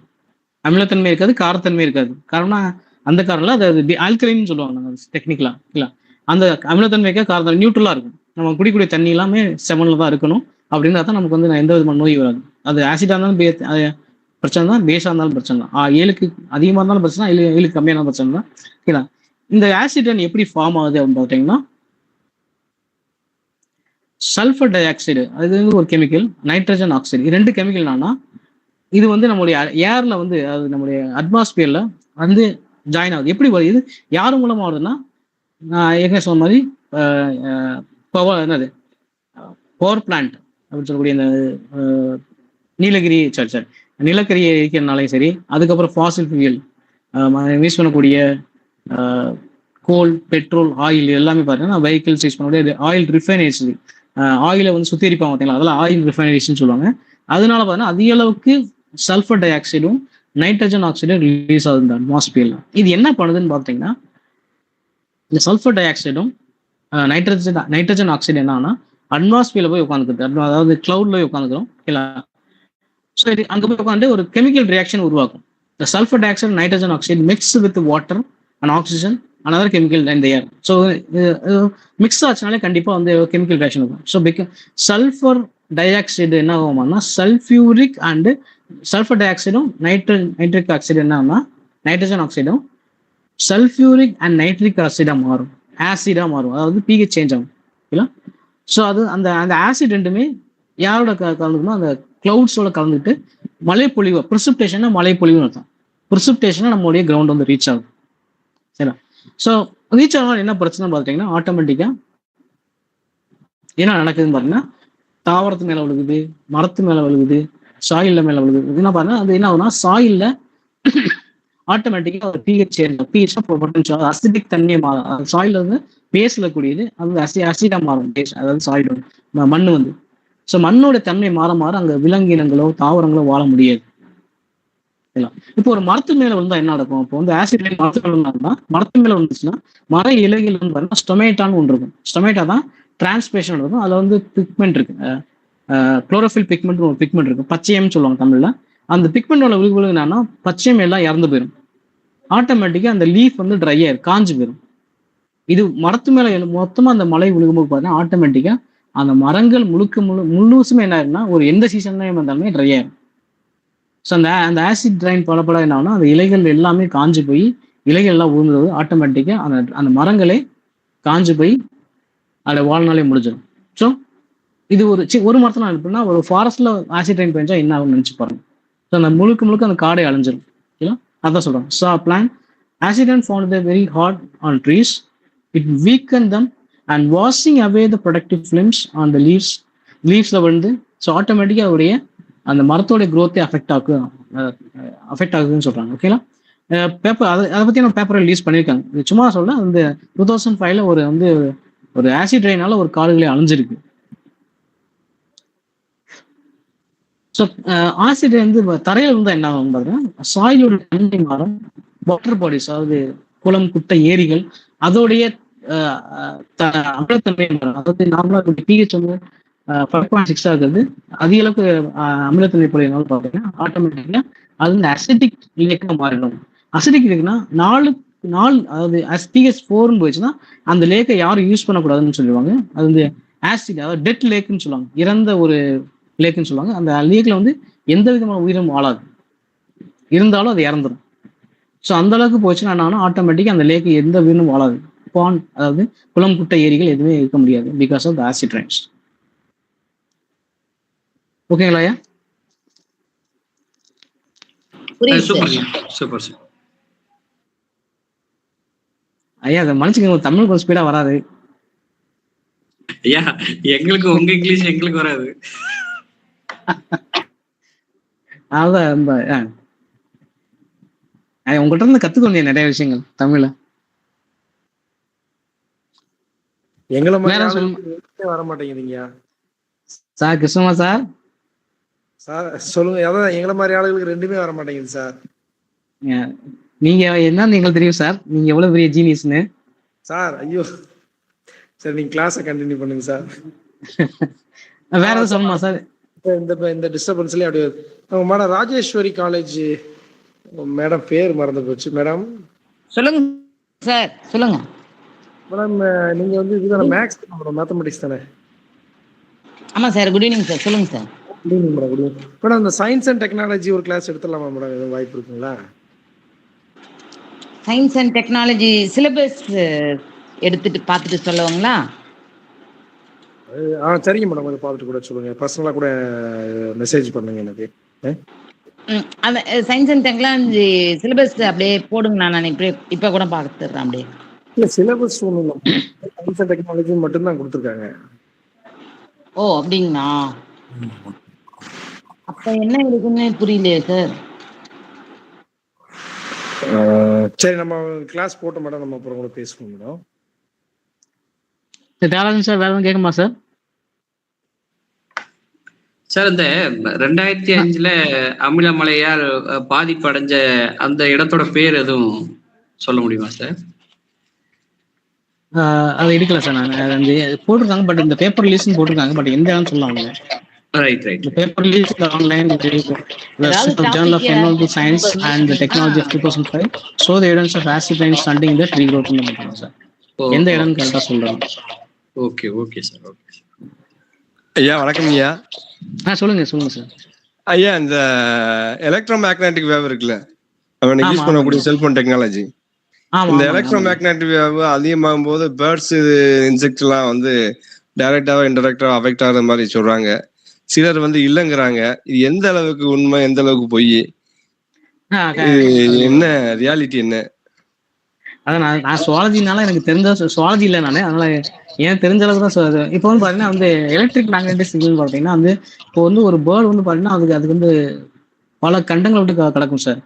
அமிலத்தன்மை இருக்காது, காரத்தன்மை இருக்காது. காரணம் அந்த காரணம்ல அது ஆல்கலைன்னு சொல்லுவாங்க நாங்கள் டெக்னிக்கலா இல்லை. அந்த அமிலத்தன்மைக்காக காரத்தன்மை நியூட்ரலா இருக்கும். நம்ம குடிக்கூடிய தண்ணி எல்லாமே 7ல தான் இருக்கணும். அப்படின்னா தான் நமக்கு வந்து எந்த விதமான நோய் வராது. அது ஆசிடா இருந்தாலும் பிரச்சனை தான், பேஸா இருந்தாலும் பிரச்சனை தான். 7க்கு அதிகமாக இருந்தாலும் பிரச்சனை, 7க்கு கம்மியாக இருந்தாலும் பிரச்சனை தான். ஓகேங்களா? இந்த ஆசிட் எப்படி ஃபார்ம் ஆகுது அப்படின்னு பார்த்தீங்கன்னா, சல்ஃபர் டை ஆக்சைடு அது வந்து ஒரு கெமிக்கல், நைட்ரஜன் ஆக்சைடு, இது 2 கெமிக்கல் என்னன்னா, இது வந்து நம்மளுடைய ஏர்ல வந்து, அது நம்மளுடைய அட்மாஸ்பியர்ல வந்து ஜாயின் ஆகுது. எப்படி வருது, இது யார் மூலமா வருதுன்னா, நான் ஏற்கனவே சொன்ன மாதிரி பவர் பிளான்ட் அப்படின்னு சொல்லக்கூடிய இந்த நிலக்கரி இருக்கிறதுனாலையும் சரி, அதுக்கப்புறம் ஃபாசில் ஃபியூயல் யூஸ் பண்ணக்கூடிய கோல், பெட்ரோல், ஆயில் எல்லாமே பார்த்தீங்கன்னா வெஹிக்கிள்ஸ் யூஸ் பண்ணக்கூடிய ஆயில் ரிஃபைனரிஸ், ஆயிலை வந்து சுத்திகரிப்பாங்க பார்த்தீங்களா, அதெல்லாம் ஆயில் ரிஃபைனரிஸ்ன்னு சொல்லுவாங்க. அதனால பார்த்தீங்கன்னா அதிக அளவுக்கு சல்ஃபர் டை ஆக்சைடும் நைட்ரஜன் ஆக்சைடும் ரிலீஸ் ஆகுது இந்த அட்மாஸ்பியர்ல. இது என்ன பண்ணுதுன்னு பார்த்தீங்கன்னா, இந்த சல்ஃபர் டை ஆக்சைடும் நைட்ரஜன் ஆக்சைடு என்னன்னா அட்மாஸ்பியர்ல போய் உட்காந்துக்குது, அதாவது கிளவுட்ல போய் உட்காந்துக்கிறோம். ஸோ இது அங்கே போய் உட்காந்து ஒரு கெமிக்கல் ரியாக்ஷன் உருவாக்கும். இந்த sulphur dioxide nitrogen oxide mix with water and oxygen another chemical in the air. So mix ஆச்சுனாலே கண்டிப்பாக வந்து கெமிக்கல் ரியாக்ஷன் இருக்கும். ஸோ சல்ஃபர் டை ஆக்சைடு என்ன ஆகும்னா, சல்ஃபியூரிக் அண்ட் சல்ஃபர் டை ஆக்சைடும் நைட்ரிக் ஆக்சைடு என்னன்னா நைட்ரஜன் ஆக்சைடும் சல்ஃபியூரிக் அண்ட் நைட்ரிக் ஆசிடா மாறும், ஆசிடா மாறும், அதாவது பிஹெச் சேஞ்ச் ஆகும். ஓகேங்களா? ஸோ அது அந்த அந்த ஆசிட் ரெண்டுமே யாரோட கலந்துக்கணும், அந்த கிளவுட்ஸோட கலந்துட்டு மழைப்பொழிவு, ப்ரிசிபிடேஷனா மழைப்பொழிவுன்னு அர்த்தம். ப்ரிசிபிடேஷனா நம்மளுடைய கிரவுண்ட் வந்து ரீச் ஆகும். சரிங்களா? ஸோ ரீச் ஆனாலும் என்ன பிரச்சனை பார்த்தீங்கன்னா, ஆட்டோமேட்டிக்கா என்ன நடக்குதுன்னு பார்த்தீங்கன்னா, தாவரத்து மேல விழுகுது, மரத்து மேல விழுகுது, சாயில்ல மேல விழுகுது. என்ன பார்த்தீங்கன்னா அது என்ன ஆகுதுன்னா, சாயில்ல ஆட்டோமேட்டிக்கா ஒரு பிஹெச் பொட்டன்ஷியல் அசிடிக் தன்மையை மாறும். சாயில் வந்து பேஸ்ல கூடியது அது அசிடா மாறும் பேஸ், அதாவது சாயிலோட மண்ணு வந்து. ஸோ மண்ணோட தன்மை மாற மாற அங்க விலங்கினங்களோ தாவரங்களோ வாழ முடியாது. இப்போ ஒரு மரத்து மேல விழுந்தா என்ன நடக்கும்? இப்போ வந்து ஆசிட் மரத்து மேல இருந்தாங்கன்னா, மரத்து மேல வந்துச்சுன்னா மர இலைகள் வந்து பார்த்தீங்கன்னா ஸ்டொமேட்டான்னு ஒன்று இருக்கும். ஸ்டொமேட்டா தான் டிரான்ஸ்பேஷன் இருக்கும். அதுல வந்து பிக்மெண்ட் இருக்கு, குளோரோஃபில் பிக்மெண்ட் ஒரு பிக்மெண்ட் இருக்கு, பச்சையம்னு சொல்லுவாங்க தமிழ்ல. அந்த பிக்மெண்டோட விழுகு என்னன்னா பச்சையம் எல்லாம் இறந்து போயிடும். ஆட்டோமேட்டிக்கா அந்த லீஃப் வந்து ட்ரை ஆயிரும், காஞ்சு போயிடும். இது மரத்து மேல மொத்தமா அந்த மழை விழுகும்போது பார்த்தீங்கன்னா ஆட்டோமேட்டிக்கா அந்த மரங்கள் முழுசுமே என்ன ஆயிரும்னா, ஒரு எந்த சீசன்லயும் வந்தாலுமே ட்ரை ஆயிரும். ஸோ அந்த ஆசிட் ட்ரைன் பல என்ன ஆகுனா, அந்த இலைகள் எல்லாமே காஞ்சு போய் இலைகள் எல்லாம் உழுந்தது ஆட்டோமேட்டிக்கா அந்த மரங்களே காஞ்சு போய் அதோட வாழ்நாளே முடிஞ்சிடும். ஸோ இது ஒரு மரத்துல எப்படின்னா, ஒரு ஃபாரஸ்ட்ல ஆசிட் ட்ரைன் பெஞ்சா என்ன ஆகும்னு நினைச்சு பாருங்க. ஸோ அந்த முழுக்க அந்த காடை அழிஞ்சிடும். ஓகேங்களா? அதான் சொல்றாங்க. So plant acid rain found very hard on trees, it weaken them and washing away the protective films on the லீவ்ஸ்ல வந்து. ஸோ ஆட்டோமேட்டிக்கா அவருடைய அந்த மரத்தோட குரோத்தே அஃபெக்ட் ஆகுதுன்னு சொல்றாங்க. ஓகேங்களா? பேப்பர் அதை பத்தி நம்ம பேப்பர் ரிலீஸ் பண்ணியிருக்காங்க. இது சும்மா சொல்ல, அந்த 2005ல ஒரு ஆசிட் ரெயினால ஒரு காடுகளே அழிஞ்சிருக்கு. ஸோ ஆசிட் வந்து தரையில இருந்தா என்ன ஆகும் பாத்தீங்கன்னா, சாயிலோட தன்மை மாறும், வாட்டர் பாடிஸ் அதாவது குளம், குட்டை, ஏரிகள் அதோடைய அமிலத்தன்மை மாறும். அதாவது நார்மலா பிஹெச் வந்து 5.6 இருக்கிறது அதிக அளவுக்கு அமிலத்தன்மை பொழியனால பார்த்தீங்கன்னா ஆட்டோமேட்டிக்கா அது வந்து அசிடிக் லேக்கா மாறிடும். அசிடிக் லேக்னா நாள் அதாவது பிஹெச் 4 போயிடுச்சுன்னா அந்த லேக்கை யாரும் யூஸ் பண்ணக்கூடாதுன்னு சொல்லுவாங்க. அது வந்து ஆசிட், அதாவது டெட் லேக்குன்னு சொல்லுவாங்க, இறந்த ஒரு லேக்குன்னு சொல்லுவாங்க. அந்த லேக்ல வந்து எந்த விதமான உயிரும் வாழாது, இருந்தாலும் அது இறந்துடும். ஸோ அந்த அளவுக்கு போச்சுன்னா என்ன ஆட்டோமேட்டிக்கா அந்த லேக்கு எந்த உயிரினும் வாழாது. பாண்ட், அதாவது குளம் குட்டை ஏரிகள் எதுவுமே இருக்க முடியாது because of the acid rains. ஓகேங்களா ஐயா? புரியுது சூப்பர் சார். Super sir. ஐயா அதை மனுஷங்க தமிழ் கொஞ்சம் ஸ்பீடா வராது. ஐயா எங்களுக்கு உங்க இங்கிலீஷ் எங்களுக்கு வராது. அதான் உங்கள்கிட்ட இருந்து கத்துக்கணும் நிறைய விஷயங்கள் தமிழ்ல. எங்களை வேற மாதிரி சொல்லுங்க ஆளுங்களுக்கு வர மாட்டேங்குதுங்க சார். கிருஷ்ணமா sir, sir. சொல்லுங்க. அதான் எங்களை மாதிரி ஆளுங்களுக்கு ரெண்டுமே வர மாட்டேங்குது சார். நீங்க என்னன்னு எங்களுக்கு தெரியும் சார், நீங்க எவ்வளவு பெரிய ஜீனியஸ்னு. சார் ஐயோ சார், நீங்க கிளாஸை கண்டினியூ பண்ணுங்க சார். வேற எதுவும் சொல்லணுமா சார்? இந்த டிஸ்டர்பன்ஸ்லயே அப்படியே நம்ம மேடம் ராஜேஸ்வரி காலேஜ் மேடம் பேர் மறந்து போச்சு. மேடம் சொல்லுங்க சார், சொல்லுங்க மேடம். நீங்க வந்து இதுதானே மேக்ஸ் மேடம், மேத்தமெட்டிக்ஸ் தானே? ஆமா சார். Good evening sir. சொல்லுங்க sir. Good evening madam. Good evening madam. இந்த சயின்ஸ் அண்ட் டெக்னாலஜி ஒரு கிளாஸ் எடுத்துடலாமா மேடம்? எதுவும் வாய்ப்பு இருக்குங்களா? சயின்ஸ் அண்ட் டெக்னாலஜி சிலபஸ் எடுத்துட்டு பார்த்துட்டு சொல்லுவாங்களா? சரிங்க மேடம். அதை பார்த்துட்டு கூட சொல்லுங்க. பர்சனலாக கூட மெசேஜ் பண்ணுங்க எனக்கு. அந்த சயின்ஸ் அண்ட் டெக்னாலஜி சிலபஸ் அப்படியே போடுங்க. நான் இப்போ கூட பார்த்துடுறேன் அப்படியே. இல்லை சிலபஸ் ஒன்றும் இல்லை, சயின்ஸ் அண்ட் டெக்னாலஜி மட்டும்தான் கொடுத்துருக்காங்க. ஓ அப்படிங்களா? அப்ப என்ன இருக்குன்னு புரியலையே சார். சரி நம்ம கிளாஸ் போட்டோம் மேடம். நம்ம அப்புறம் கூட பேசுவோம் மேடம். சார் வேற எதுவும் கேட்குமா சார்? சார் இந்த 2005 அமிலமழையால் பாதிப்படைஞ்ச அந்த இடத்தோட பேர் எதுவும் சொல்ல முடியுமா சார்? அதை எடுக்கல சார். நான் வந்து போட்டிருக்காங்க, பட் இந்த பேப்பர் ரிலீஸ்னு போட்டிருக்காங்க, பட் எந்த இடம்னு சொல்லுவாங்க. Right right. The paper released online Journal of Environmental Science and the Technology of 2005 show the evidence of acid rain stunting the tree growth ன்னு சொல்றாங்க சார். எந்த இடம்னு கரெக்டா சொல்றாங்க. Okay okay sir. ஓகே ஐயா வணக்கம் ஐயா. சொல்லுங்க சார். ஐயா இந்த எலக்ட்ரோ மேக்னெட்டிக் வேவ் இருக்குல்ல, அவன் யூஸ் பண்ணக்கூடிய செல்போன் டெக்னாலஜி, இந்த எலக்ட்ரோ மேக்னெட்டிக் வேவ் அதிகமாகும் போது பேர்ட்ஸ் இன்செக்ட் எல்லாம் வந்து டைரக்டாவா இன்டெரக்டாவா அஃபெக்ட் ஆகுற மாதிரி சொல்றாங்க. சிலர் வந்து இல்லைங்கிறாங்க. இது எந்த அளவுக்கு உண்மை, எந்த அளவுக்கு பொய், என்ன ரியாலிட்டி என்ன? அதான் நான் சுவாலஜினால எனக்கு தெரிஞ்ச சுவாலஜி இல்லை நானே, அதனால ஏன் தெரிஞ்ச அளவுக்கு தான். இப்போ வந்து பாத்தீங்கன்னா வந்து எலக்ட்ரிக் மேக்னெட்டிக் சிக்னல் பார்த்தீங்கன்னா வந்து இப்போ வந்து ஒரு பேர்டு வந்து பாத்தீங்கன்னா அதுக்கு வந்து பல கண்டங்களை விட்டு கிடக்கும் சார்.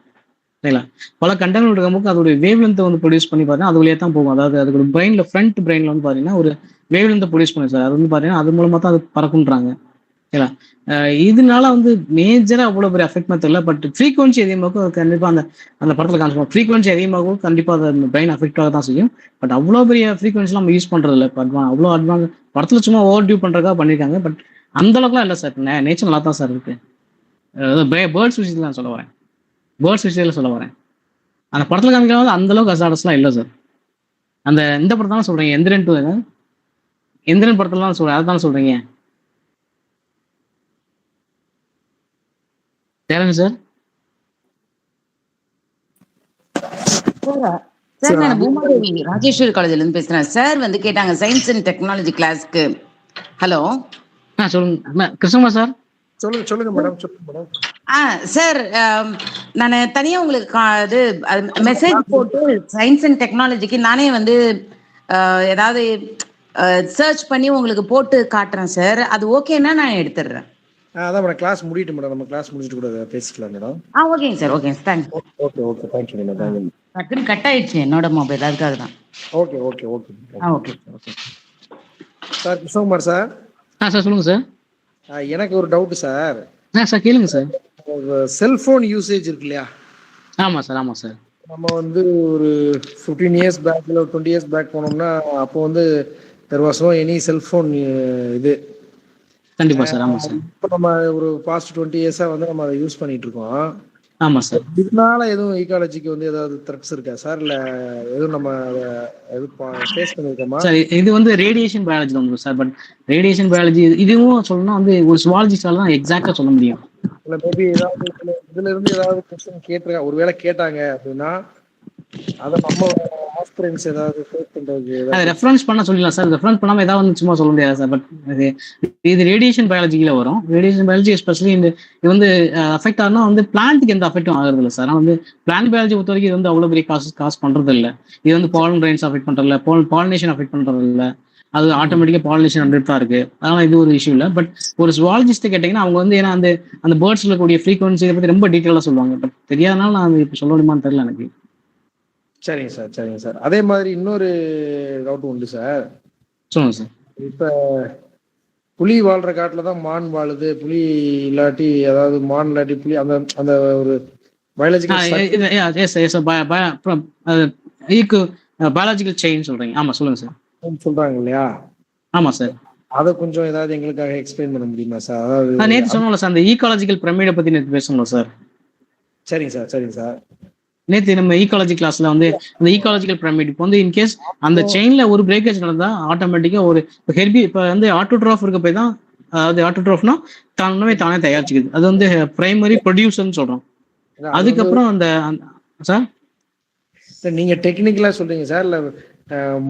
சரிங்களா? பல கண்டங்கள் விட்டு கிடக்கும் அதோடைய வேவ் லென்த்தை வந்து ப்ரொடியூஸ் பண்ணி பார்த்தீங்கன்னா அது வழியாக தான் போகும். அதாவது அதுக்கு பிரெயின்ல ஃப்ரண்ட் பிரெயின்ல வந்து பாத்தீங்கன்னா ஒரு வேவ் லென்த்தை ப்ரொடியூஸ் பண்ணி சார். அது வந்து பாத்தீங்கன்னா அது மூலமா தான் அது பறக்குன்றாங்க. சரிங்களா? இதனால வந்து மேஜரா அவ்வளவு பெரிய அஃபெக்ட் தெரியல, பட் ஃப்ரீக்வன்சி அதிகமாகும் கண்டிப்பா அந்த படத்துல காமிச்சிருக்கோம். ஃப்ரீக்வன்சி அதிகமாகும் கண்டிப்பா அந்த பிரெயின் அஃபெக்ட் ஆக தான் செய்யும். பட் அவ்வளவு பெரிய ஃப்ரீக்வன்சி நம்ம யூஸ் பண்றது இல்லை. அவ்வளோ அட்வான்ஸ் படத்துல சும்மா ஓவர் டியூ பண்றதுக்காக பண்ணிருக்காங்க. பட் அந்த அளவுக்குலாம் இல்லை சார். நேச்சர் நல்லா தான் சார் இருக்கு. பேர்ட்ஸ் விஷயத்துல நான் சொல்ல வரேன். பேர்ட்ஸ் விஷயத்துல சொல்ல வரேன். அந்த படத்துல காமிக்கிறது அந்த அளவுக்கு அசாடஸ்லாம் இல்லை சார். அந்த இந்த படத்தான் சொல்றீங்க, எந்திரன் 2 எந்திரன் படத்துலாம் சொல்றேன், அதான் சொல்றீங்க தேவைங்க சார். சார் நான் பூமாதேவி ராஜேஸ்வரி காலேஜ்ல இருந்து பேசுறேன் சார். வந்து கேட்டாங்க சயின்ஸ் அண்ட் டெக்னாலஜி கிளாஸ்க்கு. ஹலோ சொல்லுங்க கிருஷ்ணமா சார். சொல்லுங்க மேடம். சொல்லுங்க மேடம். சார் நான் தனியா உங்களுக்கு இது மெசேஜ் போட்டு சயின்ஸ் அண்ட் டெக்னாலஜிக்கு நானே வந்து ஏதாவது சர்ச் பண்ணி உங்களுக்கு போட்டு காட்டுறேன் சார். அது ஓகேன்னா நான் எடுத்துடுறேன். அதான் மேடம் கிளாஸ் முடியட்டு மேடம். நம்ம கிளாஸ் முடிச்சுட்டு கூட பேசிக்கலாம் மேடம். ஓகேங்க sir. Okay thanks. Okay thank you madam. டக்குன்னு கட் ஆயிடுச்சு என்னோட மொபைல், அதுக்காக தான். Okay okay sir. Krishnakumar sir. Sir சொல்லுங்க சார். எனக்கு ஒரு டவுட் சார். சார் கேளுங்க சார். செல்போன் யூசேஜ் இருக்கு இல்லையா? ஆமா சார். நம்ம வந்து ஒரு 15 years பேக் இல்லை 20 years பேக் போனோம்னா அப்போ வந்து there was no any cellphone இது. கண்டிப்பா சார். ஆமா சார். இப்போ நம்ம ஒரு பாஸ்ட் 20 years வந்து நம்ம அதை யூஸ் பண்ணிட்டு இருக்கோம். ஆமா சார். இதனால எதுவும் ஈகாலஜிக்கு வந்து ஏதாவது த்ரெட்ஸ் இருக்கா சார்? இல்ல எதுவும் நம்ம ஃபேஸ் பண்ணிருக்கோமா சார்? இது வந்து ரேடியேஷன் பயாலஜி தான் சார். பட் ரேடியேஷன் பயாலஜி இதுவும் சொல்லணும்னா வந்து ஒரு சுவாலஜிஸ்டால தான் எக்ஸாக்டா சொல்ல முடியும். இல்ல மேபி ஏதாவது இதுல இருந்து ஏதாவது கொஸ்டின் ஒருவேளை கேட்டாங்க அப்படின்னா அதை நம்ம ஆஸ்பிரன்ஸ் ஏதாவது ஃபேஸ் அதை ரெஃபரன்ஸ் பண்ண சொல்லிடலாம் சார். ரெஃபரன்ஸ் பண்ணாம ஏதாவது வந்து சும்மா சொல்ல முடியாது சார். பட் இது ரேடியேஷன் பயாலஜியில வரும். ரேடியேஷன் பயாலஜி எஸ்பெஷலி இது வந்து அஃபெக்ட் ஆகுனா வந்து பிளான்ட்டுக்கு எந்த அஃபெக்டும் ஆகுறது இல்லை சார். ஆனால் வந்து பிளான்ட் பயாலஜி பொறுத்த வரைக்கும் இது வந்து அவ்வளோ பெரிய காசு பண்றது இல்லை. இது வந்து பாலன் கிரைன்ஸ் அஃபெக்ட் பண்றது இல்லை, பாலினேஷன் அஃபெக்ட் பண்றது இல்லை. அது ஆட்டோமேட்டிக்கா பாலினேஷன் நடந்துட்டு தான் இருக்கு. அதனால இது ஒரு இஷ்யூ இல்லை. பட் ஒரு ஜுவாலஜிஸ்ட் கேட்டீங்கன்னா அவங்க வந்து ஏன்னா அந்த பேர்ட்ஸ்ல கூடிய ஃப்ரீக்வன்சி பத்தி ரொம்ப டீட்டெயிலாக சொல்லுவாங்க. பட் தெரியாதனால நான் இப்போ சொல்ல முடியுமான்னு தெரியல எனக்கு. சரிங்க சார், சரிங்க சார். அதே மாதிரி இன்னொரு டவுட் உண்டு சார். சொல்லுங்க சார். இப்ப புலி வாழ்ற காட்டுல தான் மான் வாழுது, புலி இல்லாட்டி அதாவது மான் இல்லாட்டி புலி, அந்த அந்த ஒரு பயாலஜிக்கல் செயின் சொல்றீங்க. ஆமா சொல்லுங்க சார். சொல்றாங்க இல்லையா? ஆமா சார். அதை கொஞ்சம் ஏதாவது எங்களுக்காக எக்ஸ்பிளைன் பண்ண முடியுமா சார்? அதாவது நேற்று சொன்னோம்ல சார், அந்த ஈகாலஜிக்கல் பிரமிடை பத்தி நேற்று பேசணும் சார். சரிங்க சார், சரிங்க சார். நேற்று நம்ம ஈகாலஜி கிளாஸ்ல வந்து அந்த ஈகாலஜிக்கல் பிரமிட் இப்போ வந்து இன்கேஸ் அந்த செயின்ல ஒரு பிரேக்கேஜ் நடந்தா ஆட்டோமேட்டிக்கா ஒரு இப்போ வந்து ஆட்டோட்ராஃப் இருக்க போய் தான், அதாவது ஆட்டோட்ராஃப்னா தானே தயாரிச்சுக்குது. அது வந்து பிரைமரி ப்ரொடியூசர்னு சொல்றோம். அதுக்கப்புறம் அந்த சார் நீங்க டெக்னிக்கலா சொல்றீங்க சார், இல்ல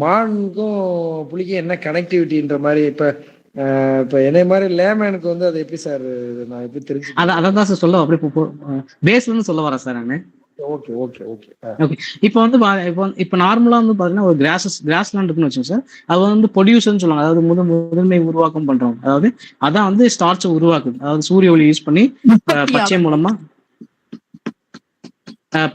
மானுக்கும் புலிக்கும் என்ன கனெக்டிவிட்டின்ற மாதிரி இப்ப என்னை மாதிரி லேமேனுக்கு வந்து அது எப்படி சார் நான் எப்படி தெரிஞ்சு அதான் சார் சொல்ல அப்படி பேஸ்ல இருந்து சொல்ல வரேன் சார் நான். Okay okay okay okay. இப்போ வந்து இப்போ நார்மலா வந்து பாத்தீங்கன்னா ஒரு கிராஸ்லேண்ட் இருக்குன்னு வச்சுக்கோங்க சார். அது வந்து ப்ரொடியூசர்னு சொல்லுவாங்க. அதாவது முதன்மை உருவாக்கம் பண்றோம். அதாவது அதான் வந்து ஸ்டார்ச் உருவாக்குது. அதாவது சூரிய ஒளி யூஸ் பண்ணி பச்சை மூலமா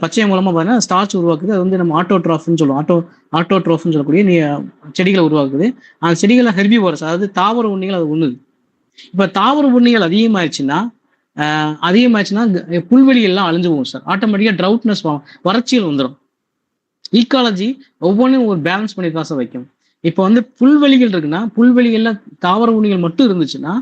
பாத்தீங்கன்னா ஸ்டார்ச் உருவாக்குது. அது வந்து நம்ம ஆட்டோட்ராஃப்னு சொல்லுவோம். ஆட்டோட்ராஃப்னு சொல்லக்கூடிய செடிகளை உருவாக்குது. அந்த செடிகளை ஹெர்பிவோரஸ், அதாவது தாவர உண்ணிகள் அது உண்ணுது. இப்ப தாவர உண்ணிகள் அதிகமாயிடுச்சுன்னா புல்வெளிகள் எல்லாம் அழிஞ்சு போகும் சார். ஆட்டோமேட்டிக்கா ட்ரவுட்னஸ், வறட்சிகள் வந்துடும். ஈக்காலஜி ஒவ்வொன்றையும் ஒரு பேலன்ஸ் பண்ணி தான் சார் வைக்கும். இப்போ வந்து புல்வெளிகள் இருக்குன்னா புல்வெளிகள்ல தாவர உண்ணிகள் மட்டும் இருந்துச்சுன்னா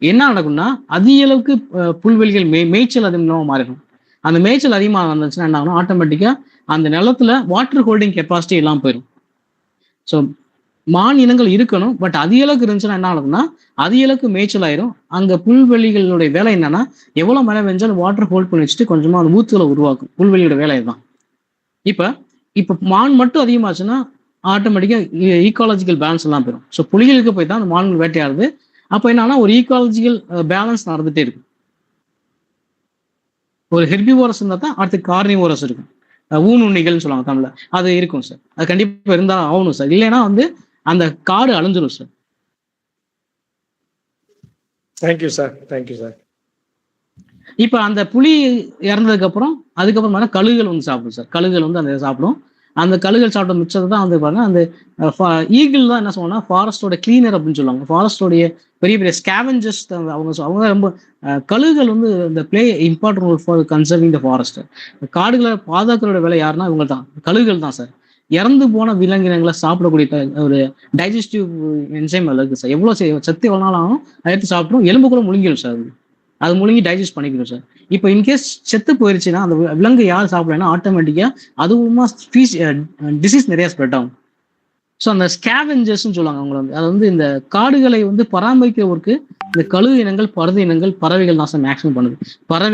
என்ன நடக்கும்னா அதிக அளவுக்கு புல்வெளிகள் மேய்ச்சல் அதிகமாக மாறிடும். அந்த மேய்ச்சல் அதிகமாக இருந்துச்சுன்னா என்ன ஆகும், ஆட்டோமேட்டிக்கா அந்த நிலத்துல வாட்டர் ஹோல்டிங் கெப்பாசிட்டி எல்லாம் போயிடும். ஸோ மான் இனங்கள் இருக்கணும், பட் அதிக அளவுக்கு இருந்துச்சுன்னா என்ன ஆகுதுன்னா அதிக அளவுக்கு மேய்ச்சல் ஆயிரும். அங்க புல்வெளிகளுடைய வேலை என்னன்னா எவ்வளவு மழை பெஞ்சாலும் வாட்டர் ஹோல்ட் பண்ணி வச்சுட்டு கொஞ்சமா அந்த ஊத்துகளை உருவாக்கும். புல்வெளியோட வேலை தான். இப்ப மான் மட்டும் அதிகமாச்சுன்னா ஆட்டோமேட்டிக்கா ஈக்காலஜிக்கல் பேலன்ஸ் எல்லாம் போயிடும். ஸோ புலிகளுக்கு போய் தான் அந்த மான்கள் வேட்டையாடுது. அப்போ என்னன்னா ஒரு ஈக்காலஜிக்கல் பேலன்ஸ் நடந்துட்டே இருக்கும். ஒரு ஹெர்பிவோரஸ் இருந்தா தான் அடுத்து கார்னிவோரஸ் இருக்கும். ஊனுண்ணிகள்னு சொல்லுவாங்க தமிழ்ல, அது இருக்கும் சார். அது கண்டிப்பா இருந்தா ஆகணும் சார். இல்லைன்னா வந்து அந்த காடு அழிஞ்சிடும் sir. Thank you sir, thank you sir. இப்ப அந்த புலி இறந்ததுக்கு அப்புறம் அதுக்கப்புறம் கழுகுகள் வந்து சாப்பிடும் சார். கழுகுகள் வந்து அந்த சாப்பிடும். அந்த கழுகுகள் சாப்பிட்ட மிச்சத்தை தான் வந்து பாருங்க அந்த ஈகிள் தான் என்ன சொல்லுவாங்கன்னா ஃபாரஸ்டோட கிளீனர் அப்படின்னு சொல்லுவாங்க. ஃபாரஸ்டோடைய பெரிய பெரிய ஸ்கேவெஞ்சர்ஸ் அவங்க ரொம்ப கழுகுகள் வந்து இந்த play important role for conserving the forest. காடுகளை பாதுகாக்கிறோட வேலை யாருன்னா இவங்க தான், கழுகுகள் தான் சார். இறந்து போன விலங்கினங்களை சாப்பிடக்கூடிய ஒரு டைஜஸ்டிவ் என்சைம் அதில் இருக்கு சார். எவ்வளவு சத்து எவ்வளோ நாள் ஆகும் அதை எடுத்து சாப்பிடும், எலும்பு கூட முழுங்கிடும் சார். அது முழுங்கி டைஜஸ்ட் பண்ணிக்கணும் சார். இப்போ இன்கேஸ் செத்து போயிருச்சுன்னா அந்த விலங்கு யார் சாப்பிடலன்னா ஆட்டோமேட்டிக்கா அதுவுமா டிசீஸ் நிறைய ஸ்ப்ரெட் ஆகும். ஸோ அந்த ஸ்கேவெஞ்சர்ஸ்ன்னு சொல்லுவாங்க அவங்களை வந்து. அது வந்து இந்த காடுகளை வந்து பராமரிக்கிறவருக்கு இந்த கழுகு இனங்கள், பருது இனங்கள், பறவைகள் தான் சார் மேக்ஸிமம் பண்ணுது. பறவை